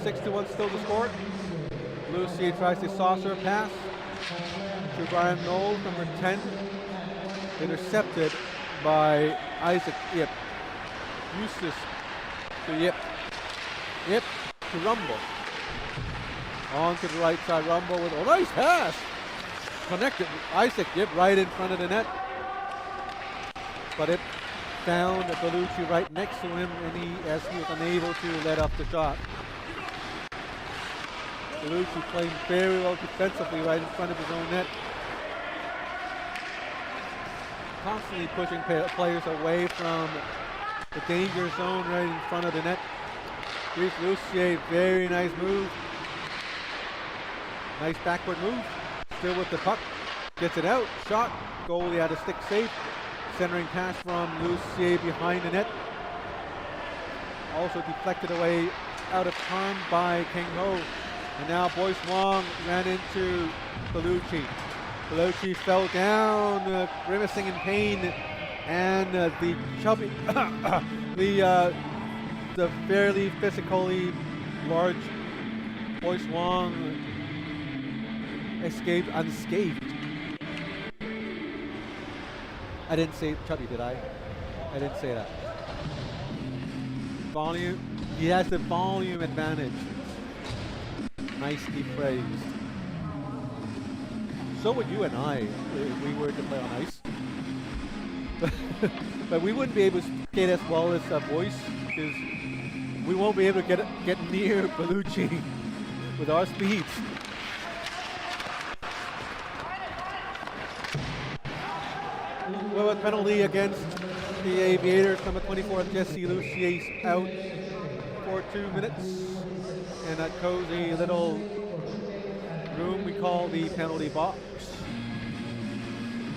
Six to 1 still the score. Lucy tries to saucer pass to Brian Knowles, number 10. Intercepted by Isaac Yip. Eustace to Yip. Yip to Rumble. On to the right side, Rumble with a nice pass. Connected Isaac Yip right in front of the net. But it found Bellucci right next to him, and as he was unable to let up the shot. Bellucci playing very well defensively right in front of his own net. Constantly pushing players away from the danger zone right in front of the net. Here's Lucier, very nice move. Nice backward move. Still with the puck. Gets it out. Shot. Goalie had a stick safe. Centering pass from Lucier behind the net. Also deflected away out of time by King Ho. And now Boyce Wong ran into Bellucci. Bellucci fell down, grimacing in pain, and the chubby, the fairly physically large Boyce Wong escaped unscathed. I didn't say chubby, did I? I didn't say that. Volume. He has the volume advantage. Nicely phrased. So would you and I if we were to play on ice. But we wouldn't be able to skate as well as Boyce, because we won't be able to get near Bellucci with our speeds. Well, a penalty against the Aviators. Number 24, Jesse Lucier's out for 2 minutes in a cozy little room we call the penalty box.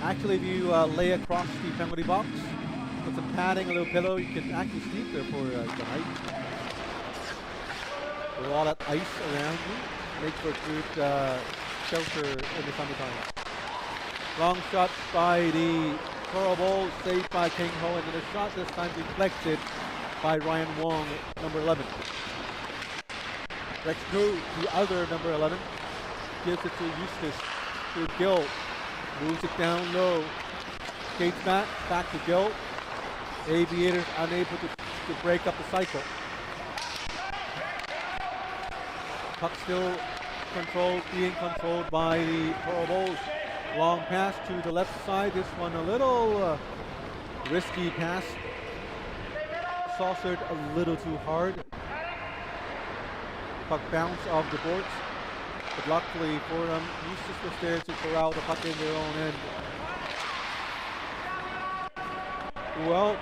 Actually, if you lay across the penalty box with some padding, a little pillow, you can actually sleep there for the night. With all that ice around you, makes for good shelter in the summertime. Long shot by the Coral Ball, saved by King Ho, and then a shot this time deflected by Ryan Wong, number 11. Rex Koo, the other number 11, gives it to Eustace, to Gill, moves it down low, skates back to Gill. Aviators unable to break up the cycle. Puck still being controlled by the Coral Bulls. Long pass to the left side. This one a little risky pass. Saucered a little too hard. Puck bounce off the boards. But luckily for them, Eustace was there to corral the puck in their own end. Well,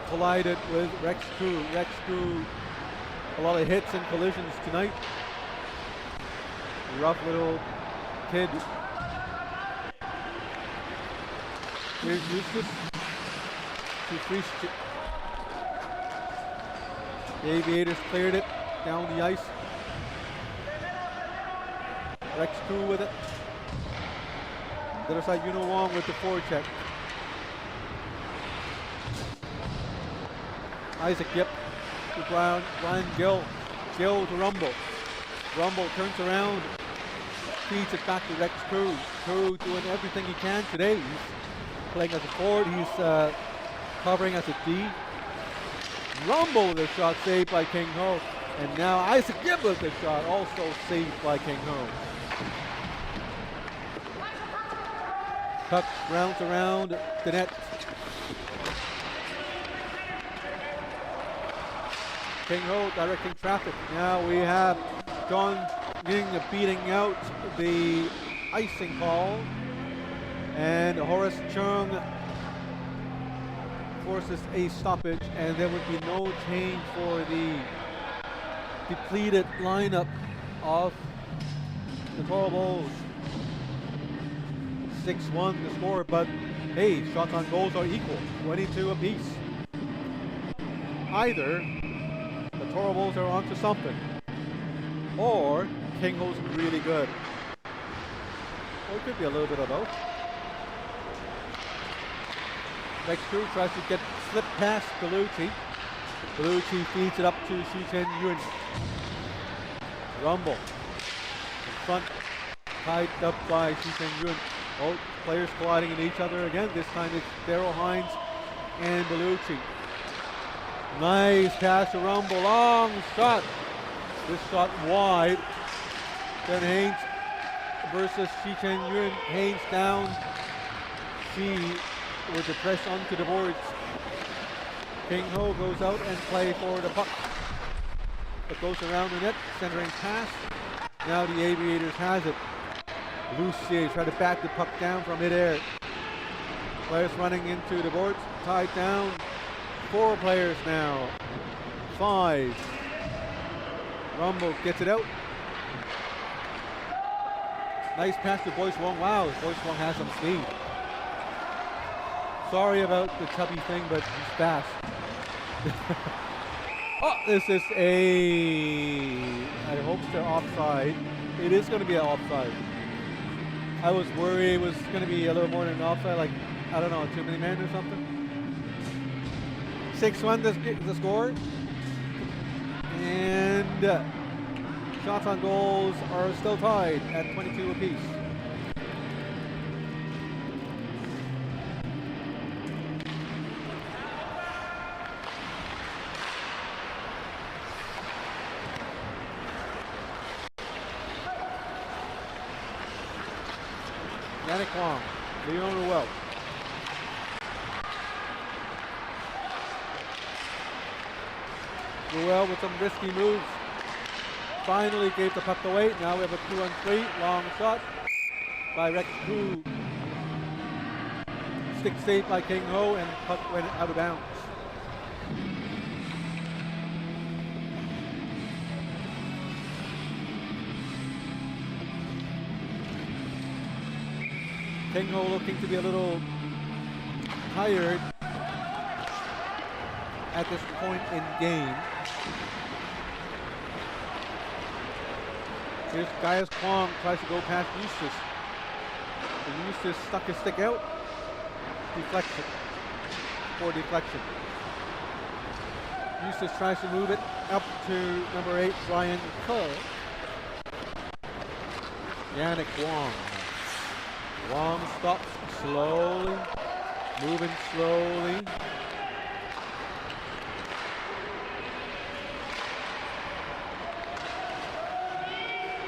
collided with Rex Koo. Rex Koo, a lot of hits and collisions tonight. Rough little kid. Here's Eustace to Frisch. The Aviators cleared it down the ice. Rex Koo with it. The other side, Yuno Wong with the forecheck. Isaac Yip to Brian Gill. Gill to Rumble. Rumble turns around, feeds it back to Rex Koo. Koo doing everything he can today. He's playing as a forward. He's covering as a D. Rumble with a shot saved by King Ho. And now Isaac Gibb with the shot, also saved by King Ho. Puck rounds around the net. King Ho directing traffic. Now we have John Ying beating out the icing call. And Horace Chung forces a stoppage, and there would be no change for the depleted lineup of the Toro Bulls. 6-1 the score, but hey, shots on goals are equal, 22 apiece. Either the Toro Bulls are onto something, or King Ho's really good. Or it could be a little bit of both. Rex Crew tries to get slip past Bellucci. Bellucci feeds it up to Xu Chen Yun. Rumble. In front. Tied up by Xu Chen Yun. Both players colliding in each other again. This time it's Daryl Hines and Bellucci. Nice pass to Rumble. Long shot. This shot wide. Then Haynes versus Xu Chen Yun. Haynes down. She with the press onto the boards. King Ho goes out and play for the puck. It goes around the net, centering pass. Now the Aviators has it. Lucier try to back the puck down from midair. Players running into the boards, tied down. 4 players now. 5. Rumble gets it out. Nice pass to Boyce Wong. Wow, Boyce Wong has some speed. Sorry about the chubby thing, but he's fast. Oh, this is I hope they're offside. It is going to be an offside. I was worried it was going to be a little more than an offside, like, I don't know, too many men or something. 6-1 the score. And shots on goals are still tied at 22 apiece. Yannick Wong, Leon Ruel. Ruel with some risky moves. Finally gave the puck away. Now we have a 2-on-3. Long shot by Rex Koo. Stick saved by King Ho, and puck went out of bounds. King Ho looking to be a little tired at this point in game. Here's Gaius Kwong, tries to go past Eustace. And Eustace stuck his stick out. Deflection. For deflection. Eustace tries to move it up to number 8, Brian Kerr. Yannick Wong. Wong stops slowly, moving slowly.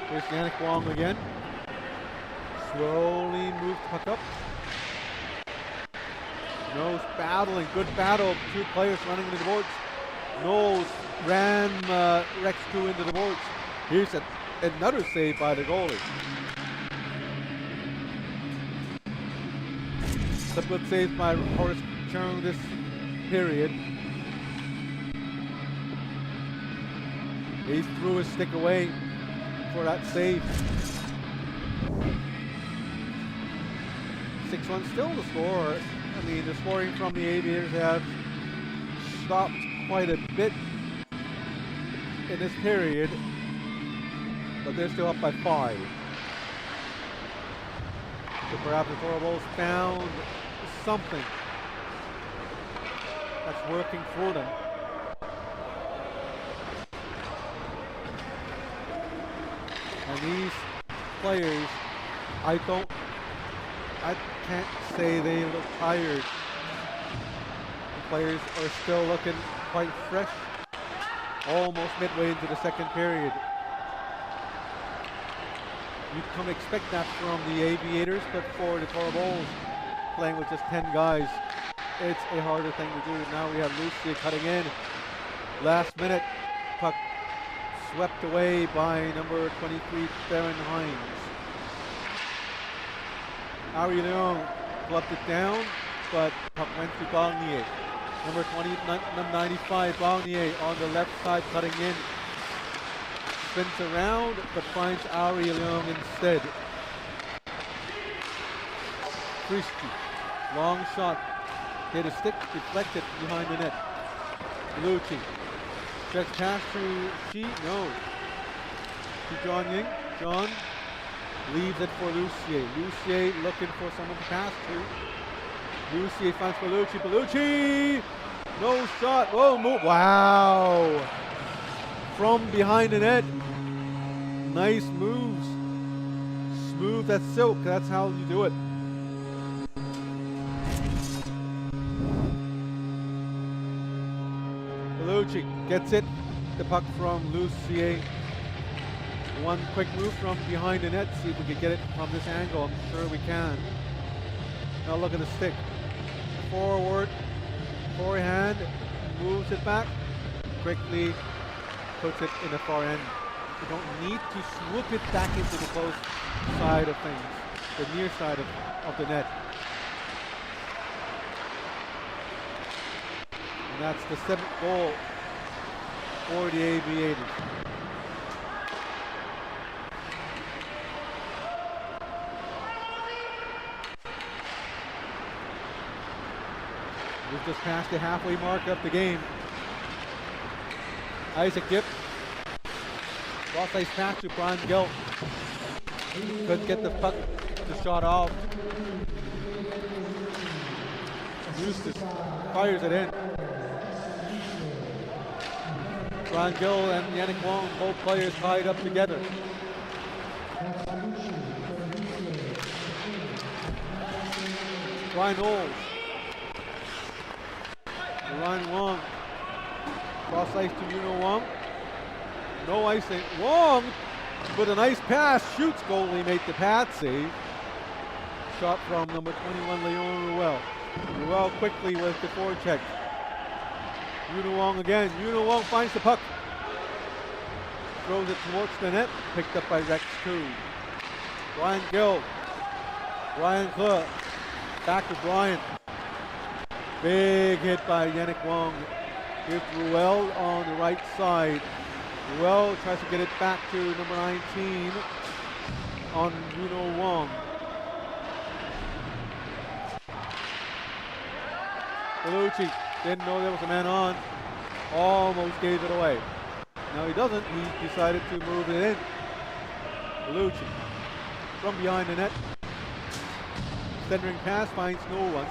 Here's Yannick Wong again. Slowly moves puck up. Nose battling, good battle. 2 players running into the boards. Nose ran Rex Koo into the boards. Here's another save by the goalie. The good save by Horace Chung this period. He threw his stick away for that save. 6-1 still the score. I mean, the scoring from the Aviators have stopped quite a bit in this period, but they're still up by 5. So perhaps the Toro Bulls found something that's working for them. And these players, I can't say they look tired. The players are still looking quite fresh. almost midway into the second period. You come expect that from the Aviators, but for the Toro Bulls, playing with just 10 guys, it's a harder thing to do. Now we have Lucia cutting in. Last minute, puck swept away by number 23, Theron Hines. Ari Leung gloved it down, but puck went to Bagnier. Number 95, Bagnier on the left side cutting in. Spins around, but finds Ari Leung instead. Christie, long shot, hit a stick, deflected behind the net. Bellucci, stretch pass to Chi, no. To John Ying, John leaves it for Lucier. Lucier looking for someone to pass to. Lucier finds Bellucci, Bellucci, no shot, oh move, wow. From behind the net, nice moves, smooth as silk, that's how you do it. Bellucci gets it, the puck from Lucier. One quick move from behind the net, see if we can get it from this angle, I'm sure we can. Now look at the stick, forward, forehand, moves it back, quickly puts it in the far end. You don't need to swoop it back into the close side of things, the near side of the net. And that's the 7th goal for the Aviators. We've just passed the halfway mark of the game. Isaac Gipp, cross ice pass to Brian Gill. Couldn't get the puck, the shot off. Eustace fires it in. Brian Gill and Yannick Wong, both players tied up together. Brian Knowles. Ryan Wong. Cross ice to Yuno Wong. No icing. Wong with a nice pass. Shoots. Goalie made the pad save. Shot from number 21, Leon Ruel. Ruel quickly with the forecheck. Yuno Wong again. Yuno Wong finds the puck. Throws it towards the net. Picked up by Rex 2. Brian Gill. Brian Club. Back to Brian. Big hit by Yannick Wong. Here's Ruel on the right side. Ruel tries to get it back to number 19 on Yuno Wong. Bellucci didn't know there was a man on. Almost gave it away. Now he doesn't. He decided to move it in. Bellucci from behind the net. Centering pass finds no one.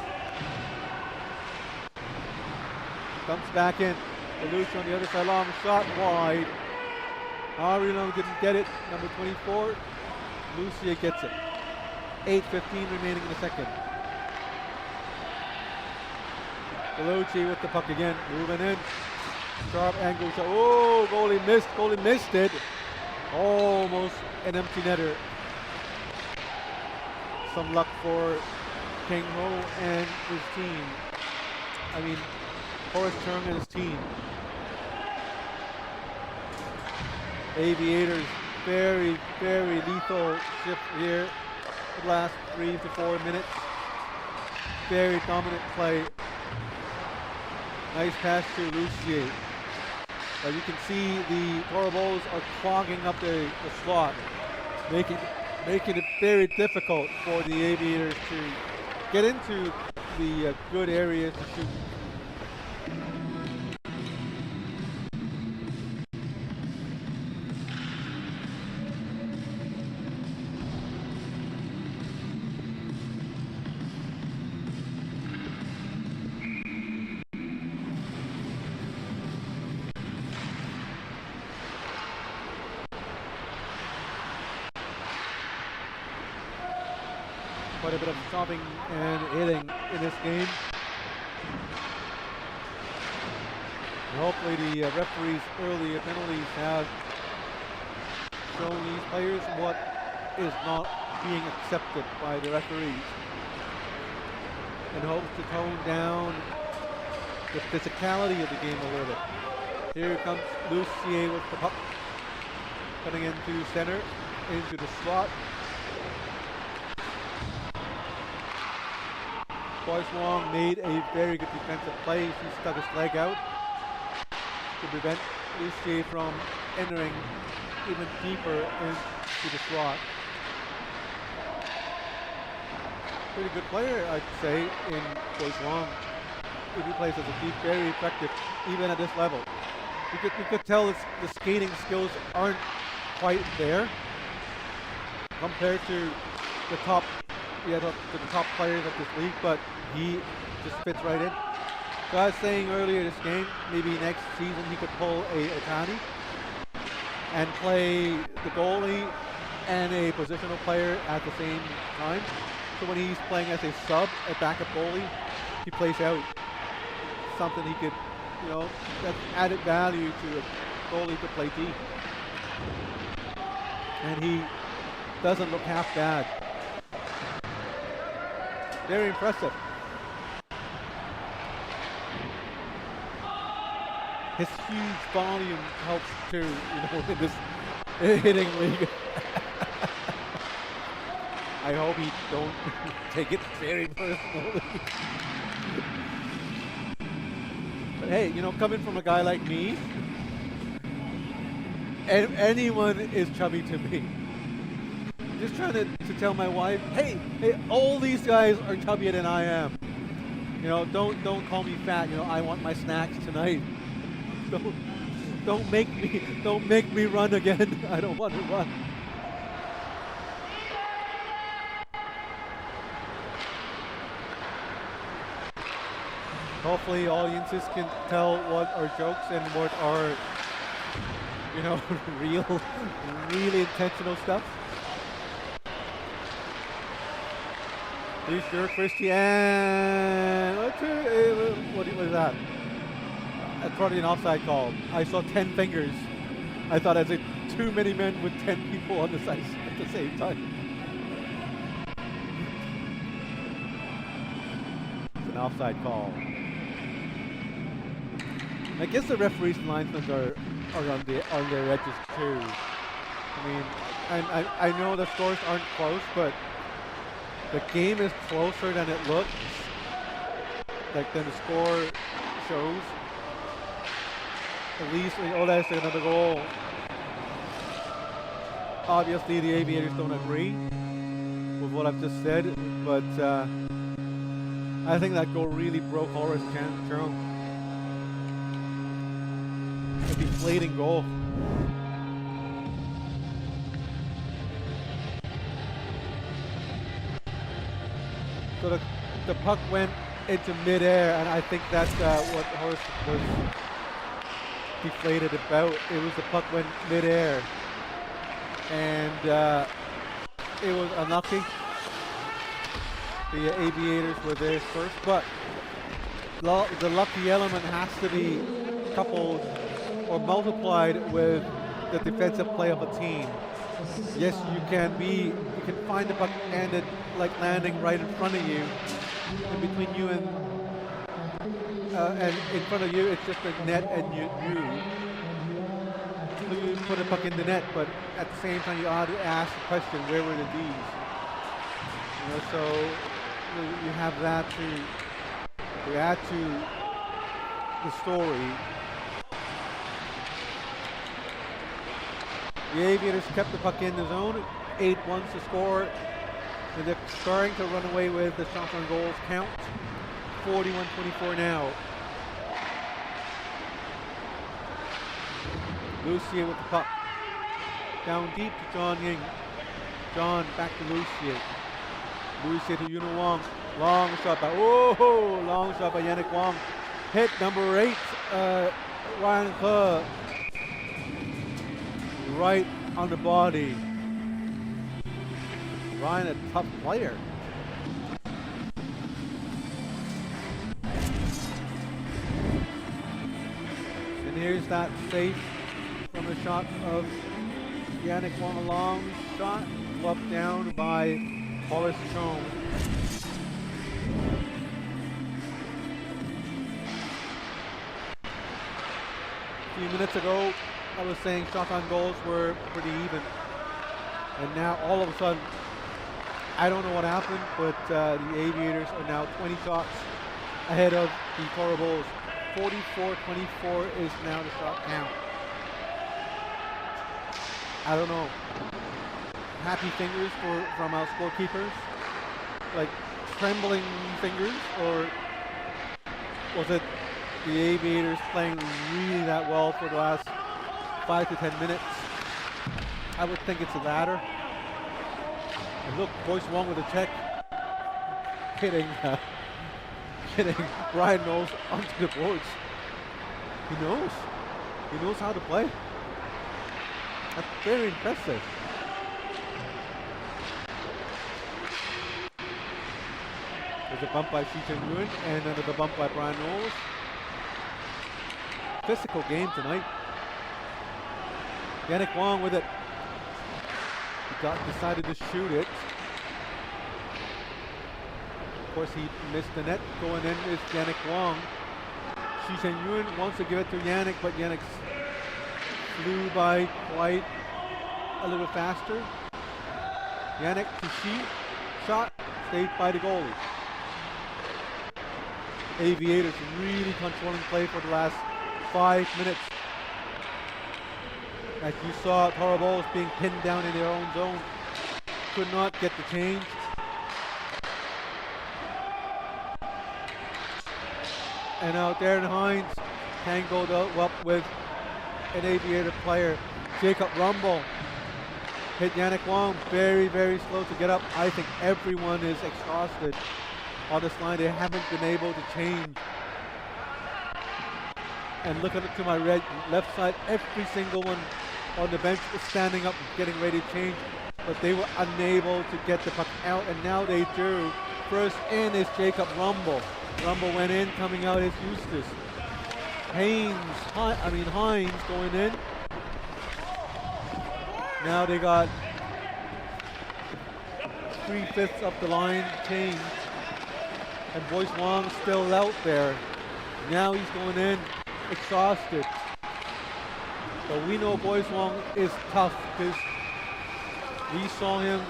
Comes back in. Bellucci on the other side, long shot wide. Ari Leung didn't get it. Number 24, Lucia gets it. 8:15 remaining in the second. Bellucci with the puck again, moving in. Sharp angle shot. Oh, goalie missed. Goalie missed it. Almost an empty netter. Some luck for King Ho and his team. I mean, Horace Chung and his team. Aviators, very, very lethal shift here. The last 3 to 4 minutes. Very dominant play. Nice pass to Lucier. But you can see the Toro Bulls are clogging up the slot, making it very difficult for the Aviators to get into the good areas to shoot. Quite a bit of stopping and hitting in this game. And hopefully the referees' earlier penalties have shown these players what is not being accepted by the referees, and hopes to tone down the physicality of the game a little bit. Here comes Lucier with the puck, cutting into center, into the slot. Boyce Wong made a very good defensive play. He stuck his leg out to prevent Lucier from entering even deeper into the slot. Pretty good player, I'd say, in Boyce Wong. If he plays as a deep, very effective, even at this level. You could tell the skating skills aren't quite there compared to the top, the top players of this league, but he just fits right in. So I was saying earlier this game, maybe next season he could pull a Otani and play the goalie and a positional player at the same time. So when he's playing as a sub, a backup goalie, he plays out. Something he could, you know, that's added value to a goalie to play D. And he doesn't look half bad. Very impressive. His huge volume helps too, you know, in this hitting league. I hope he don't take it very personally. But hey, you know, coming from a guy like me, anyone is chubby to me. Just trying to tell my wife, hey, all these guys are chubbier than I am. You know, don't call me fat. You know, I want my snacks tonight. Don't make me run again. I don't want to run. Hopefully audiences can tell what are jokes and what are, you know, really intentional stuff. Pretty sure Christian, what was that? That's probably an offside call. I saw 10 fingers. I thought I'd say too many men with 10 people on the ice at the same time. It's an offside call. I guess the referees and linesmen are on their edges too. I mean, I know the scores aren't close, but the game is closer than it looks. Like than the score shows. At least, oh, that's another goal. Obviously, the Aviators don't agree with what I've just said, but I think that goal really broke Horace Jerome. A deflating goal. So the puck went into midair, and I think that's what Horace was deflated about. It was the puck went midair, and it was unlucky. The Aviators were there first, but the lucky element has to be coupled or multiplied with the defensive play of a team. Yes, you can find the puck and it like landing right in front of you, and between you and in front of you, it's just a net and you put a puck in the net, but at the same time you ought to ask the question, where were the D's? You know, so you have that to add to the story. The Aviators kept the puck in the zone, 8-1 to score, and they're starting to run away with the shots on goals count. 41-24 now. Lucier with the puck. Down deep to John Ying. John back to Lucier. Lucier to Yunho Wong. Long shot by Yannick Wong. Hit number 8, Ryan Ke. Right on the body. Ryan, a tough player. here's that save from a shot of Yannick Wong, a long shot, flubbed down by Hollis Chong. A few minutes ago, I was saying shots on goals were pretty even. And now all of a sudden, I don't know what happened, but the Aviators are now 20 shots ahead of the Toro Bulls. 44-24 is now the shot count. I don't know. Happy fingers from our scorekeepers, like trembling fingers, or was it the Aviators playing really that well for the last 5 to 10 minutes? I would think it's the latter. And look, Boyce Wong with a check, hitting Brian Knowles onto the boards. He knows how to play. That's very impressive. There's a bump by Shi Chen-Yun and another bump by Brian Knowles. Physical game tonight. Yannick Wong with it. He decided to shoot it. Of course, he missed the net. Going in is Yannick Wong. Shi Chen-Yun wants to give it to Yannick, but Yannick flew by quite a little faster. Yannick to Shi. Shot. Stayed by the goalie. Aviators really controlling play for the last 5 minutes. As you saw, Toro Bulls being pinned down in their own zone. Could not get the change. And now Darren Hines tangled up with an Aviator player. Jacob Rumble hit Yannick Wong very, very slow to get up. I think everyone is exhausted on this line. They haven't been able to change. And looking to my left side, every single one on the bench is standing up and getting ready to change, but they were unable to get the puck out, and now they do. First in is Jacob Rumble. Rumble went in, coming out is Eustace. Hines going in. Now they got 3/5 of the line changed, and Boyce Wong still out there. Now he's going in, exhausted. So we know Boyce Wong is tough because we saw him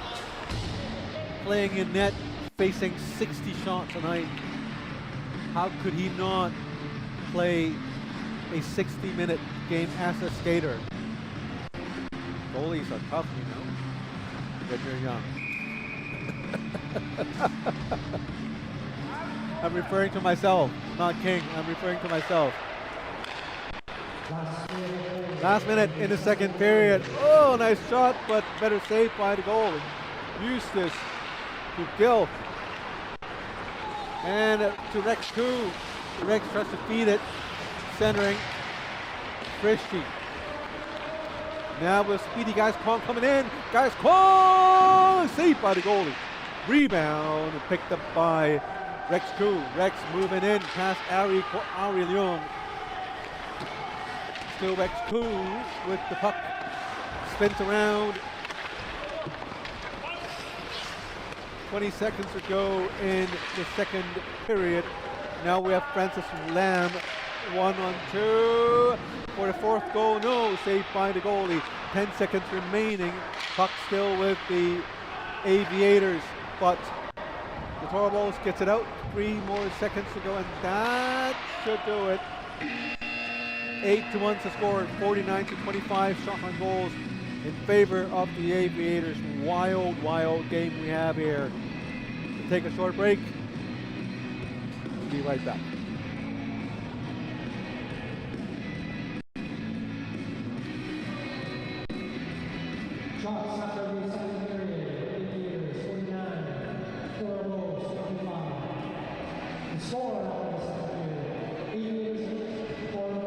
playing in net, facing 60 shots tonight. How could he not play a 60-minute game as a skater? Goalies are tough, you know, when you're young. I'm referring to myself, not King. I'm referring to myself. Last minute in the second period. Oh, nice shot, but better saved by the goalie. Eustace to Gil. And to Rex 2. Rex tries to feed it. Centering. Frischi. Now with speedy Guys Kwong coming in. Guys Kwong! Saved by the goalie. Rebound picked up by Rex 2. Rex moving in past Ari Leung. Still Rex 2 with the puck. Spins around. 20 seconds to go in the second period. Now we have Francis Lamb 1-on-2 for the fourth goal. No, saved by the goalie. 10 seconds remaining. Puck still with the Aviators, but the Toro Bulls gets it out. 3 more seconds to go, and that should do it. 8-1 to score. 49-25 shot on goals in favor of the Aviators. Wild, wild game we have here. We'll take a short break. We'll be right back. Shots after the second period. Aviators 49, Toro Bulls 25. The score after the second period. Aviators 4 1.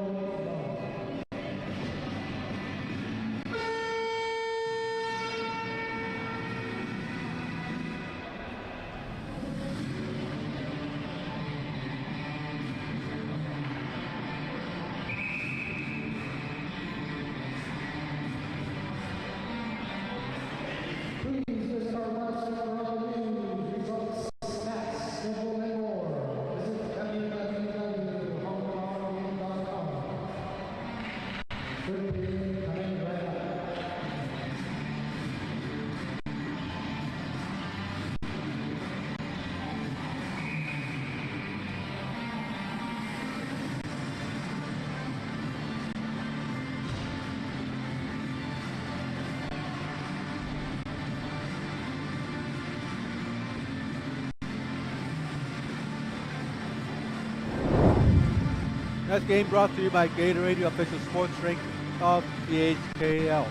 This game brought to you by Gatorade, the official sports drink of the HKL.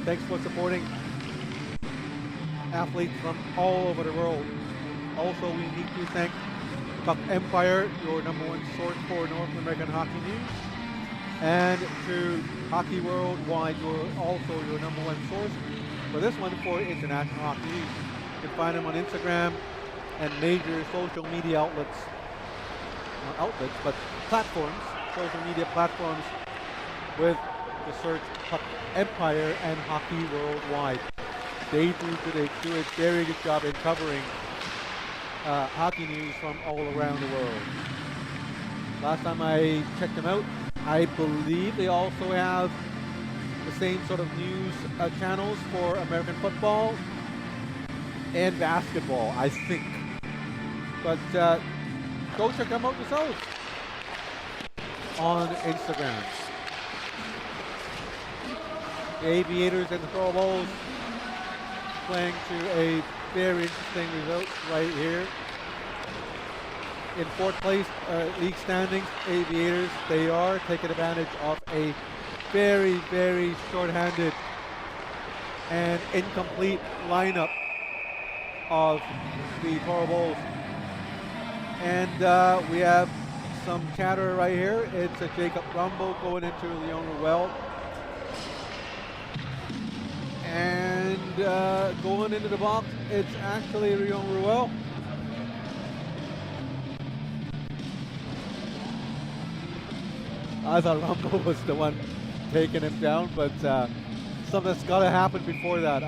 Thanks for supporting athletes from all over the world. Also, we need to thank Puck Empire, your #1 source for North American hockey news, and to Hockey Worldwide, also your #1 source for this one for international hockey news. You can find them on Instagram and major social media outlets. Not outlets, but platforms, social media platforms with the search Puck Empire and Hockey Worldwide. They do a very good job in covering hockey news from all around the world. Last time I checked them out, I believe they also have the same sort of news channels for American football and basketball, I think. But go check them out yourselves on Instagram. The Aviators and the Throw Bowls playing to a very interesting result right here. In 4th place league standings, Aviators, they are taking advantage of a very, very short-handed and incomplete lineup of the Toro Bowls. And we have some chatter right here. It's a Jacob Rumble going into Leon Ruel. And going into the box, it's actually Leon Ruel. I thought Rumble was the one taking him down, but something's got to happen before that.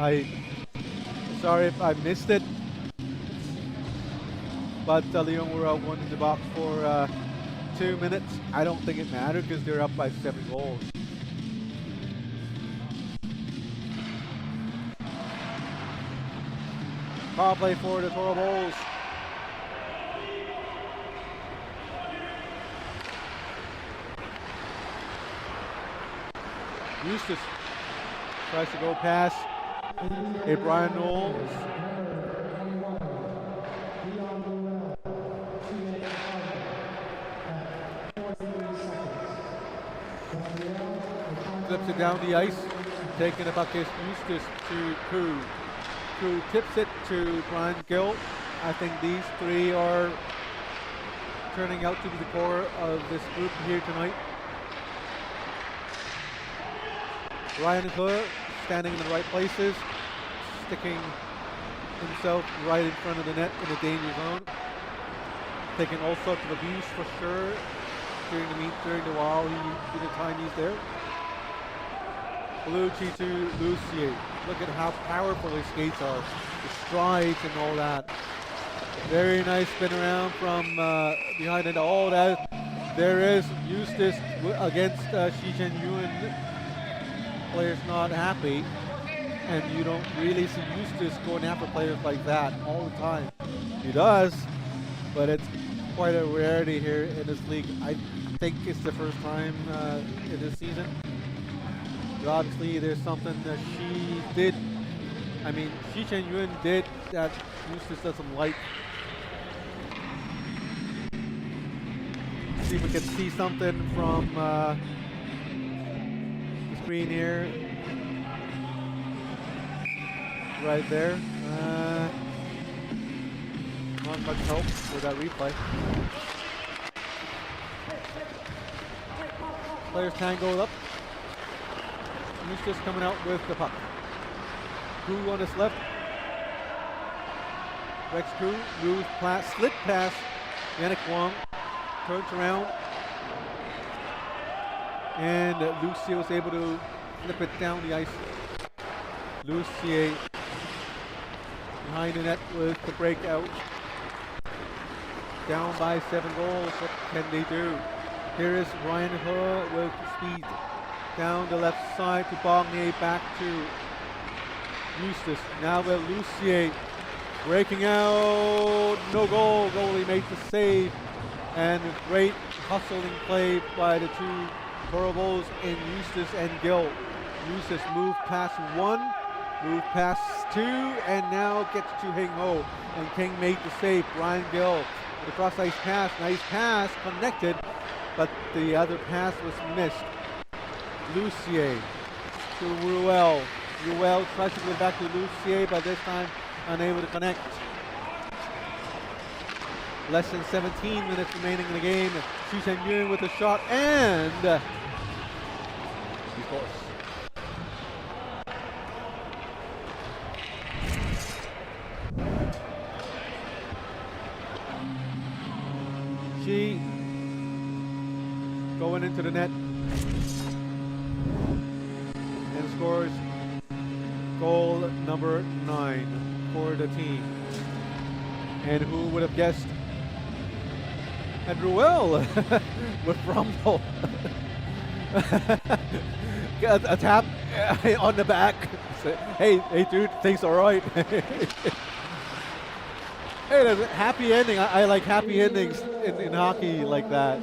Sorry if I missed it, but Leon Ruel went in the box for 2 minutes. I don't think it mattered because they're up by 7 goals. Power play for the Toro Bowls. Eustace tries to go past a Brian Knowles. Flips it down the ice, taking the puck is Eustace to Crew. Crew tips it to Brian Gill. I think these three are turning out to be the core of this group here tonight. Ryan Hood standing in the right places, sticking himself right in front of the net in the danger zone. Taking all sorts of abuse for sure during the while the time he's there. Bellucci to Lucier. Look at how powerful his skates are, the strides and all that. Very nice spin around from behind and all that. There is Eustace against Shi Chen Yuan. Players not happy, and you don't really see Eustace going after players like that all the time. He does, but it's quite a rarity here in this league. I think it's the first time in this season. But obviously, there's something that Shi Chen Yuan did that Eustace doesn't like. See if we can see something from the screen here. Right there. Not much help with that replay. Players tangled up. Eustace coming out with the puck. Crew on his left. Rex Crew moves past, slip past Yannick Wong. Turns around. And Lucier was able to flip it down the ice. Lucier behind the net with the breakout. Down by 7 goals. What can they do? Here is Ryan Hood with speed. Down the left side to Bognier, back to Eustace. Now with Lucier breaking out. No goal. Goalie made the save. And a great hustling play by the two Toro Bowls in Eustace and Gill. Eustace moved past 1, moved past 2, and now gets to Hing Ho. And King made the save. Brian Gill The cross ice pass, nice pass, connected, but the other pass was missed. Lucier to Ruel. Ruel tries to get back to Lucier, but this time unable to connect. Less than 17 minutes remaining in the game. Xu Shen-yun with a shot, and he scores. She going into the net and scores goal number 9 for the team. And who would have guessed? And Ruel with Rumble. A tap on the back. Hey dude, things all right. Hey, there's a happy ending. I like happy endings in hockey like that.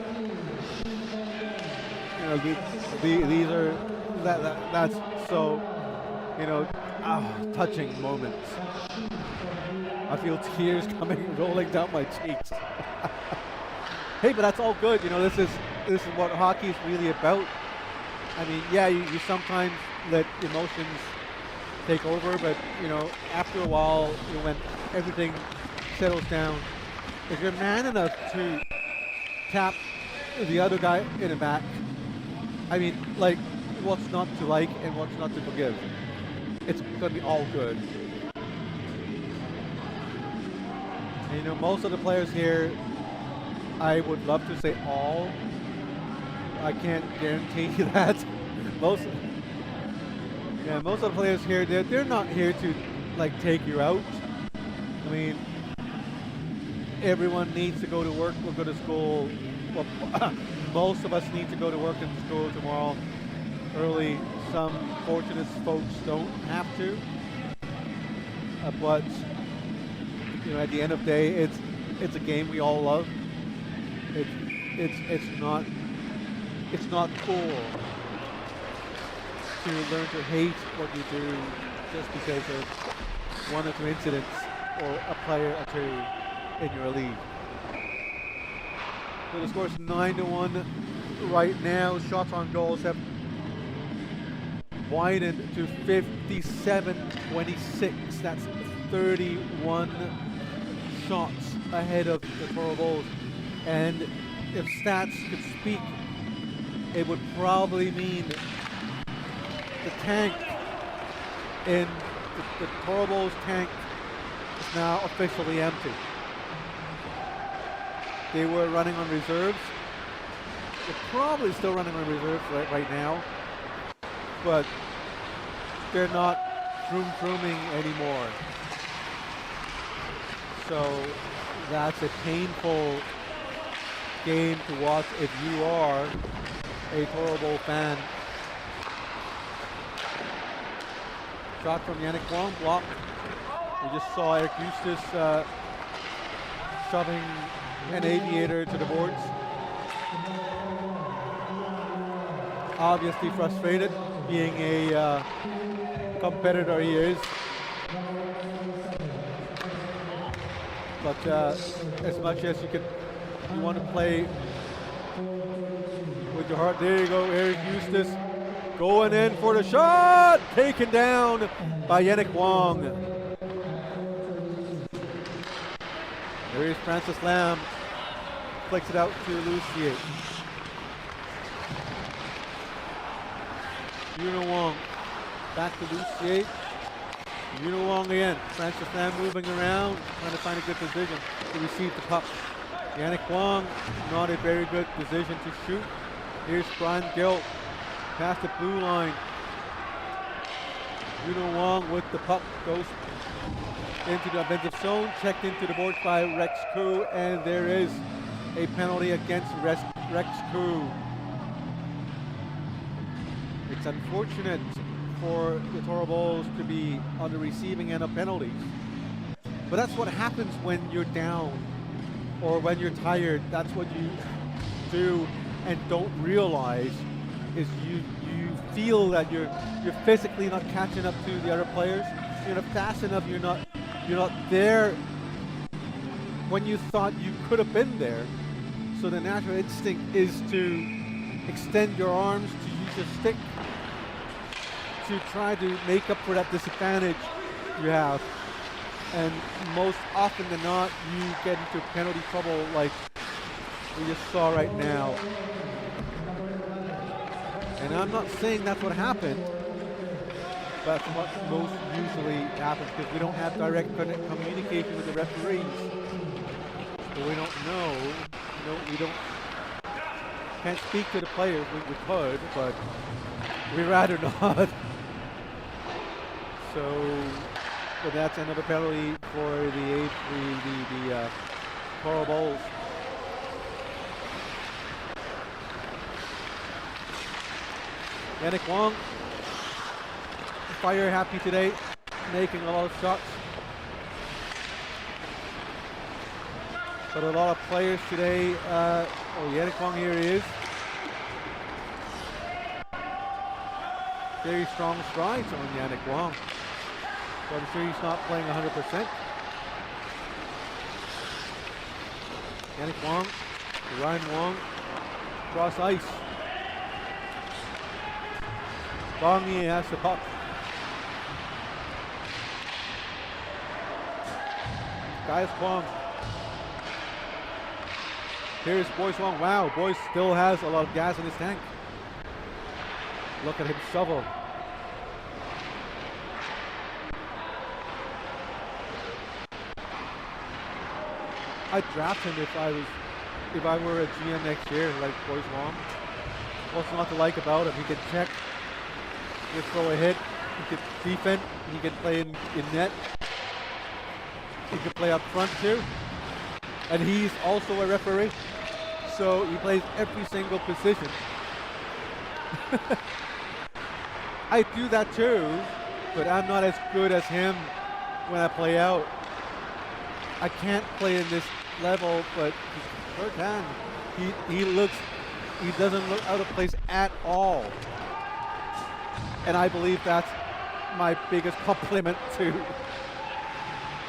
You know, these are that's so, you know, touching moments. I feel tears rolling down my cheeks. Hey, but that's all good. You know, this is what hockey is really about. I mean, yeah, you sometimes let emotions take over, but you know, after a while, you know, when everything settles down, if you're man enough to tap the other guy in the back, I mean, like, what's not to like and what's not to forgive? It's gonna be all good. And, you know, most of the players here, I would love to say all. I can't guarantee that. Most of the players here, they're not here to like take you out. I mean, everyone needs to go to work or go to school. Well, most of us need to go to work and school tomorrow early. Some fortunate folks don't have to. But you know, at the end of the day, it's a game we all love. It's not cool to learn to hate what you do just because of one or two incidents or a player or two in your league. So the score is 9-1 right now. Shots on goals have widened to 57-26. That's 31 shots ahead of the Toro Bulls. And if stats could speak, it would probably mean the tank in the Toro Bulls tank is now officially empty. They were running on reserves. They're probably still running on reserves right now, but they're not vroom-vrooming anymore. So that's a painful game to watch if you are a Toro Bull fan. Shot from Yannick Wong, blocked. We just saw Eric Eustace shoving an aviator to the boards. Obviously frustrated, being a competitor he is. But as much as you want to play with your heart. There you go, Eric Eustace going in for the shot, taken down by Yannick Wong. There is Francis Lam, flicks it out to Lucier. Yuno Wong, back to Lucier. Yuno Wong again. Francis Lam moving around, trying to find a good position to receive the puck. Yannick Wong, not a very good position to shoot. Here's Brian Gill, past the blue line. Yuno Wong with the puck, goes into the offensive zone, checked into the boards by Rex Koo, and there is a penalty against Rex Koo. It's unfortunate for the Toro Bulls to be on the receiving end of penalties, but that's what happens when you're down or when you're tired. That's what you do and don't realize is you feel that you're physically not catching up to the other players. You're not fast enough. You're not there when you thought you could have been there. So the natural instinct is to extend your arms, to use your stick, to try to make up for that disadvantage you have. And most often than not, you get into penalty trouble like we just saw right now. And I'm not saying that's what happened, but that's what most usually happens because we don't have direct communication with the referees. So we don't know. We can't speak to the players. We could, but we'd rather not. So that's another penalty for the Coral Bowls. Yannick Wong, fire happy today, making a lot of shots. But a lot of players today, Yannick Wong, here he is. Very strong strides on Yannick Wong. But I'm sure he's not playing 100%. Yannick Wong, Ryan Wong, cross ice. Bongi has the puck. Gaius Kwong. Here's Boyce Wong. Wow, Boyce still has a lot of gas in his tank. Look at him shovel. I'd draft him if I were a GM next year, like Boyce Wong. What's not to like about him? He can check, he can throw a hit, he can defend, he can play in net. He can play up front too. And he's also a referee. So he plays every single position. I do that too, but I'm not as good as him when I play out. I can't play in this level, but he sure can. He doesn't look out of place at all. And I believe that's my biggest compliment to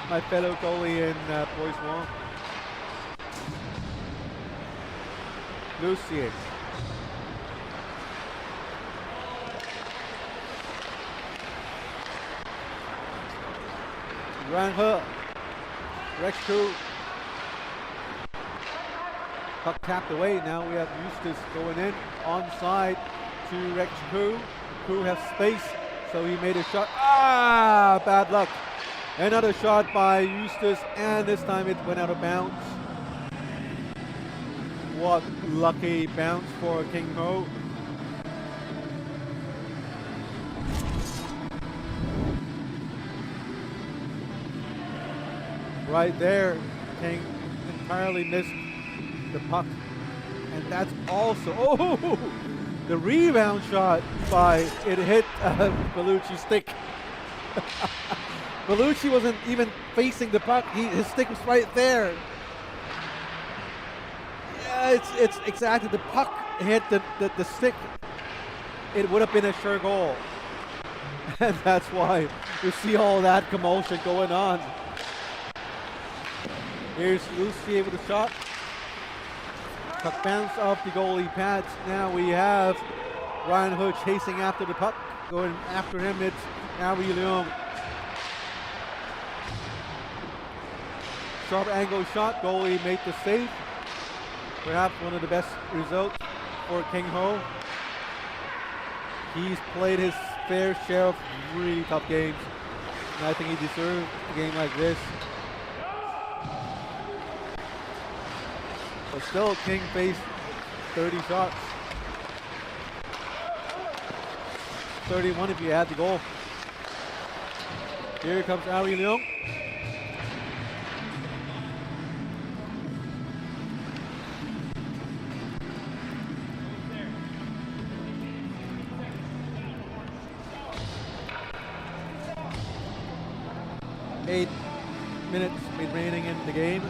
my fellow goalie in Boyce Wong. Lucien. Ranghe. Rex Koo. Puck tapped away. Now we have Eustace going in. Onside to Rex Koo. Koo has space, so he made a shot. Ah, bad luck. Another shot by Eustace, and this time it went out of bounds. What lucky bounce for King Ho. Right there, King entirely missed the puck. And that's also, oh, the rebound shot by, it hit Bellucci's stick. Bellucci wasn't even facing the puck. His stick was right there. Yeah, it's exactly, the puck hit the stick. It would have been a sure goal. And that's why you see all that commotion going on. Here's Lucier with a shot. Puck bounce off the goalie pads. Now we have Ryan Hood chasing after the puck. Going after him, it's Ari Leung. Sharp angle shot, goalie made the save. Perhaps one of the best results for King Ho. He's played his fair share of really tough games. And I think he deserved a game like this. But still, King faced 30 shots. 31 if you add the goal. Here comes Ali Leung. Eight minutes remaining in the game.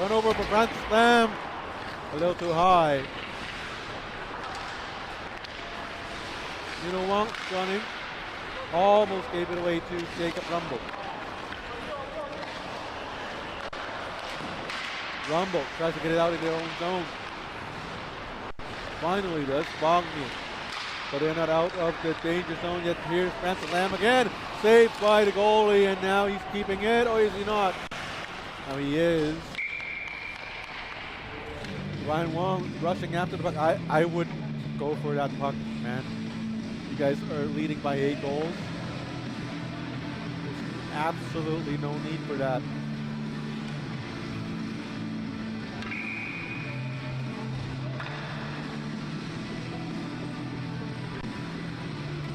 Turnover for Francis Lam. A little too high. Nino Wong running. Almost gave it away to Jacob Rumble. Rumble tries to get it out in their own zone. Finally does. Bognian. But they're not out of the danger zone yet. Here's Francis Lam again. Saved by the goalie, and now he's keeping it. Or is he not? Now he is. Ryan Wong rushing after the puck. I would go for that puck, man. You guys are leading by 8 goals. There's absolutely no need for that.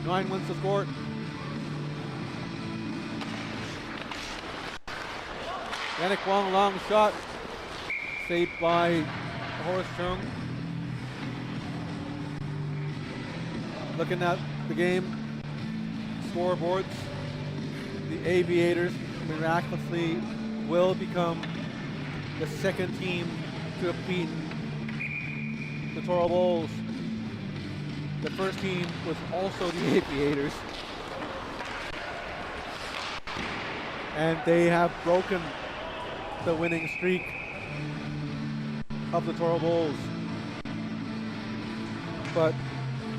Nine wins the score. Yannick Wong, long shot. Saved by Horace Chung. Looking at the game scoreboards, the Aviators miraculously will become the second team to beat the Toro Bulls. The first team was also the Aviators. And they have broken the winning streak of the Toro Bulls. But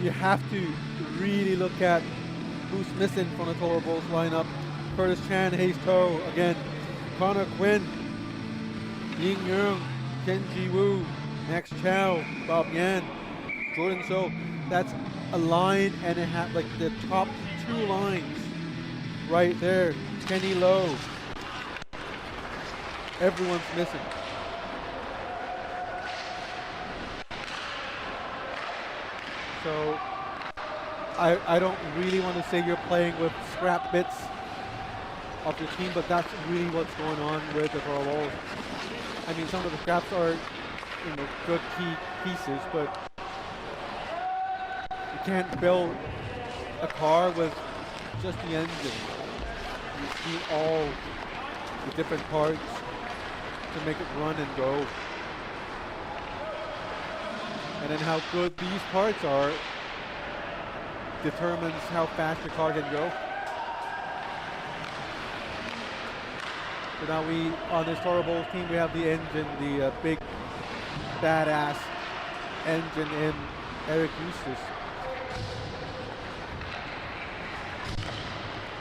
you have to really look at who's missing from the Toro Bulls lineup. Curtis Chan, Hayes Toe, again, Connor Quinn, Ying Young, Kenji Wu, Max Chow, Bob Yan, Jordan So. That's a line and a half, like the top 2 lines right there. Kenny Lowe. Everyone's missing. So I don't really want to say you're playing with scrap bits of your team, but that's really what's going on with the Toro Bulls. I mean, some of the scraps are, good key pieces, but you can't build a car with just the engine. You need all the different parts to make it run and go. And then how good these parts are determines how fast your car can go. So now on this Toro Bulls team, we have the engine, the big, badass engine in Eric Eustace.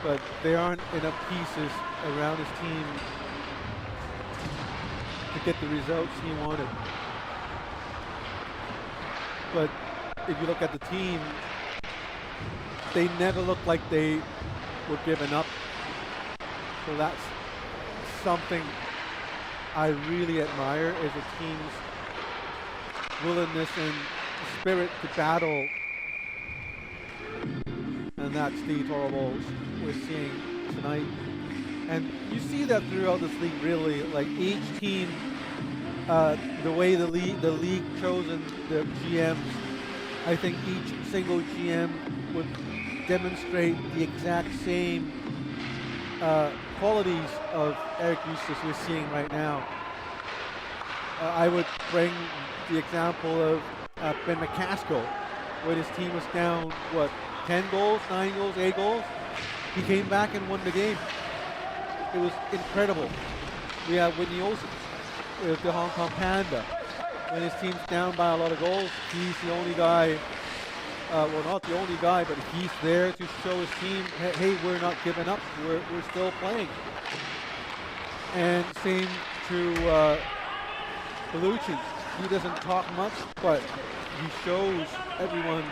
But there aren't enough pieces around his team to get the results he wanted. But if you look at the team, they never look like they were giving up. So that's something I really admire, is a team's willingness and spirit to battle. And that's the Toro Bulls we're seeing tonight. And you see that throughout this league, really. Like each team, the way the league chosen the GMs, I think each single GM would demonstrate the exact same qualities of Eric Eustace we're seeing right now. I would bring the example of Ben McCaskill, when his team was down, 10 goals, 9 goals, 8 goals? He came back and won the game. It was incredible. We have Whitney Olsen with the Hong Kong Panda. When his team's down by a lot of goals, he's the only guy, well, not the only guy, but he's there to show his team, hey, we're not giving up, we're still playing. And same to Bellucci. He doesn't talk much, but he shows everyone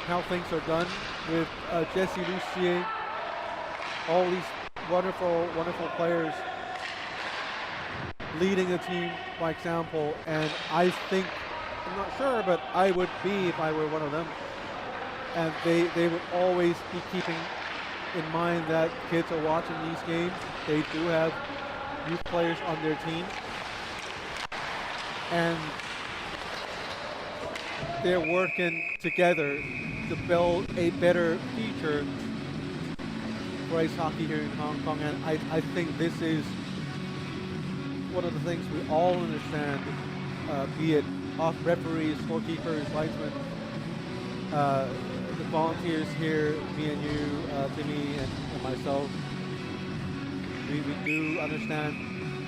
how things are done with Jesse Lucier, all these wonderful, wonderful players leading the team by example. And I think, I'm not sure, but I would be if I were one of them. And they would always be keeping in mind that kids are watching these games. They do have youth players on their team. And they're working together to build a better future for ice hockey here in Hong Kong. And I think this is one of the things we all understand, be it off referees, scorekeepers, linesmen, the volunteers here, me and you, Timmy and myself. We do understand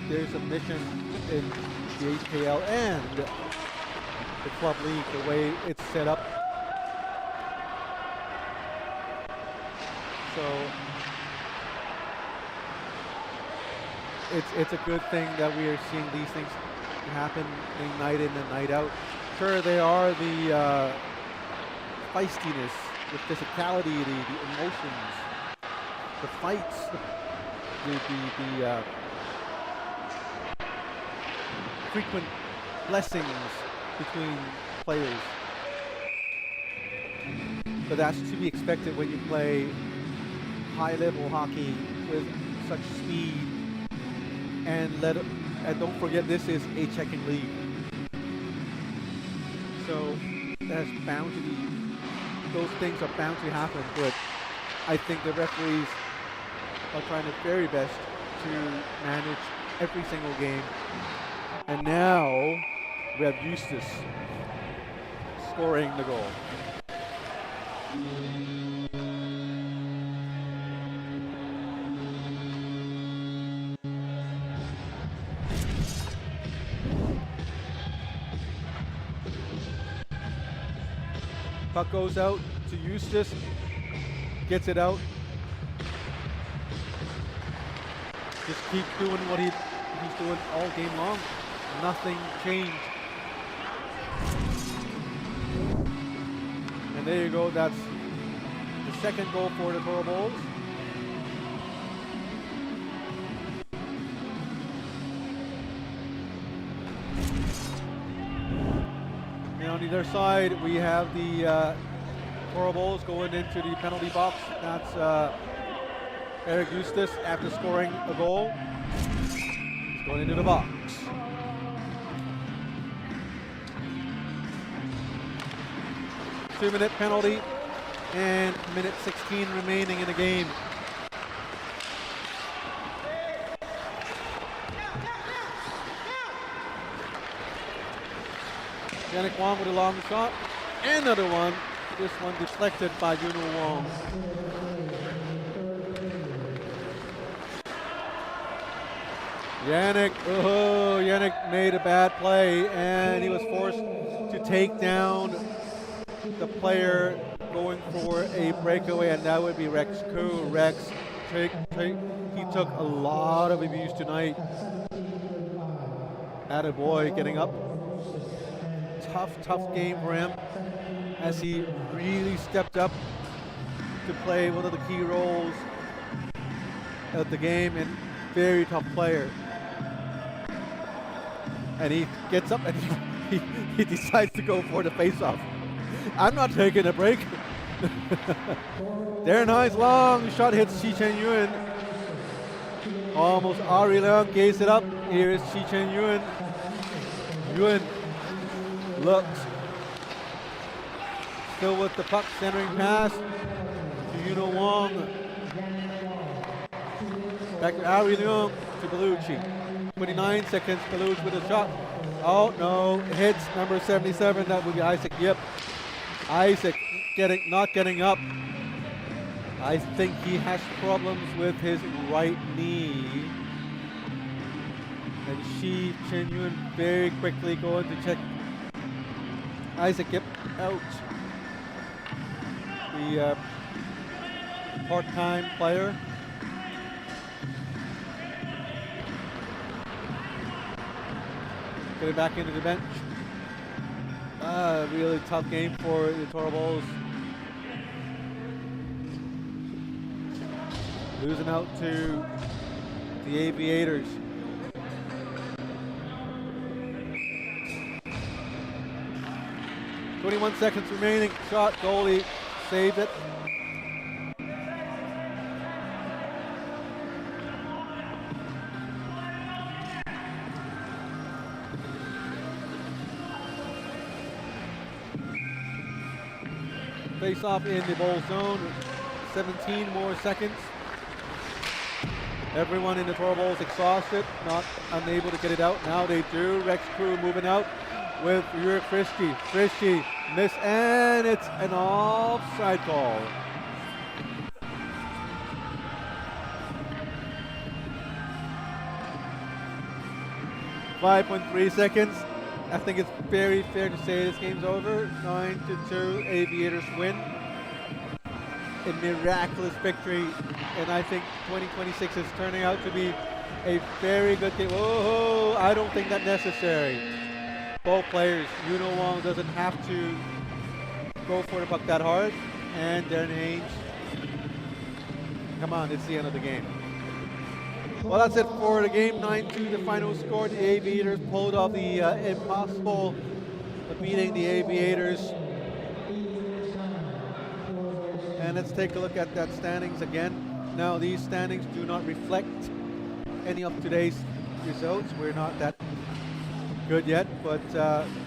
there's a mission in the HKL and the club league, the way it's set up. So it's a good thing that we are seeing these things happen night in and night out. Sure, they are the feistiness, the physicality, the emotions, the fights, the frequent blessings between players. But that's to be expected when you play high-level hockey with such speed. And don't forget, this is a checking league. So that's bound to be, those things are bound to happen. But I think the referees are trying their very best to manage every single game. And now we have Eustace scoring the goal. Puck goes out to Eustace, gets it out. Just keep doing what he's doing all game long. Nothing changed. And there you go, that's the second goal for the Toro Bulls. And on the other side, we have the Toro Bulls going into the penalty box. That's Eric Eustace after scoring a goal. He's going into the box. Two-minute penalty and minute 16 remaining in the game. Yannick Wong with a long shot. And another one. This one deflected by Yuno Wong. Yannick made a bad play and he was forced to take down the player going for a breakaway, and that would be Rex Koo. Rex, he took a lot of abuse tonight. Attaboy getting up. Tough game for him as he really stepped up to play one of the key roles of the game, and very tough player. And he gets up and he decides to go for the face-off. I'm not taking a break. There, nice long shot hits Chi Chen Yuen. Almost Ari Leung gazed it up. Here's Chi Chen Yuen. Yuen looks. Still with the puck, centering pass to Yuno Wong. Back to Ari Leung to Bellucci. 29 seconds, Bellucci with a shot. Oh no, hits number 77, that would be Isaac Yip. Isaac not getting up. I think he has problems with his right knee. And Chi Chen Yuen very quickly going to check Isaac Yip out. The part-time player. Getting back into the bench. Really tough game for the Toro Bulls. Losing out to the Aviators. .21 seconds remaining. Shot, goalie saved it. Face off in the Bull zone. 17 more seconds. Everyone in the Torballs exhausted, not unable to get it out. Now they do. Rex Crew moving out with Jurek Frischke. Frischke miss, and it's an offside call. .3 seconds. I think it's very fair to say this game's over. 9-2, Aviators win. A miraculous victory, and I think 2026 is turning out to be a very good game. Oh, I don't think that's necessary. Both players, Yuno Wong doesn't have to go for the puck that hard, and Darren Haynes, come on, it's the end of the game. Well, that's it for the game. 9-2, the final score. The Aviators pulled off the impossible of beating the Aviators. And let's take a look at that standings again. Now, these standings do not reflect any of today's results. We're not that good yet, but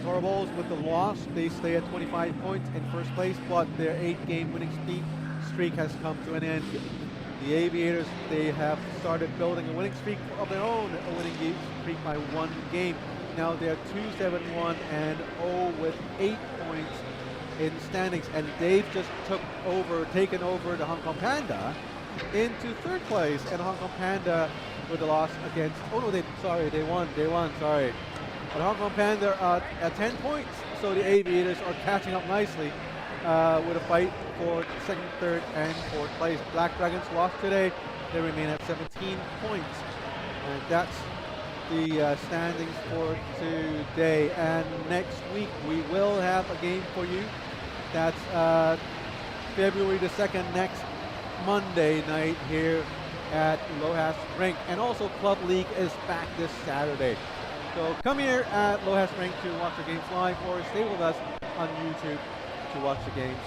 Torballs with the loss, they stay at 25 points in first place, but their 8-game winning streak has come to an end. The Aviators, they have started building a winning streak of their own, a winning streak by 1 game. Now they're 2-7-1 and 0 with 8 points in standings, and they've just taken over the Hong Kong Panda into 3rd place, and Hong Kong Panda with the loss against, they won, sorry. But Hong Kong Panda are at 10 points, so the Aviators are catching up nicely with a fight for 2nd, 3rd, and 4th place. Black Dragons lost today. They remain at 17 points. And that's the standings for today. And next week, we will have a game for you. That's February the 2nd, next Monday night here at Lohas Rink. And also Club League is back this Saturday. So come here at Lohas Rink to watch the games live, or stay with us on YouTube to watch the games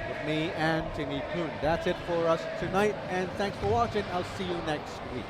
with me and Timmy Poon. That's it for us tonight, and thanks for watching. I'll see you next week.